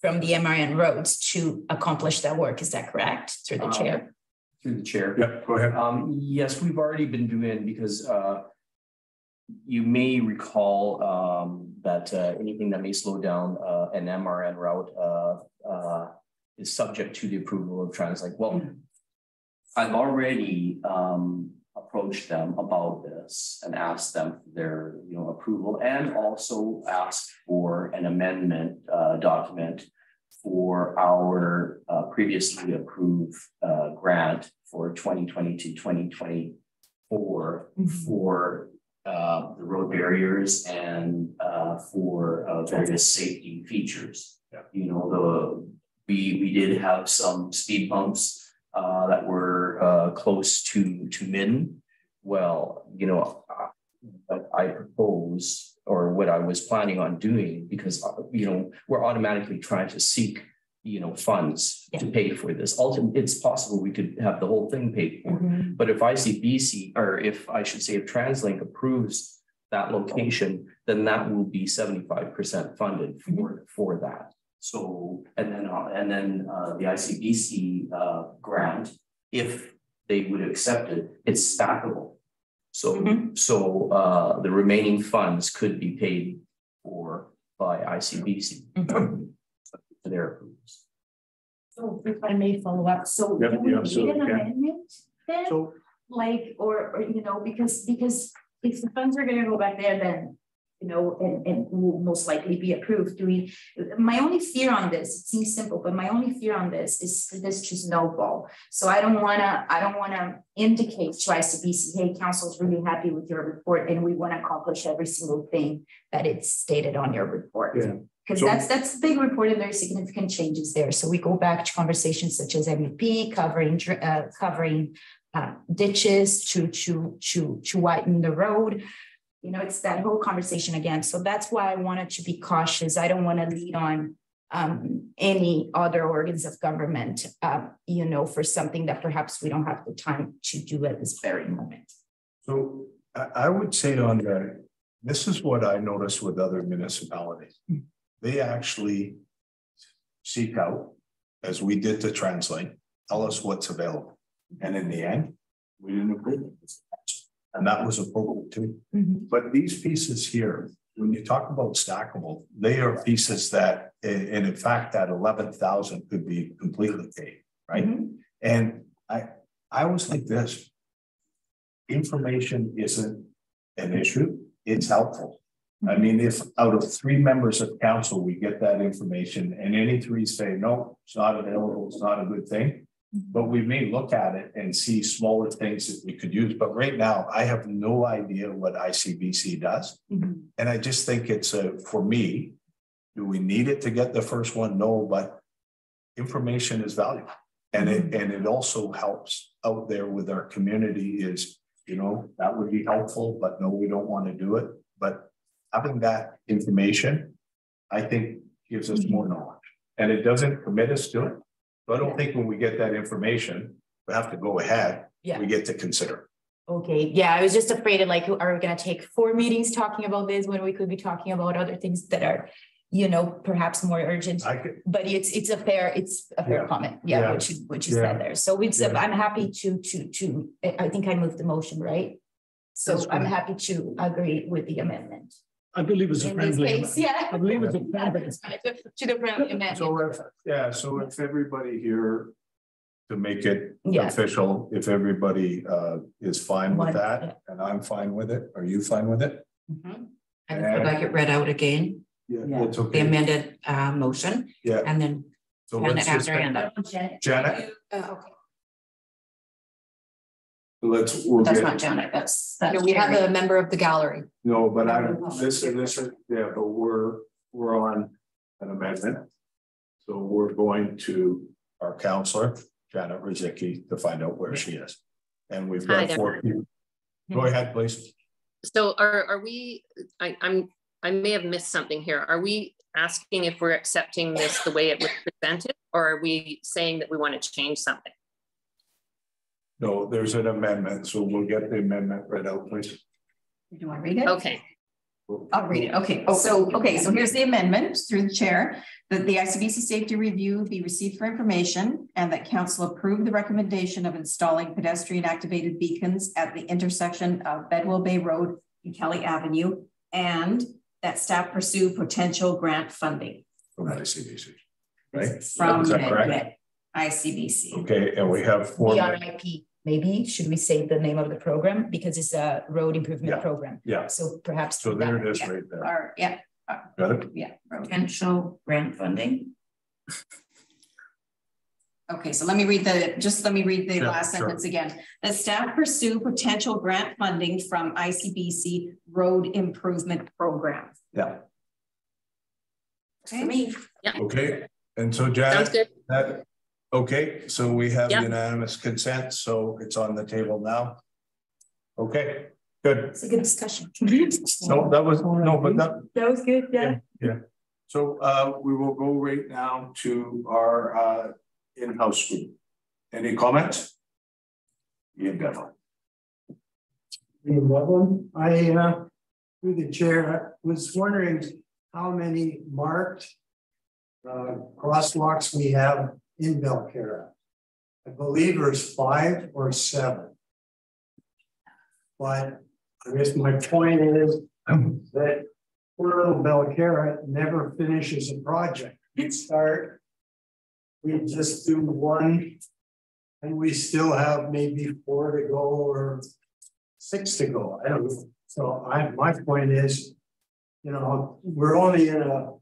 the MRN roads to accomplish that work. Is that correct? Through the chair? Through the chair. Yeah, go ahead. Yes, we've already been doing, because you may recall that anything that may slow down an MRN route is subject to the approval of TransLink. Well, I've already approached approach them about this and ask them for their, approval, and also ask for an amendment document for our previously approved grant for 2020-2024 for the road barriers and for various safety features. Yeah. We did have some speed bumps that were close to Midden. Well, what I propose, or what I was planning on doing, because we're automatically trying to seek funds to pay for this. Ultimately, it's possible we could have the whole thing paid for. But if ICBC, or if I should say if TransLink approves that location, then that will be 75% funded for that. So, and then the ICBC grant, if they would accept it, it's stackable. So, the remaining funds could be paid for by ICBC. To their approvals. So if I may follow up, so yep, do we need an amendment then? So, or because if the funds are going to go back there, then and will most likely be approved. My only fear on this, it seems simple, but my only fear on this is for this to snowball. So I don't wanna indicate to ICBC, hey, council's really happy with your report and we want to accomplish every single thing that it's stated on your report. Yeah. Because that's a big report and there's significant changes there. So we go back to conversations such as MEP covering ditches to widen the road. It's that whole conversation again. So that's why I wanted to be cautious. I don't want to lead on any other organs of government, for something that perhaps we don't have the time to do at this very moment. So I would say on that, this is what I noticed with other municipalities. They actually seek out, as we did to TransLink, tell us what's available. And in the end, we didn't approve it. And that was appropriate too. But these pieces here, when you talk about stackable, they are pieces that, and in fact, that 11,000 could be completely paid, right? And I was like this, information isn't an issue, it's helpful. I mean, if out of 3 members of council, we get that information and any 3 say, no, it's not available, it's not a good thing. But we may look at it and see smaller things that we could use. But right now, I have no idea what ICBC does. And I just think it's for me, do we need it to get the first one? No, but information is valuable. And it also helps out there with our community is, that would be helpful, but no, we don't want to do it. But having that information, I think gives us more knowledge and it doesn't commit us to it. So I don't think when we get that information, we have to go ahead. Yeah. We get to consider. Okay. Yeah. I was just afraid of are we going to take 4 meetings talking about this when we could be talking about other things that are, perhaps more urgent, but it's a fair comment. Yeah. What you said there. So I'm happy to, I think I moved the motion, right? So I'm happy to agree with the amendment. I believe it's a friendly case, yeah. I believe it's a friendly. To the friendly amendment. So if everybody here to make it official, if everybody is fine with that, and I'm fine with it, are you fine with it? I would like it read out again. Yeah, it's okay. The amended motion. Yeah. And then so let's after Janet. Okay. That's not Janet. That's we have a member of the gallery. No, but but we're on an amendment. So we're going to our counselor, Janet Rizicki, to find out where she is. And we've got 4 people. Go ahead, please. So are we, I may have missed something here. Are we asking if we're accepting this the way it was presented, or are we saying that we want to change something? No, there's an amendment, so we'll get the amendment read out, please. Do you want to read it? Okay. I'll read it. Okay. So here's the amendment through the chair that the ICBC safety review be received for information and that council approve the recommendation of installing pedestrian activated beacons at the intersection of Bedwell Bay Road and Kelly Avenue, and that staff pursue potential grant funding. From ICBC, right? From ICBC. Okay, and we have 4. maybe should we say the name of the program because it's a road improvement program. Yeah. So perhaps. So there it is right there. Or, yeah. Got it? Yeah. Potential grant funding. Okay, so let me read the last sentence again. The staff pursue potential grant funding from ICBC Road Improvement Program. Yeah. Okay. For me. Yeah. Okay. And so Janet, sounds good. Okay, so we have Yeah. unanimous consent, so it's on the table now. Okay, good. It's a good discussion. No, that was That was good, yeah. Yeah. So we will go right now to our in-house group. Any comments? You got one. I, through the chair, was wondering how many marked crosswalks we have in Belcarra. I believe there's 5 or 7. But I guess my point is that poor little Belcarra never finishes a project. We just do one, and we still have maybe 4 to go or 6 to go. I don't know. So my point is, you know, we're only in a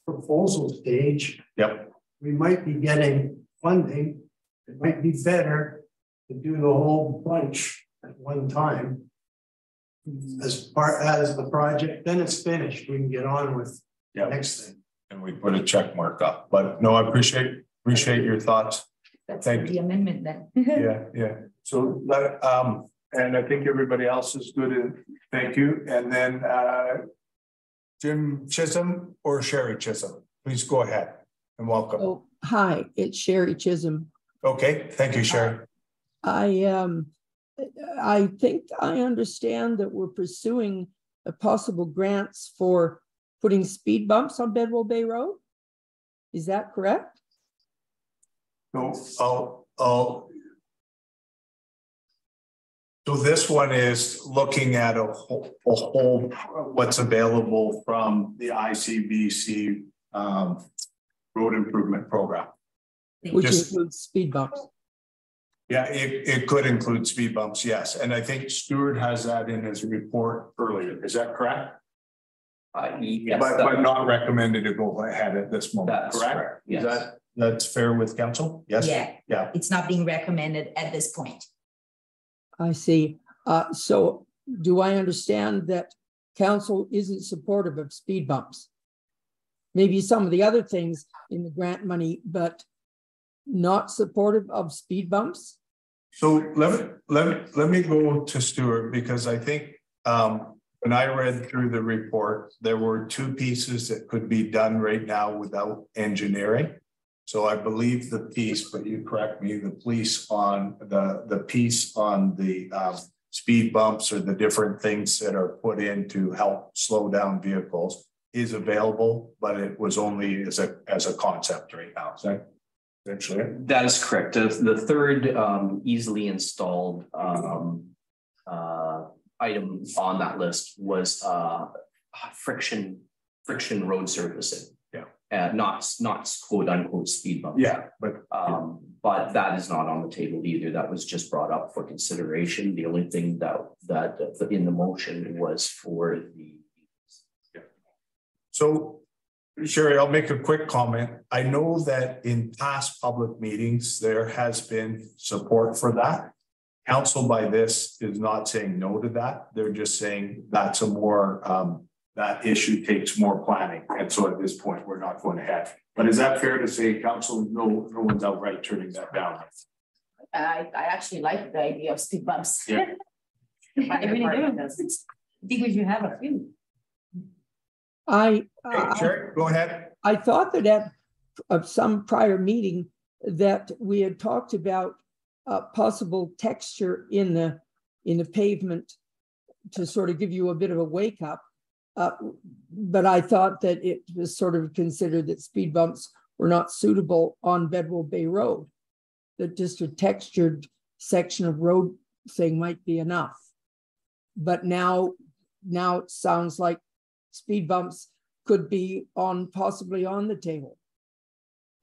proposal stage. Yep. We might be getting funding. It might be better to do the whole bunch at one time as far as the project. Then it's finished. We can get on with the next thing. And we put a check mark up. But no, I appreciate your thoughts. That's Thank the amendment then. Yeah. So and I think everybody else is good. Thank you. And then Jim Chisholm or Sherry Chisholm, please go ahead and welcome. Oh, hi, it's Sherry Chisholm. Okay, thank you, Sherry. I think I understand that we're pursuing possible grants for putting speed bumps on Bedwell Bay Road. Is that correct? No, so this one is looking at a whole what's available from the ICBC road improvement program. Which includes speed bumps. Yeah, it could include speed bumps, yes. And I think Stuart has that in his report earlier. Is that correct? Yes, but not recommended to go ahead at this moment, that's correct? Yes. That's fair with council? Yes. Yeah. It's not being recommended at this point. I see. So do I understand that council isn't supportive of speed bumps? Maybe some of the other things in the grant money, but not supportive of speed bumps? So let me go to Stuart, because I think when I read through the report, there were 2 pieces that could be done right now without engineering. So I believe the piece, but you correct me, the piece on the speed bumps or the different things that are put in to help slow down vehicles is available, but it was only as a concept right now. Is that essentially it? That is correct. The third easily installed item on that list was friction road surfacing. Not quote unquote speed bump. Yeah, but that is not on the table either. That was just brought up for consideration. The only thing that in the motion was for the. So, Sherry, I'll make a quick comment. I know that in past public meetings there has been support for that. Council by this is not saying no to that. They're just saying that's a more that issue takes more planning. And so at this point, we're not going ahead. But is that fair to say, council, no one's outright turning that down? I actually like the idea of speed bumps. Yeah. I really do. I think we should have a few. Sherry, go ahead. I thought that at some prior meeting that we had talked about possible texture in the pavement to sort of give you a bit of a wake up. But I thought that it was sort of considered that speed bumps were not suitable on Bedwell Bay Road, that just a textured section of road thing might be enough. But now it sounds like speed bumps could be possibly on the table.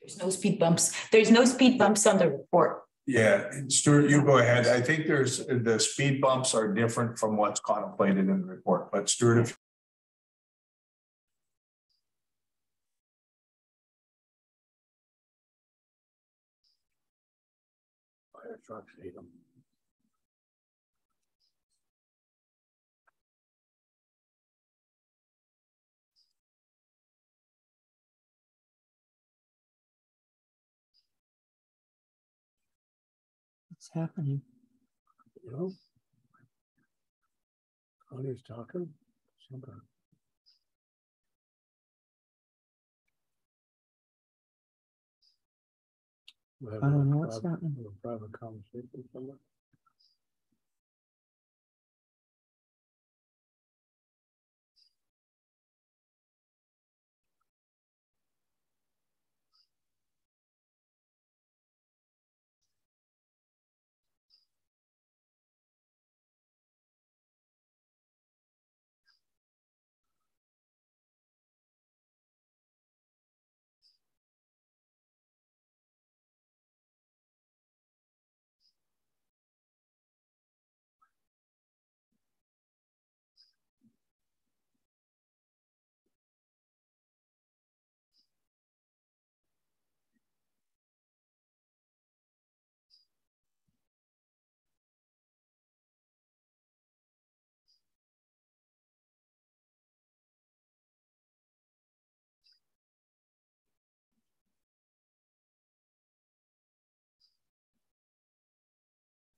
There's no speed bumps. There's no speed bumps on the report. Yeah, Stuart, you go ahead. I think there's the speed bumps are different from what's contemplated in the report, but Stuart, if fire trucks hate them. What's happening? You know, Connie's talking. Somebody. I don't know what's happening. A private conversation somewhere.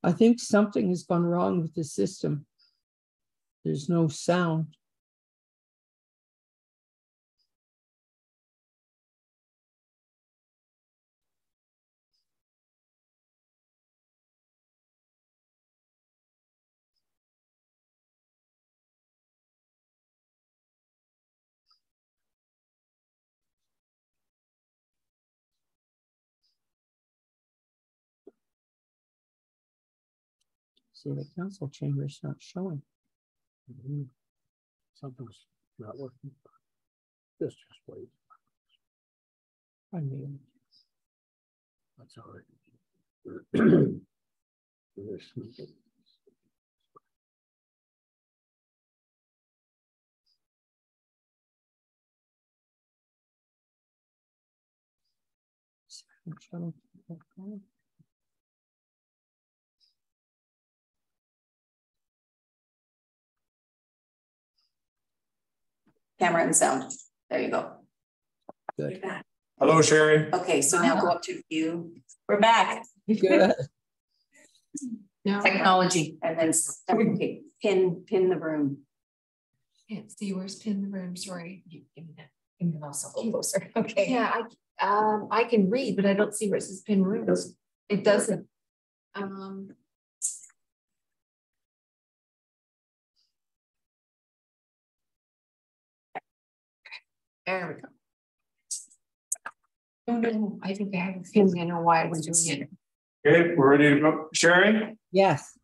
I think something has gone wrong with the system. There's no sound. See, the council chamber is not showing. Something's not working. Just wait. I mean, that's all right. Camera and sound. There you go. Good. Hello, Sherry. Okay, so now go up to view. We're back. Good. No. Technology. And then okay, pin the room. Can't see where's pin the room. Sorry. Give me that. Give me also a little closer. Okay. Yeah, I can read, but I don't see where it says pin room. It doesn't. There we go. Oh no, I think I have a feeling I know why I was doing it. Okay, we're ready to go. Sherry? Yes.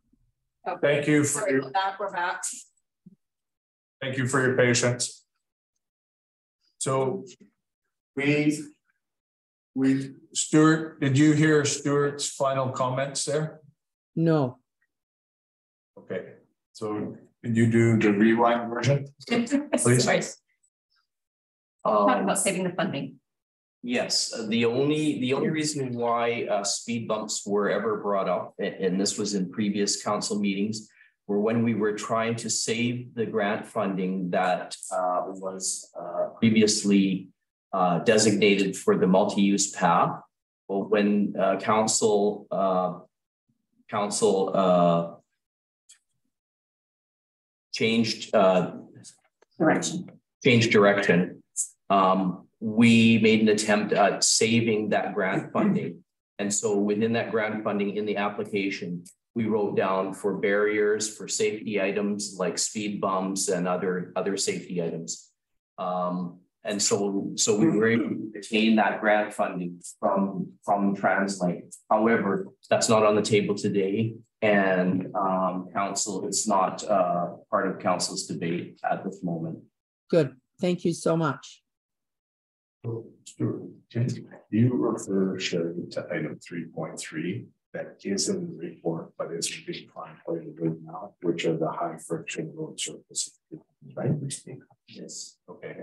Thank you for Sorry about that. We're back. Thank you for your patience. So Stuart, did you hear Stuart's final comments there? No. Okay, so can you do the rewind version, please? Talk about saving the funding. Yes, the only reason why speed bumps were ever brought up, and this was in previous council meetings, were when we were trying to save the grant funding that was previously designated for the multi-use path. Well, when council changed direction. We made an attempt at saving that grant funding. And so within that grant funding in the application, we wrote down for barriers, for safety items like speed bumps and other safety items. And so we were able to retain that grant funding from Translink. However, that's not on the table today. And council is not part of council's debate at this moment. Good. Thank you so much. Stuart, can you refer Sherry to item 3.3 that is in the report, but isn't being contemplated right now, which are the high friction road surfaces, right? Yes. Okay.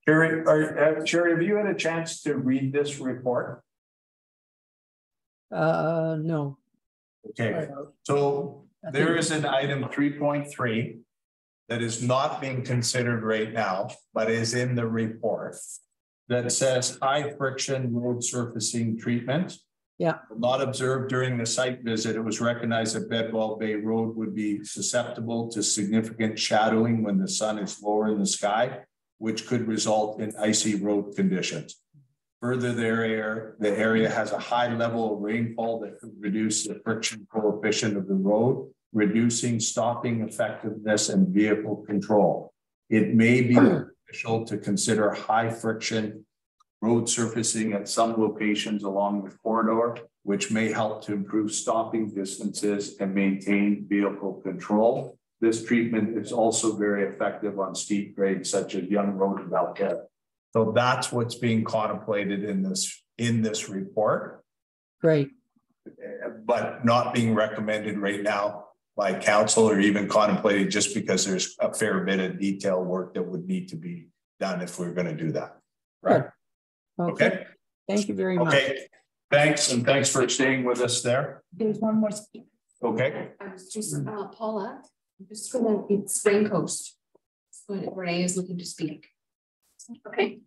Sherry, have you had a chance to read this report? No. Okay, so there is an item 3.3 that is not being considered right now, but is in the report that says high friction road surfacing treatment. Yeah. Not observed during the site visit. It was recognized that Bedwell Bay Road would be susceptible to significant shadowing when the sun is lower in the sky, which could result in icy road conditions. Further, the area has a high level of rainfall that could reduce the friction coefficient of the road, reducing stopping effectiveness and vehicle control. It may be beneficial to consider high friction road surfacing at some locations along the corridor, which may help to improve stopping distances and maintain vehicle control. This treatment is also very effective on steep grades such as Young Road and Belkhead. So that's what's being contemplated in this report. Great. But not being recommended right now by council or even contemplated, just because there's a fair bit of detail work that would need to be done if we're going to do that. Right. Okay. Thank you very much. Okay. Thanks. And thanks for staying with us there. There's one more speaker. Okay. I was just, Paula, I'm just gonna, it's Rain Coast. Renee is looking to speak. Okay.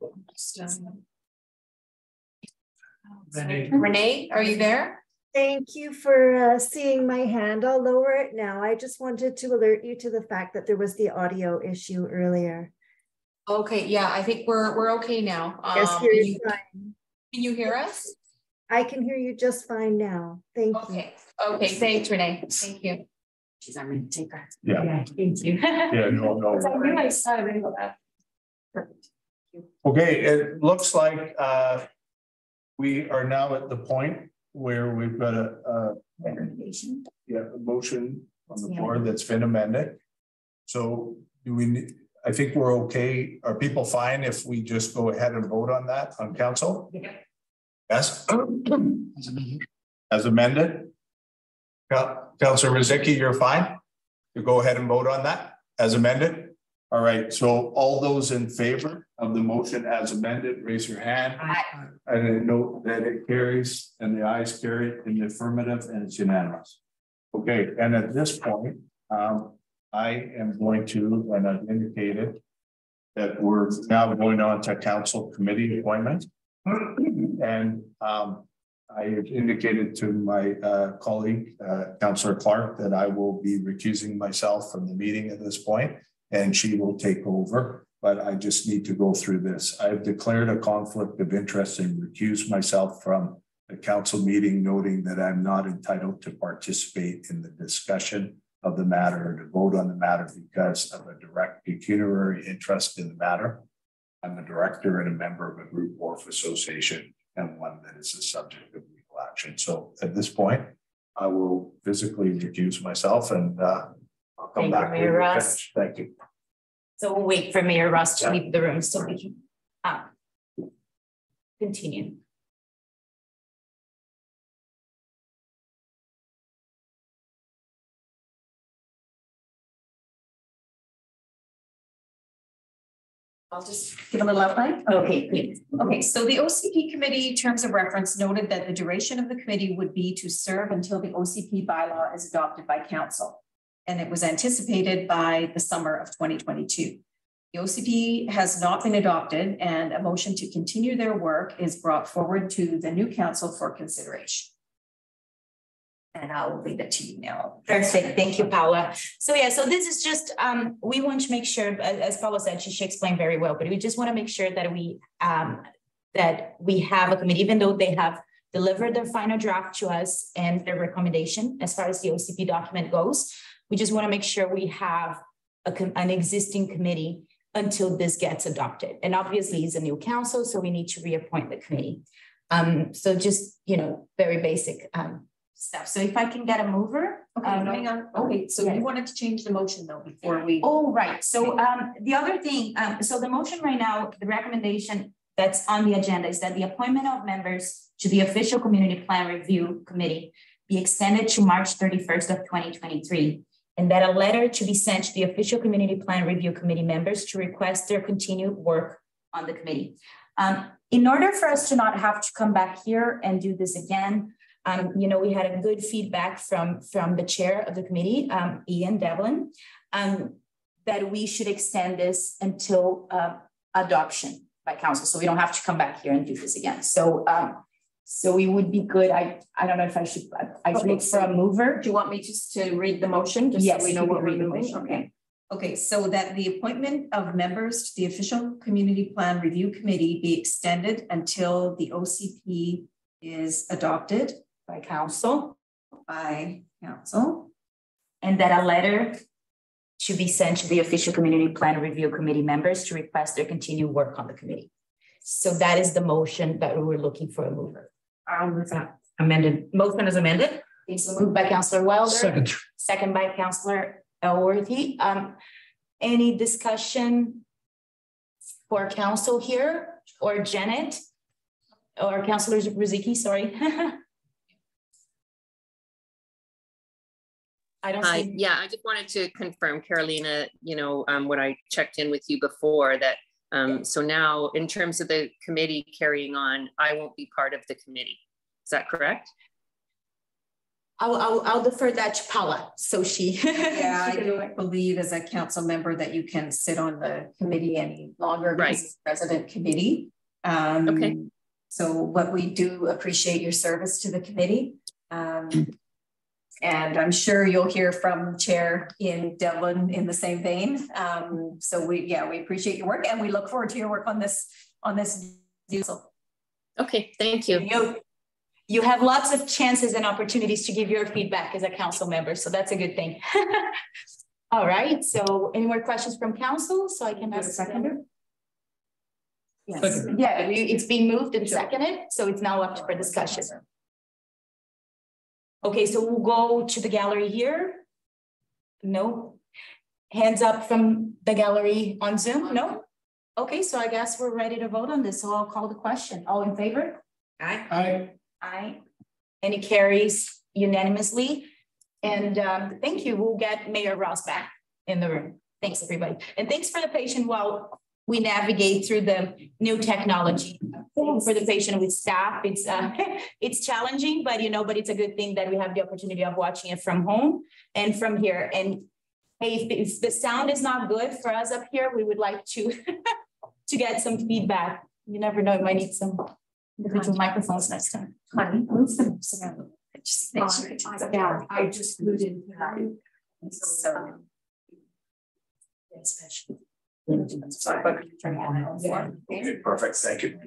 Renee, are you there? Thank you for seeing my hand. I'll lower it now. I just wanted to alert you to the fact that there was the audio issue earlier. Okay, yeah, I think we're okay now. Yes, you're fine. Can you hear us? I can hear you just fine now. Thank you. Okay, thanks, Renee. Thank you. She's I'm going to take her. Yeah. Thank you. Yeah, no. I realized I didn't know that. Perfect. Okay, it looks like we are now at the point where we've got a motion on the floor that's been amended. So do we? I think we're okay. Are people fine if we just go ahead and vote on that on council? Yeah. Yes. As amended. Councilor Rizicki, you're fine. You go ahead and vote on that as amended. All right. So all those in favor of the motion as amended, raise your hand. Aye. And I note that it carries and the ayes carry it in the affirmative and it's unanimous. Okay. And at this point, I am going to, and I've indicated that we're now going on to council committee appointment. And I have indicated to my colleague, Councillor Clark, that I will be recusing myself from the meeting at this point, and she will take over. But I just need to go through this. I've declared a conflict of interest and recused myself from the council meeting, noting that I'm not entitled to participate in the discussion of the matter or to vote on the matter because of a direct pecuniary interest in the matter. I'm a director and a member of a group wharf association and one that is the subject of legal action. So at this point, I will physically recuse myself and I'll come back. Mayor Ross. Thank you. So we'll wait for Mayor Ross to leave the room so we can continue. I'll just give a little outline. Okay, please. Okay, so the OCP committee terms of reference noted that the duration of the committee would be to serve until the OCP bylaw is adopted by council. And it was anticipated by the summer of 2022. The OCP has not been adopted and a motion to continue their work is brought forward to the new council for consideration. And I'll leave it to you now. Perfect. Thank you, Paula. So yeah, so this is just, we want to make sure, as Paula said, she explained very well, but we just want to make sure that we have a committee, even though they have delivered their final draft to us and their recommendation as far as the OCP document goes. We just want to make sure we have an existing committee until this gets adopted. And obviously it's a new council, so we need to reappoint the committee. So just, very basic stuff. So if I can get a mover. Okay, hang on. Okay, so you wanted to change the motion though before we. Oh, right. So the other thing, so the motion right now, the recommendation that's on the agenda is that the appointment of members to the official community plan review committee be extended to March 31st of 2023, and that a letter to be sent to the official community plan review committee members to request their continued work on the committee. In order for us to not have to come back here and do this again, you know, we had a good feedback from the chair of the committee, Ian Devlin, that we should extend this until adoption by council. So we don't have to come back here and do this again. So so we would be good. I don't know if I should, I should look for a mover. Do you want me just to read the motion? Just yes, so we know what we're doing. doing. Okay. Okay, so that the appointment of members to the official community plan review committee be extended until the OCP is adopted by council. And that a letter should be sent to the official community plan review committee members to request their continued work on the committee. So that is the motion that we were looking for a mover. Amended. Motion is amended. It's moved by Councillor Wilder. Second by Councillor Elworthy. Any discussion for council here or Janet or Councillor Ruzicki? Sorry. I don't see. Yeah, I just wanted to confirm, Carolina, you know, what I checked in with you before that. So now in terms of the committee carrying on, I won't be part of the committee. Is that correct? I'll defer that to Paula. So she. Yeah, I don't believe as a council member that you can sit on the committee any longer because it's resident committee. Okay. So what we do appreciate your service to the committee. And I'm sure you'll hear from Chair Ian Devlin in the same vein. So we appreciate your work and we look forward to your work on this deal. Okay, thank you. You have lots of chances and opportunities to give your feedback as a council member, so that's a good thing. All right, so any more questions from council? So I can ask a seconder. Yes. Yeah, it's been moved and seconded, so it's now up for discussion. Okay, so we'll go to the gallery here. No. Hands up from the gallery on Zoom? No? Okay, so I guess we're ready to vote on this. So I'll call the question. All in favor? Aye. Aye. Aye. And it carries unanimously. And thank you. We'll get Mayor Ross back in the room. Thanks, everybody. And thanks for the patience while we navigate through the new technology. For the patient with staff, it's challenging, but but it's a good thing that we have the opportunity of watching it from home and from here. And hey, if the sound is not good for us up here, we would like to to get some feedback. You never know, you might need some individual microphones next time. Honey, move them around. Just make sure I just glued in. So especially. Okay, perfect. Thank you.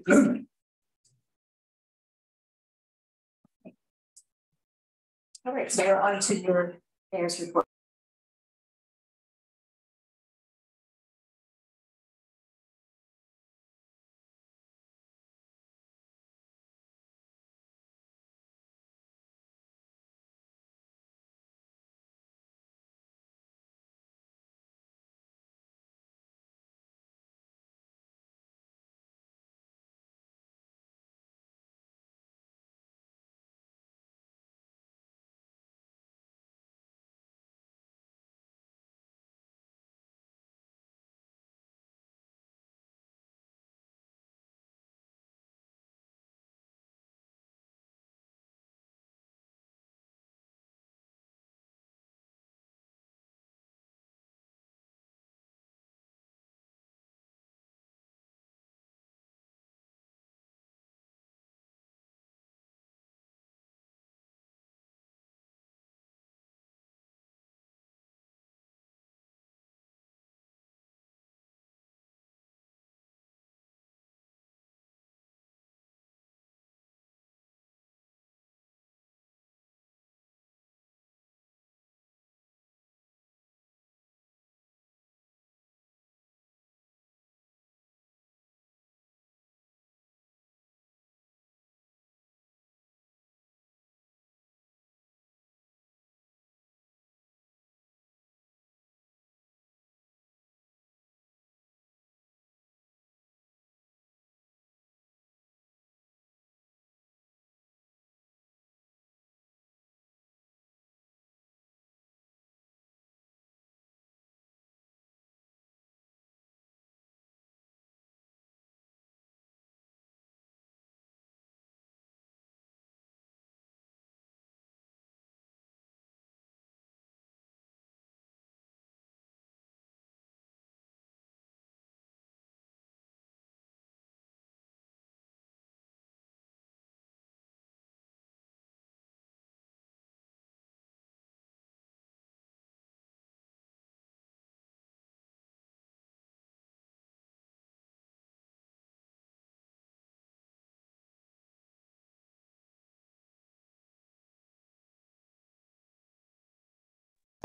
All right, so we're on to your mayor's report.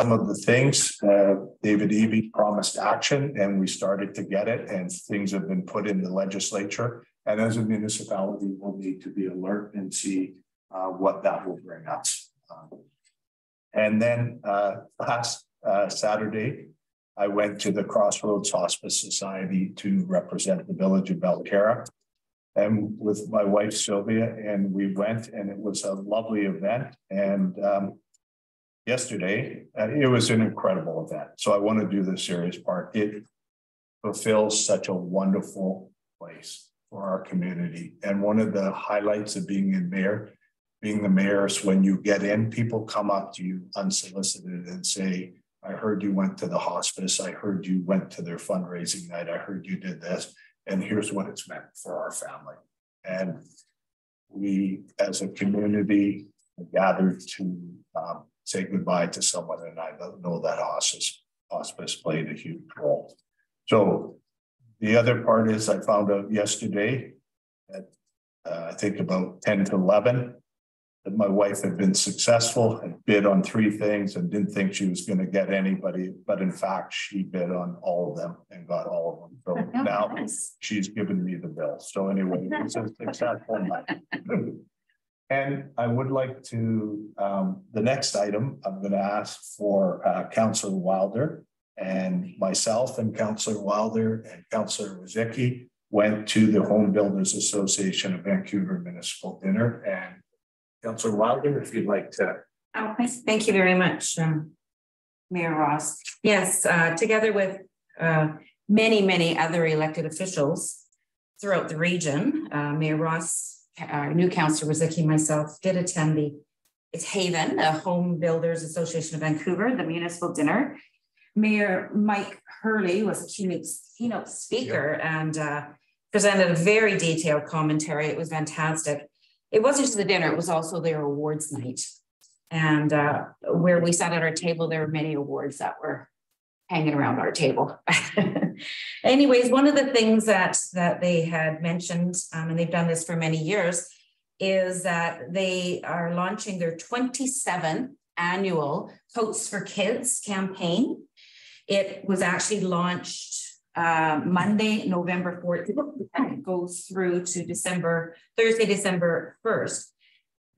some of the things. David Eby promised action and we started to get it, and things have been put in the legislature. And as a municipality, we'll need to be alert and see what that will bring us. And then last Saturday, I went to the Crossroads Hospice Society to represent the village of Belcarra, and with my wife Sylvia, and we went, and it was a lovely event. And yesterday, it was an incredible event. So I want to do the serious part. It fulfills such a wonderful place for our community. And one of the highlights of being the mayor is when you get in, people come up to you unsolicited and say, I heard you went to the hospice. I heard you went to their fundraising night. I heard you did this. And here's what it's meant for our family. And we, as a community, gathered to say goodbye to someone. And I know that hospice played a huge role. So the other part is I found out yesterday at I think about 10 to 11 that my wife had been successful and bid on 3 things and didn't think she was going to get anybody, but in fact she bid on all of them and got all of them. So now she's given me the bill. So anyway, it's a successful night. And I would like to, the next item, I'm going to ask for Councillor Wilder, and myself and Councillor Wilder and Councillor Wozicki went to the Home Builders Association of Vancouver Municipal Dinner. And Councillor Wilder, if you'd like to. Oh, thank you very much, Mayor Ross. Yes, together with many other elected officials throughout the region, Mayor Ross, our new Councillor Wozicki, myself did attend it's Haven, a Home Builders Association of Vancouver, the municipal dinner. Mayor Mike Hurley was a keynote speaker and presented a very detailed commentary. It was fantastic. It wasn't just the dinner, it was also their awards night. And where we sat at our table, there were many awards that were hanging around our table. Anyways, one of the things that they had mentioned, and they've done this for many years, is that they are launching their 27th annual Coats for Kids campaign. It was actually launched Monday, November 14th, and it goes through to Thursday, December 1st.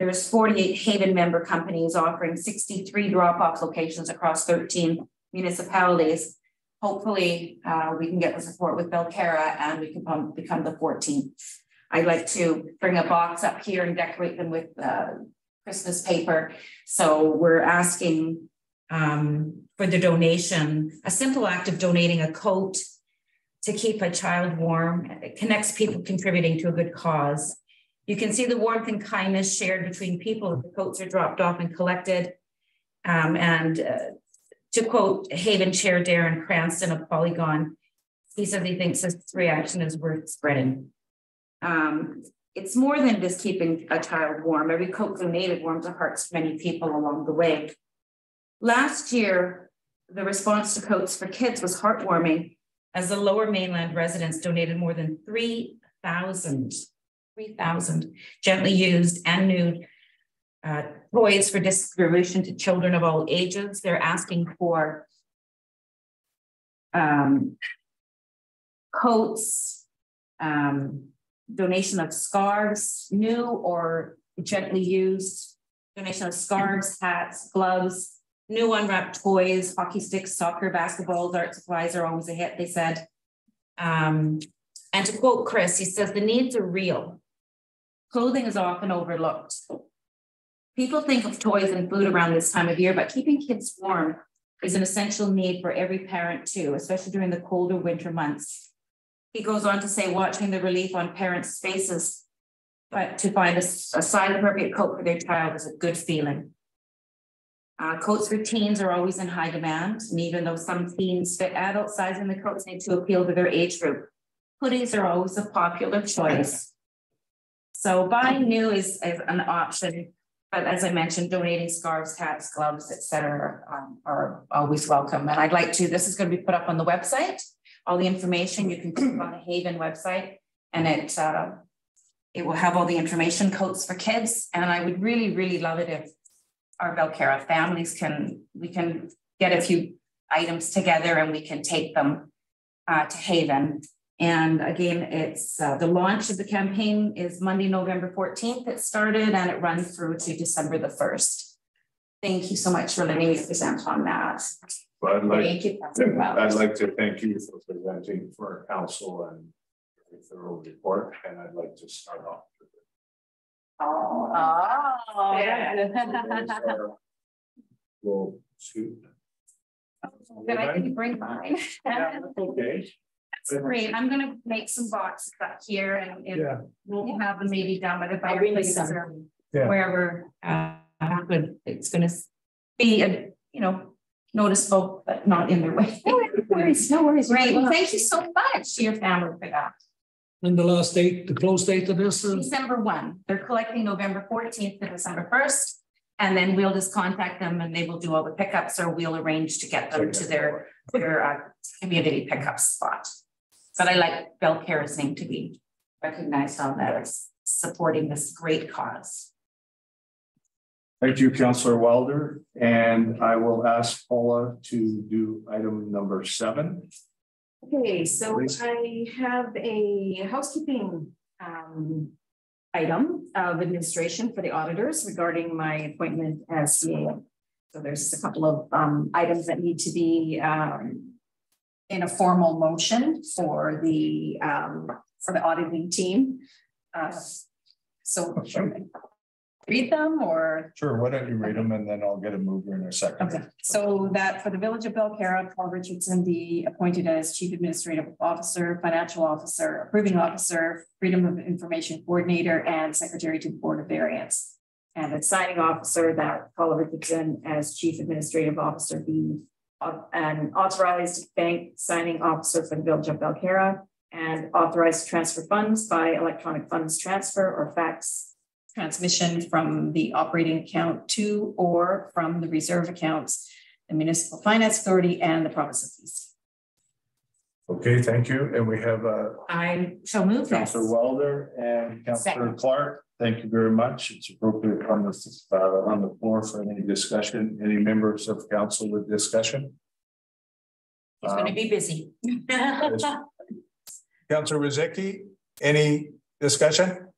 There's 48 Haven member companies offering 63 drop-off locations across 13 municipalities. Hopefully, we can get the support with Belcarra and we can become the 14th. I'd like to bring a box up here and decorate them with Christmas paper. So we're asking for the donation, a simple act of donating a coat to keep a child warm. It connects people contributing to a good cause. You can see the warmth and kindness shared between people. The coats are dropped off and collected. To quote Haven Chair Darren Cranston of Polygon, he says he thinks this reaction is worth spreading. It's more than just keeping a child warm. Every coat donated warms the hearts of many people along the way. Last year, the response to Coats for Kids was heartwarming, as the Lower Mainland residents donated more than 3,000 gently used and nude toys for distribution to children of all ages. They're asking for coats, donation of scarves, new or gently used, donation of scarves, hats, gloves, new unwrapped toys, hockey sticks, soccer, basketballs, art supplies are always a hit, they said. And to quote Chris, he says, the needs are real. Clothing is often overlooked. People think of toys and food around this time of year, but keeping kids warm is an essential need for every parent too, especially during the colder winter months. He goes on to say, watching the relief on parents' faces, but to find a size-appropriate coat for their child is a good feeling. Coats for teens are always in high demand, and even though some teens fit adult size in the coats need to appeal to their age group, hoodies are always a popular choice. So buying new is an option, but as I mentioned, donating scarves, hats, gloves, etc., are always welcome. And I'd like to, this is going to be put up on the website. All the information you can click on the Haven website, and it will have all the information, Coats for Kids. And I would really love it if our Belcarra families we can get a few items together and we can take them to Haven. And again, it's the launch of the campaign is Monday, November 14th. It started and it runs through to December the 1st. Thank you so much for letting me present on that. Well, Thank you. I'd like to thank you for presenting for our council and a thorough report. And I'd like to start off with it. We'll shoot. Then I can bring mine. Yeah, okay. That's great. I'm gonna make some boxes up here and we'll have them maybe down by the fireplace or wherever. Good. It's gonna be a, noticeable, but not in their way. No worries. Great. Well, thank you so much to your family for that. And the last date, the close date of this is? December 1. They're collecting November 14th to December 1st. And then we'll just contact them and they will do all the pickups, or we'll arrange to get them to their community pickup spot. But I like Belcarra's name to be recognized on that as supporting this great cause. Thank you, Councillor Wilder. And I will ask Paula to do item number 7. Okay, so I have a housekeeping item of administration for the auditors regarding my appointment as CA. So there's a couple of items that need to be in a formal motion for the auditing team. So read them or? Sure, why don't you read them and then I'll get a mover in a second. Okay, so that for the Village of Belcarra, Paul Richardson be appointed as Chief Administrative Officer, Financial Officer, Approving Officer, Freedom of Information Coordinator, and Secretary to the Board of Variance. And the signing officer, that Paul Richardson as Chief Administrative Officer be an authorized bank signing officer for the Village of Belcarra, and authorized to transfer funds by electronic funds transfer or fax transmission from the operating account to or from the reserve accounts, the Municipal Finance Authority, and the province of BC. Okay, thank you. And we have I shall move. Councillor Wilder and Councillor Clark. Thank you very much. It's appropriate on the floor for any discussion. Any members of council with discussion? He's going to be busy. Councillor Rizicki, any discussion?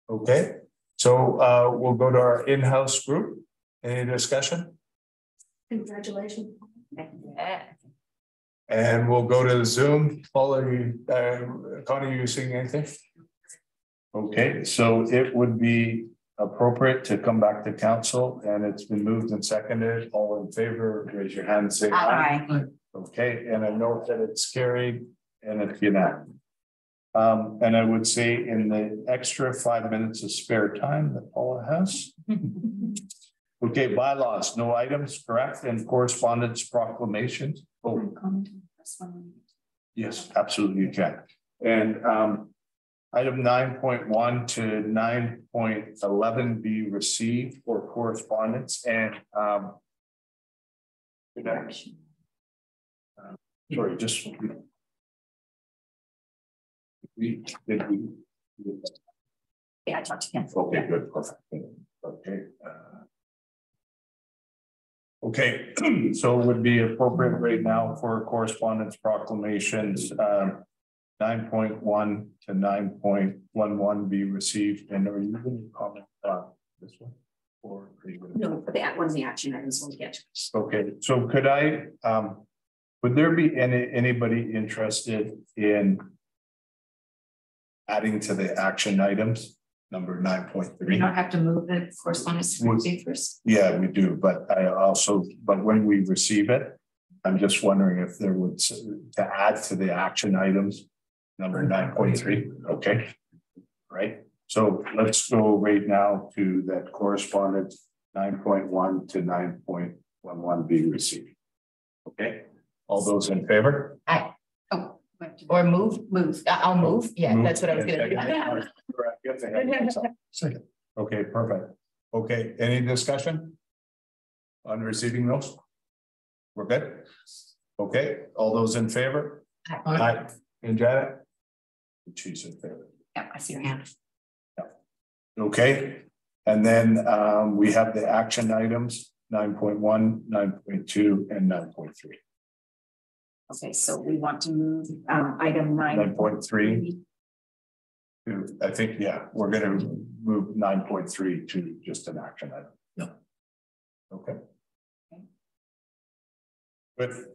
Okay, so we'll go to our in-house group. Any discussion? Congratulations. And we'll go to Zoom. Paul, are you, Connie, are you seeing anything? Okay, so it would be appropriate to come back to council, and it's been moved and seconded. All in favor, raise your hand and say aye. Aye. Okay, and I note that it's carried and it's unanimous. And I would say in the extra 5 minutes of spare time that Paula has. Okay, bylaws, no items, correct? And correspondence proclamations. Oh. Yes, absolutely you can. And item 9.1 to 9.11 be received for correspondence and sorry, just yeah, I talked to him. Okay, good, perfect. Okay. Okay, so it would be appropriate right now for correspondence proclamations 9.1 to 9.11 be received. And are you going to comment on this one? Or no, for that one's the action items we'll get. Okay, so could I would there be anybody interested in adding to the action items, number 9.3. We don't have to move the correspondence to first. Yeah, we do, but but when we receive it, I'm just wondering if there would to add to the action items, number 9.3. Okay, right. So let's go right now to that correspondence 9.1 to 9.11 be received. Okay, all those in favor? Aye. Oh. Or move. I'll move. Yeah, move. That's what I was going to do. Second. Okay, perfect. Okay, any discussion on receiving those? We're good. Okay, all those in favor? Aye. And Janet? She's in favor. Yeah, I see your hand. Yeah. Okay, and then we have the action items 9.1, 9.2, and 9.3. Okay, so we want to move item 9.3. I think, yeah, we're going to move 9.3 to just an action item. Yeah. Okay. Good.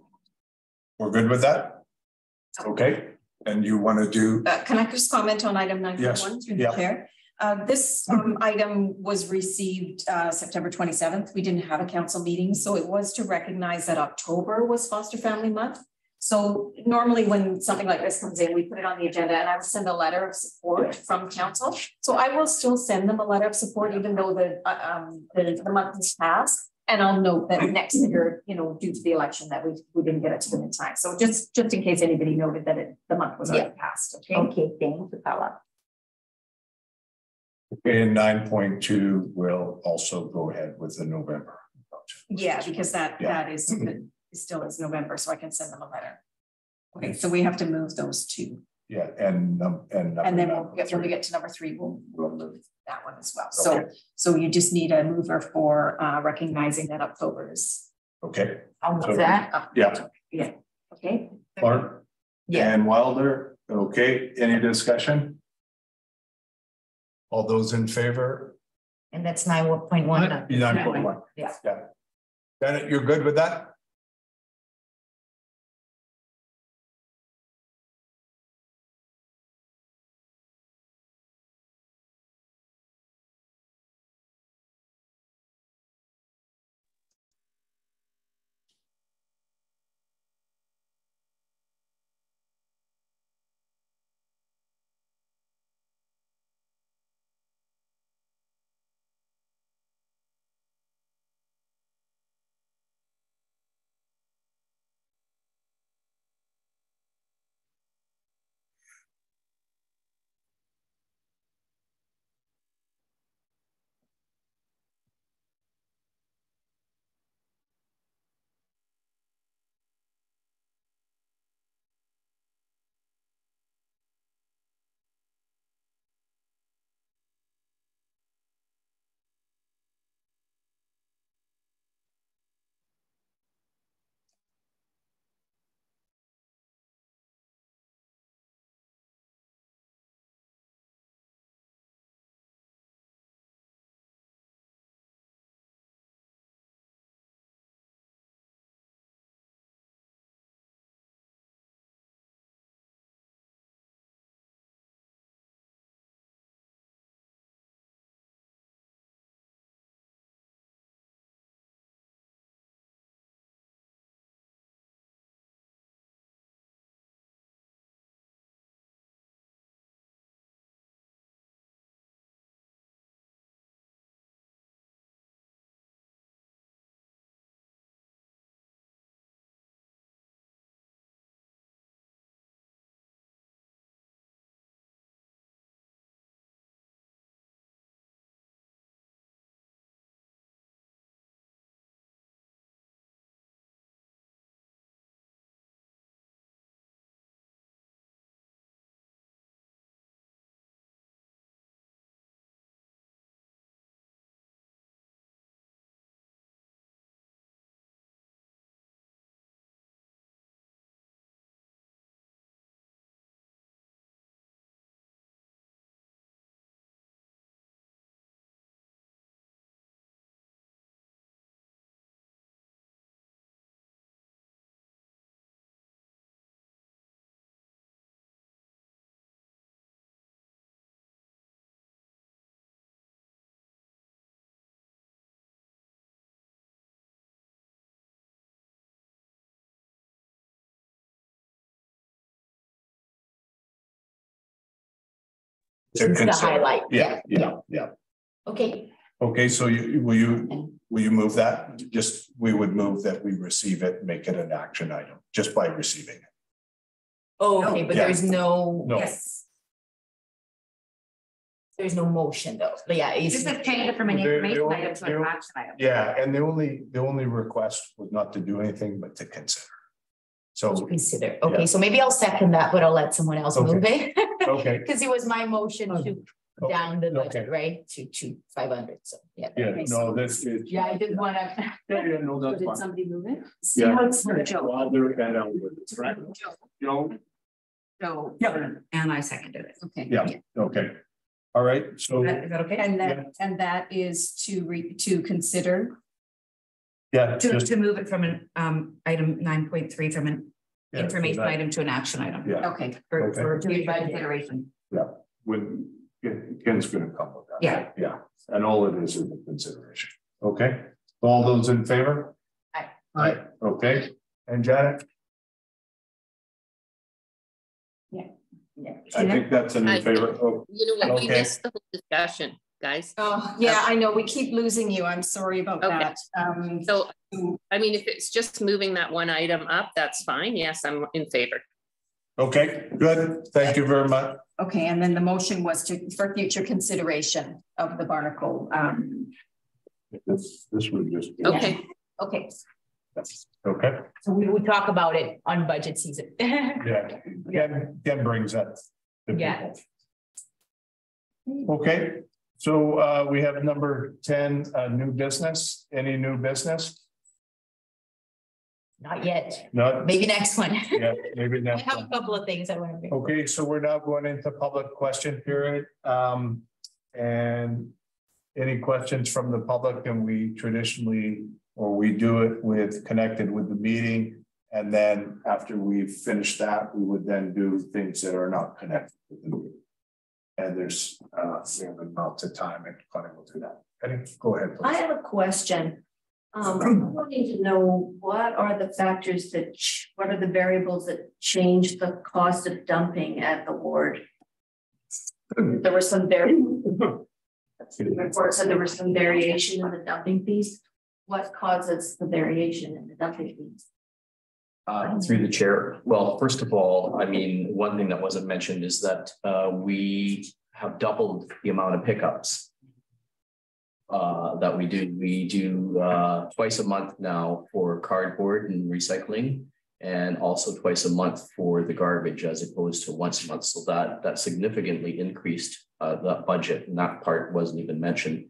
We're good with that? Okay. And you want to do? Can I just comment on item 9.1 yes. through the chair? This item was received September 27th. We didn't have a council meeting, so it was to recognize that October was Foster Family Month. So normally when something like this comes in, we put it on the agenda and I will send a letter of support from council. So I will still send them a letter of support, even though the month has passed. And I'll note that next year, you know, due to the election that we didn't get it to them in time. So just in case anybody noted that the month was already passed. Okay. Okay, thank you, Paula. Okay, and 9.2 will also go ahead with the November. Yeah, because that is still is November, so I can send them a letter. Okay, so we have to move those two. Yeah, and then when we get to number 3, we'll move that one as well. So you just need a mover for recognizing that October is. Okay. I'll move that. Yeah. Yeah. Okay. Clark. Yeah. And Wilder. Okay. Any discussion? All those in favor? And that's 9.1. 9.1. Yeah. Yeah. Janet, you're good with that? The highlight. Yeah. Okay. Okay, so will you move that? Just, we would move that we receive it, make it an action item, just by receiving it. Oh, okay, but there's no. Yes. There's no motion though, but yeah. It's just a change it from an information item to an action item. Yeah, and the only request was not to do anything, but to consider. So consider. Okay, so maybe I'll second that, but I'll let someone else move it. Okay. Because it was my motion to down the budget, right? To 500, so, yeah. Yeah, no, that's it. Yeah, I didn't want to. Yeah, no, that's Did fine. somebody move it? Yeah. Joe. Wilder and Elwood, right? Joe? So, Yeah. And I seconded it. Okay. Yeah, okay. All right, so, Is that okay? And that is to consider. yeah, To, just, to move it from an item 9.3 from an Yeah, so information that- item to an action item. yeah, okay, For to future budget. consideration. when Ken's gonna come with that. Yeah. Yeah, and all it is a consideration. Okay, all those in favor? Aye. Aye, okay, and Janet? I think that's an in favor. Oh, You know what, we Okay. missed the whole discussion, guys. Oh, yeah, I know. We keep losing you. I'm sorry about Okay. that. So, I mean, if it's just moving that one item up, that's fine. Yes, I'm in favor. okay, good. Thank you very much. Okay, and then the motion was for future consideration of the Barnacle. This would just. Okay. Okay, Okay, so we will talk about it on budget season. yeah, Ken brings that. to Yeah. people. Okay, so we have number 10, new business. Any new business? Not yet, No. maybe next one. Yeah, maybe I next have one. a couple of things I want to bring. Okay, so we're now going into public question period. And any questions from the public, and we traditionally, or we do it with connected with the meeting. And then after we've finished that, we would then do things that are not connected with the meeting. And there's we have amounts of time and Connie will do that. Penny, go ahead. I Please. have a question. I'm wanting to know what are the factors that, what are the variables that change the cost of dumping at the ward? There was some report said there was some variation in the dumping fees. What causes the variation in the dumping fees? Through the chair. Well, first of all, I mean, one thing that wasn't mentioned is that we have doubled the amount of pickups that we do. We do twice a month now for cardboard and recycling, and also twice a month for the garbage as opposed to once a month. So that significantly increased that budget, and that part wasn't even mentioned.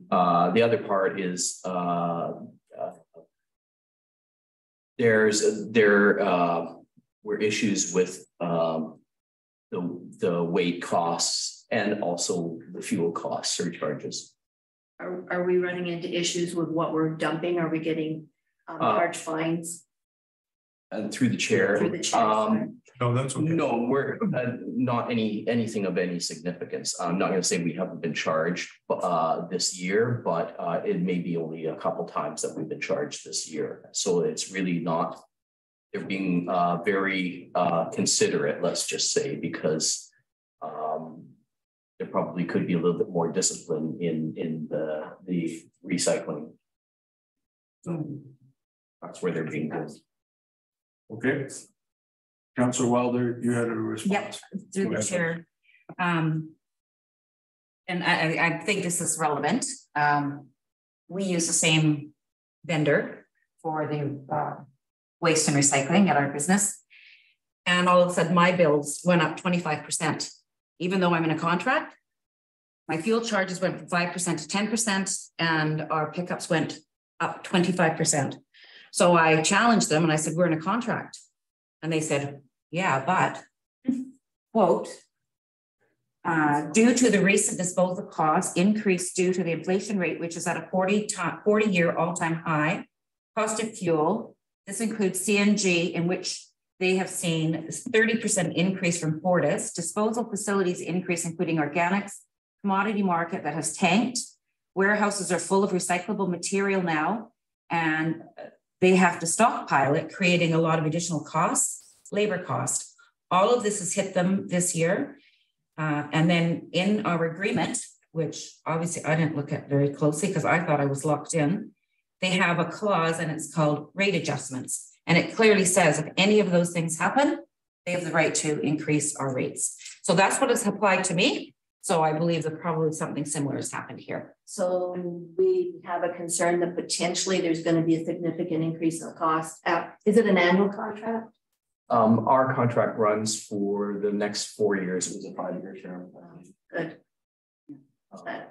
The other part is there were issues with the weight costs and also the fuel cost surcharges. Are we running into issues with what we're dumping? Are we getting charged fines? And through the chair. Through the chair, No, that's okay. No, we're not anything of any significance. I'm not going to say we haven't been charged this year, but it may be only a couple times that we've been charged this year. So it's really not. They're being very considerate, let's just say, because there probably could be a little bit more discipline in the recycling. That's where they're being good. Okay. Councillor Wilder, you had a response. Yep, through the chair. And I think this is relevant. We use the same vendor for the waste and recycling at our business. And all of a sudden my bills went up 25%. Even though I'm in a contract, my fuel charges went from 5% to 10%, and our pickups went up 25%. So I challenged them and I said, we're in a contract. And they said, yeah, but, quote, due to the recent disposal cost increase due to the inflation rate, which is at a 40-year all-time high, cost of fuel, this includes CNG, in which they have seen 30% increase from Fortis, disposal facilities increase, including organics, commodity market that has tanked. Warehouses are full of recyclable material now, and they have to stockpile it, creating a lot of additional costs, labor cost. All of this has hit them this year. And then in our agreement, which obviously I didn't look at very closely because I thought I was locked in, they have a clause and it's called rate adjustments. And it clearly says if any of those things happen, they have the right to increase our rates. So that's what has applied to me. So I believe that probably something similar has happened here. So we have a concern that potentially there's going to be a significant increase in cost. Is it an annual contract? Our contract runs for the next 4 years. It was a 5-year term. Good.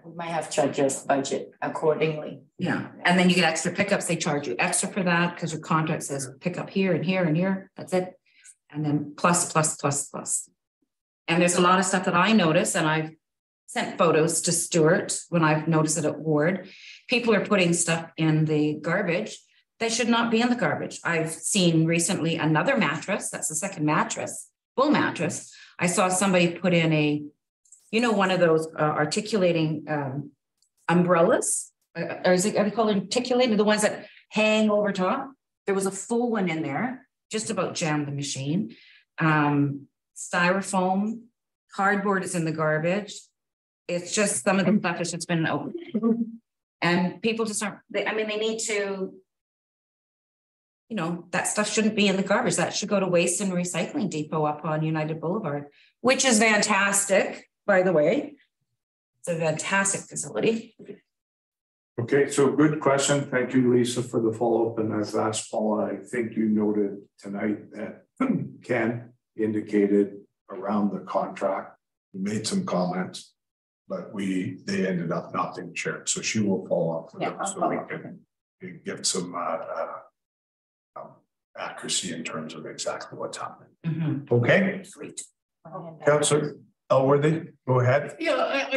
We might have to adjust budget accordingly. Yeah, and then you get extra pickups. They charge you extra for that because your contract says pick up here and here and here. That's it. And then plus. And there's a lot of stuff that I notice, and I've sent photos to Stuart when I've noticed it at Ward. People are putting stuff in the garbage that should not be in the garbage. I've seen recently another mattress. That's the second mattress, full mattress. I saw somebody put in a, you know, one of those articulating umbrellas. Or is it, are they called articulating? The ones that hang over top. There was a full one in there, just about jammed the machine. Styrofoam, cardboard is in the garbage. It's just some of the stuff that's just been open. And people just aren't, they need to, you know, that stuff shouldn't be in the garbage. That should go to Waste and Recycling Depot up on United Boulevard, which is fantastic, by the way. It's a fantastic facility. Okay, so good question. Thank you, Lisa, for the follow-up. And as asked Paula, I think you noted tonight that Ken indicated around the contract, we made some comments, but they ended up not being shared. So she will follow up with them so we can get some accuracy in terms of exactly what's happening. Mm-hmm. Okay. Sweet. Councillor Elworthy, go ahead. Yeah,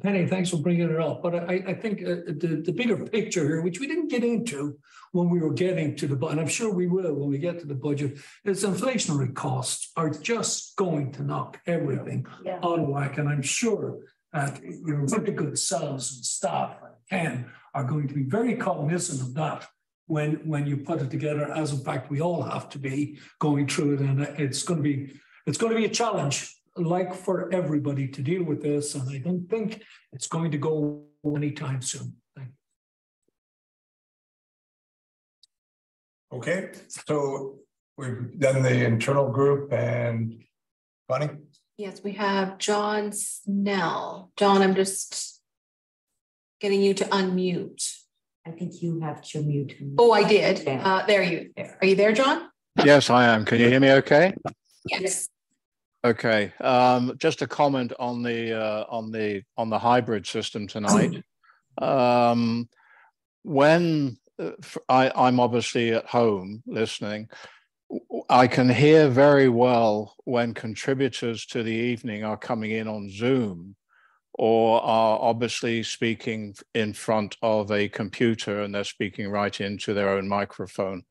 Penny, thanks for bringing it up. But I think the bigger picture here, which we didn't get into when we were getting to the budget, and I'm sure we will when we get to the budget, is inflationary costs are just going to knock everything out of whack. And I'm sure that your very good selves and staff and Ken are going to be very cognizant of that when you put it together, as in fact we all have to be going through it. And it's going to be a challenge, like for everybody, to deal with this, and I don't think it's going to go anytime soon. Okay, so we've done the internal group, and Bonnie? Yes, we have John Snell. John, I'm just getting you to unmute. I think you have to mute. Oh, I did. There you are. You there, John? Yes, I am. Can you hear me okay? Yes. Okay, just a comment on the hybrid system tonight. When I'm obviously at home listening, I can hear very well when contributors to the evening are coming in on Zoom or are obviously speaking in front of a computer and they're speaking right into their own microphone.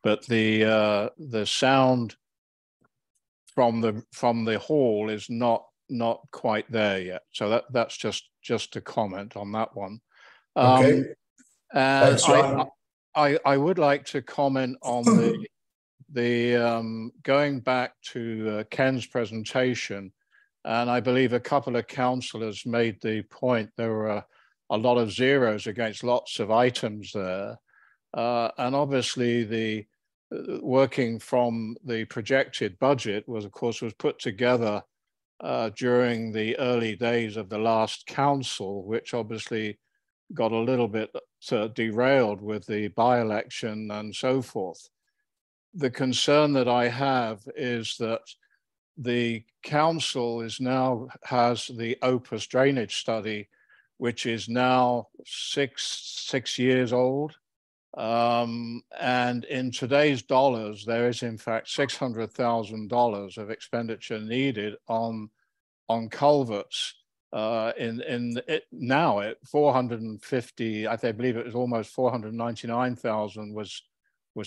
But the sound from the hall is not quite there yet. So that's just a comment on that one. Okay. Thanks, I would like to comment on the going back to Ken's presentation, and I believe a couple of councillors made the point there were a lot of zeros against lots of items there, and obviously the working from the projected budget was put together during the early days of the last council, which obviously got a little bit derailed with the by-election and so forth. The concern that I have is that the council has the Opus drainage study, which is now six years old. And in today's dollars, there is in fact $600,000 of expenditure needed on culverts. Now at 450, I believe it was almost 499,000 was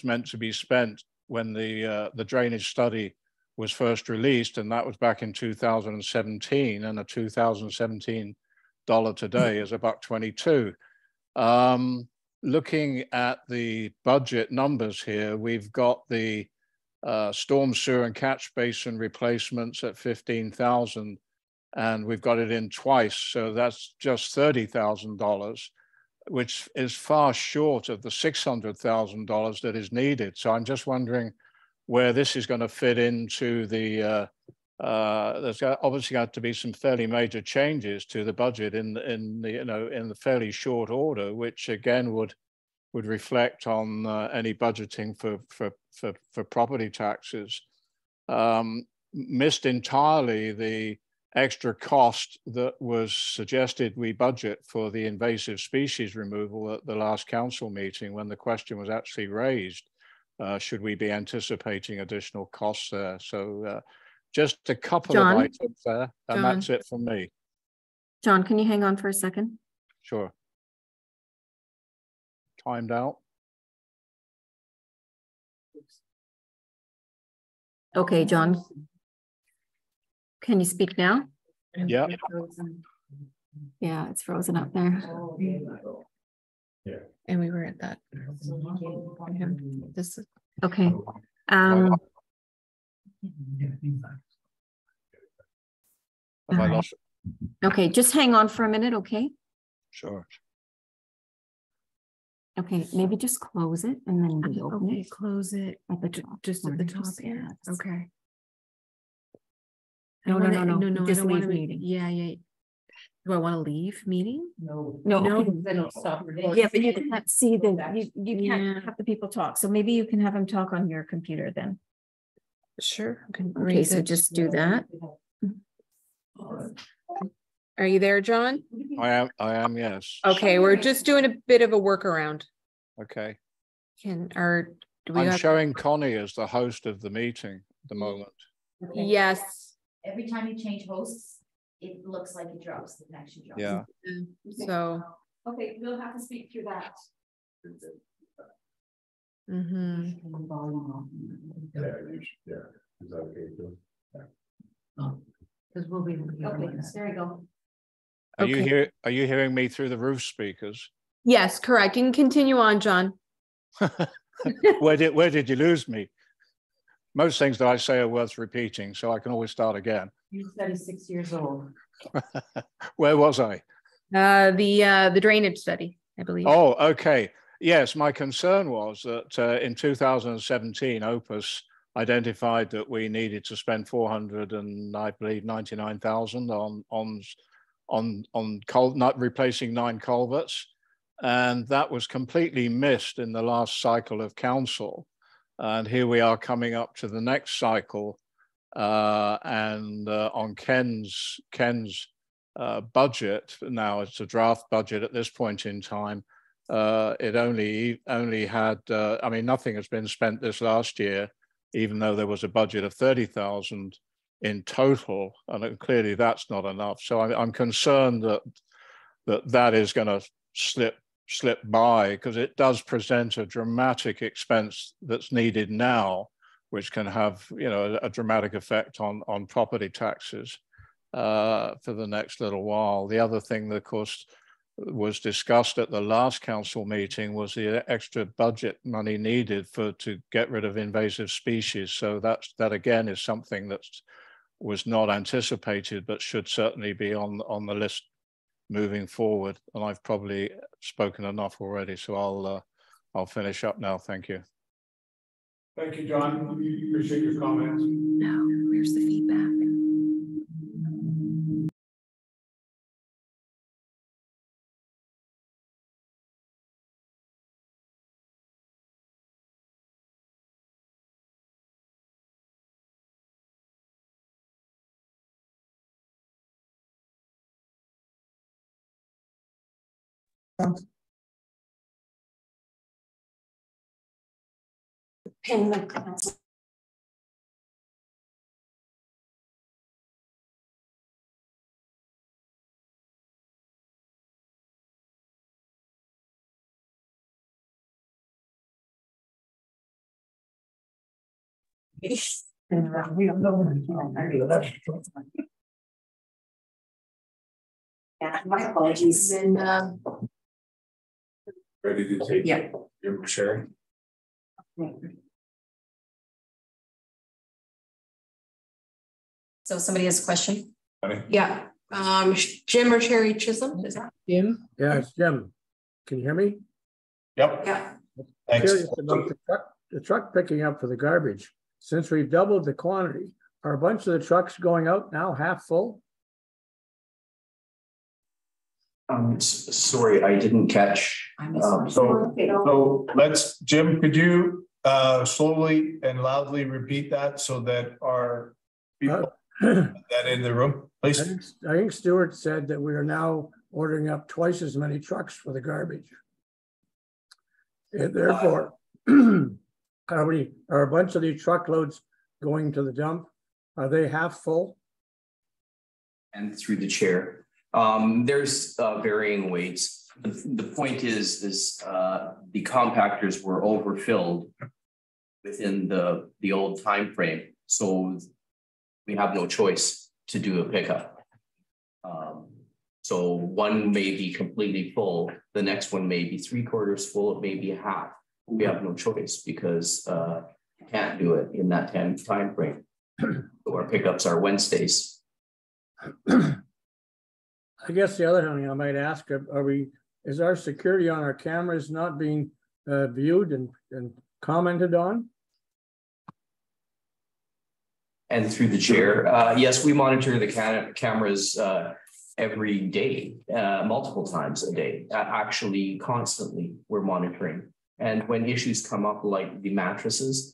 meant to be spent when the drainage study was first released, and that was back in 2017, and a 2017 dollar today is $1.22. Looking at the budget numbers here, we've got the storm sewer and catch basin replacements at 15,000, and we've got it in twice, so that's just $30,000, which is far short of the $600,000 that is needed. So I'm just wondering where this is going to fit into the. There's obviously got to be some fairly major changes to the budget in the fairly short order, which again would reflect on any budgeting for property taxes. Missed entirely the extra cost that was suggested we budget for the invasive species removal at the last council meeting, when the question was actually raised, should we be anticipating additional costs there? So just a couple of items there, and that's it from me. John, can you hang on for a second? Sure. Timed out. Okay, John. Can you speak now? Yeah. Yeah, it's frozen up there. Yeah. And we were at that. This is okay. Okay, just hang on for a minute, okay? Sure. Okay, maybe just close it and then reopen it. Close it at the top. Just at the top. Yeah. Okay. No. Just leave meeting. Yeah. Do I want to leave meeting? No. Then it'll stop. Yeah, but you can't see you can't have the people talk. So maybe you can have them talk on your computer then. Sure. Okay, so just do that. Are you there, John? I am, yes. Okay, we're just doing a bit of a workaround. Okay. I'm showing Connie as the host of the meeting at the moment. Okay. Yes. Every time you change hosts, it looks like it drops, the connection drops. Yeah. So. Okay, we'll have to speak through that. Mm-hmm. Yeah. Is that okay? Because we'll be. Okay, there you go. Are you hearing me through the roof speakers? Yes, correct. You can continue on, John. Where did you lose me? Most things that I say are worth repeating, so I can always start again. You're 36 years old. Where was I? The drainage study, I believe. Oh, okay. Yes, my concern was that in 2017, Opus identified that we needed to spend 499,000 on not replacing 9 culverts, and that was completely missed in the last cycle of council. And here we are coming up to the next cycle, and on Ken's budget now, it's a draft budget at this point in time. It only had, I mean, nothing has been spent this last year, even though there was a budget of 30,000 in total, and clearly that's not enough. So I'm concerned that is going to slip by, because it does present a dramatic expense that's needed now, which can have, you know, a dramatic effect on property taxes for the next little while. The other thing that, of course, was discussed at the last council meeting was the extra budget money needed to get rid of invasive species. So that again is something that was not anticipated, but should certainly be on the list moving forward. And I've probably spoken enough already, so I'll finish up now. Thank you. Thank you, John. We appreciate your comments. Now, where's the feedback? Pin the council. Yeah, my apologies. And ready to take your sharing? So somebody has a question? Yeah. Jim or Sherry Chisholm, is that? Jim? Yeah, it's Jim. Can you hear me? Yep. Yeah. Thanks. Curious about the truck picking up for the garbage. Since we've doubled the quantity, are a bunch of the trucks going out now half full? Sorry, I didn't catch. So let's, Jim, could you slowly and loudly repeat that so that our people That in the room, please. I think Stuart said that we are now ordering up twice as many trucks for the garbage. And therefore, are a bunch of these truckloads going to the dump? Are they half full? And through the chair, there's varying weights. The point is the compactors were overfilled within the old time frame, so we have no choice to do a pickup. So one may be completely full, the next one may be 3/4 full, it may be half. We have no choice because you can't do it in that time frame. So our pickups are Wednesdays. I guess the other thing I might ask, is our security on our cameras not being viewed and commented on? And through the chair, yes, we monitor the cameras every day, multiple times a day. Actually, constantly, we're monitoring. And when issues come up like the mattresses,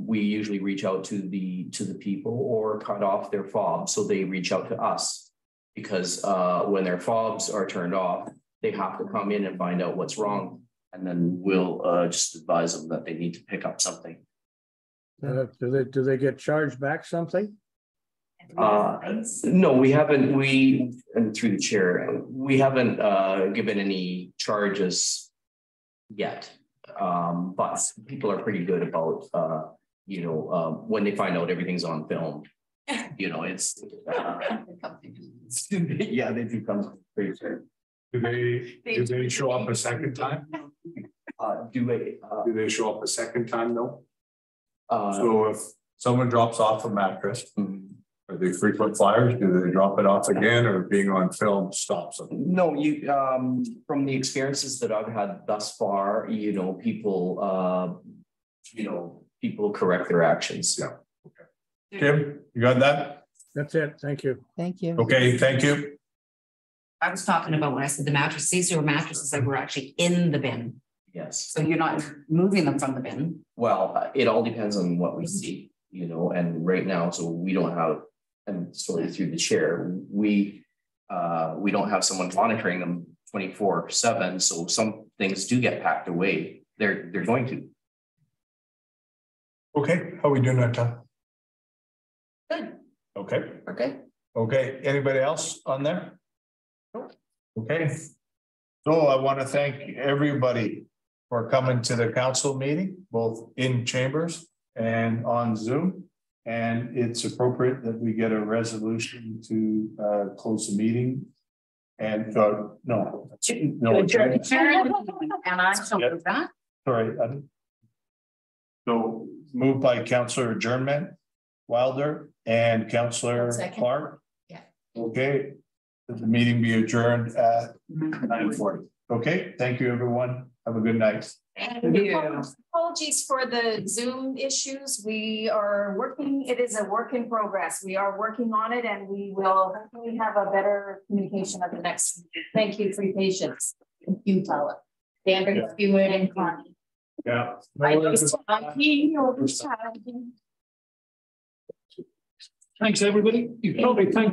we usually reach out to the people or cut off their fobs, so they reach out to us. Because when their fobs are turned off, they have to come in and find out what's wrong, and then we'll just advise them that they need to pick up something. Do they get charged back something? No, we haven't. And through the chair, we haven't given any charges yet. But people are pretty good about when they find out everything's on film. It's yeah, they do come pretty soon. Do they show up a second time? Do they show up a second time though? So if someone drops off a mattress, are they frequent flyers? Do they drop it off again, or being on film stops them? No, from the experiences that I've had thus far, people correct their actions. Yeah. Okay. Kim, you got that? That's it. Thank you. Thank you. Okay, thank you. I was talking about when I said the mattresses, these were mattresses that were actually in the bin. Yes. So you're not moving them from the bin. Well, it all depends on what we see, and right now, so we don't have, and sorry, through the chair, we don't have someone monitoring them 24/7. So some things do get packed away. They're going to. Okay, how are we doing that time? Good. Okay. Okay. Okay, anybody else on there? Okay. So I want to thank everybody for coming to the council meeting, both in chambers and on Zoom. And it's appropriate that we get a resolution to close the meeting. And no. And I shall do that. Sorry. So moved by Councillor Adjournment, Wilder, and Councillor Clark. Yeah. Okay. The meeting be adjourned at 9:40. Okay, thank you, everyone. Have a good night. Thank you. Apologies for the Zoom issues. We are working, it is a work in progress. We are working on it, and we will hopefully have a better communication at the next meeting. Thank you for your patience. Thank you, Tyler. Sandra, Stewart, and Connie. Yeah. Thanks, everybody. You probably thanked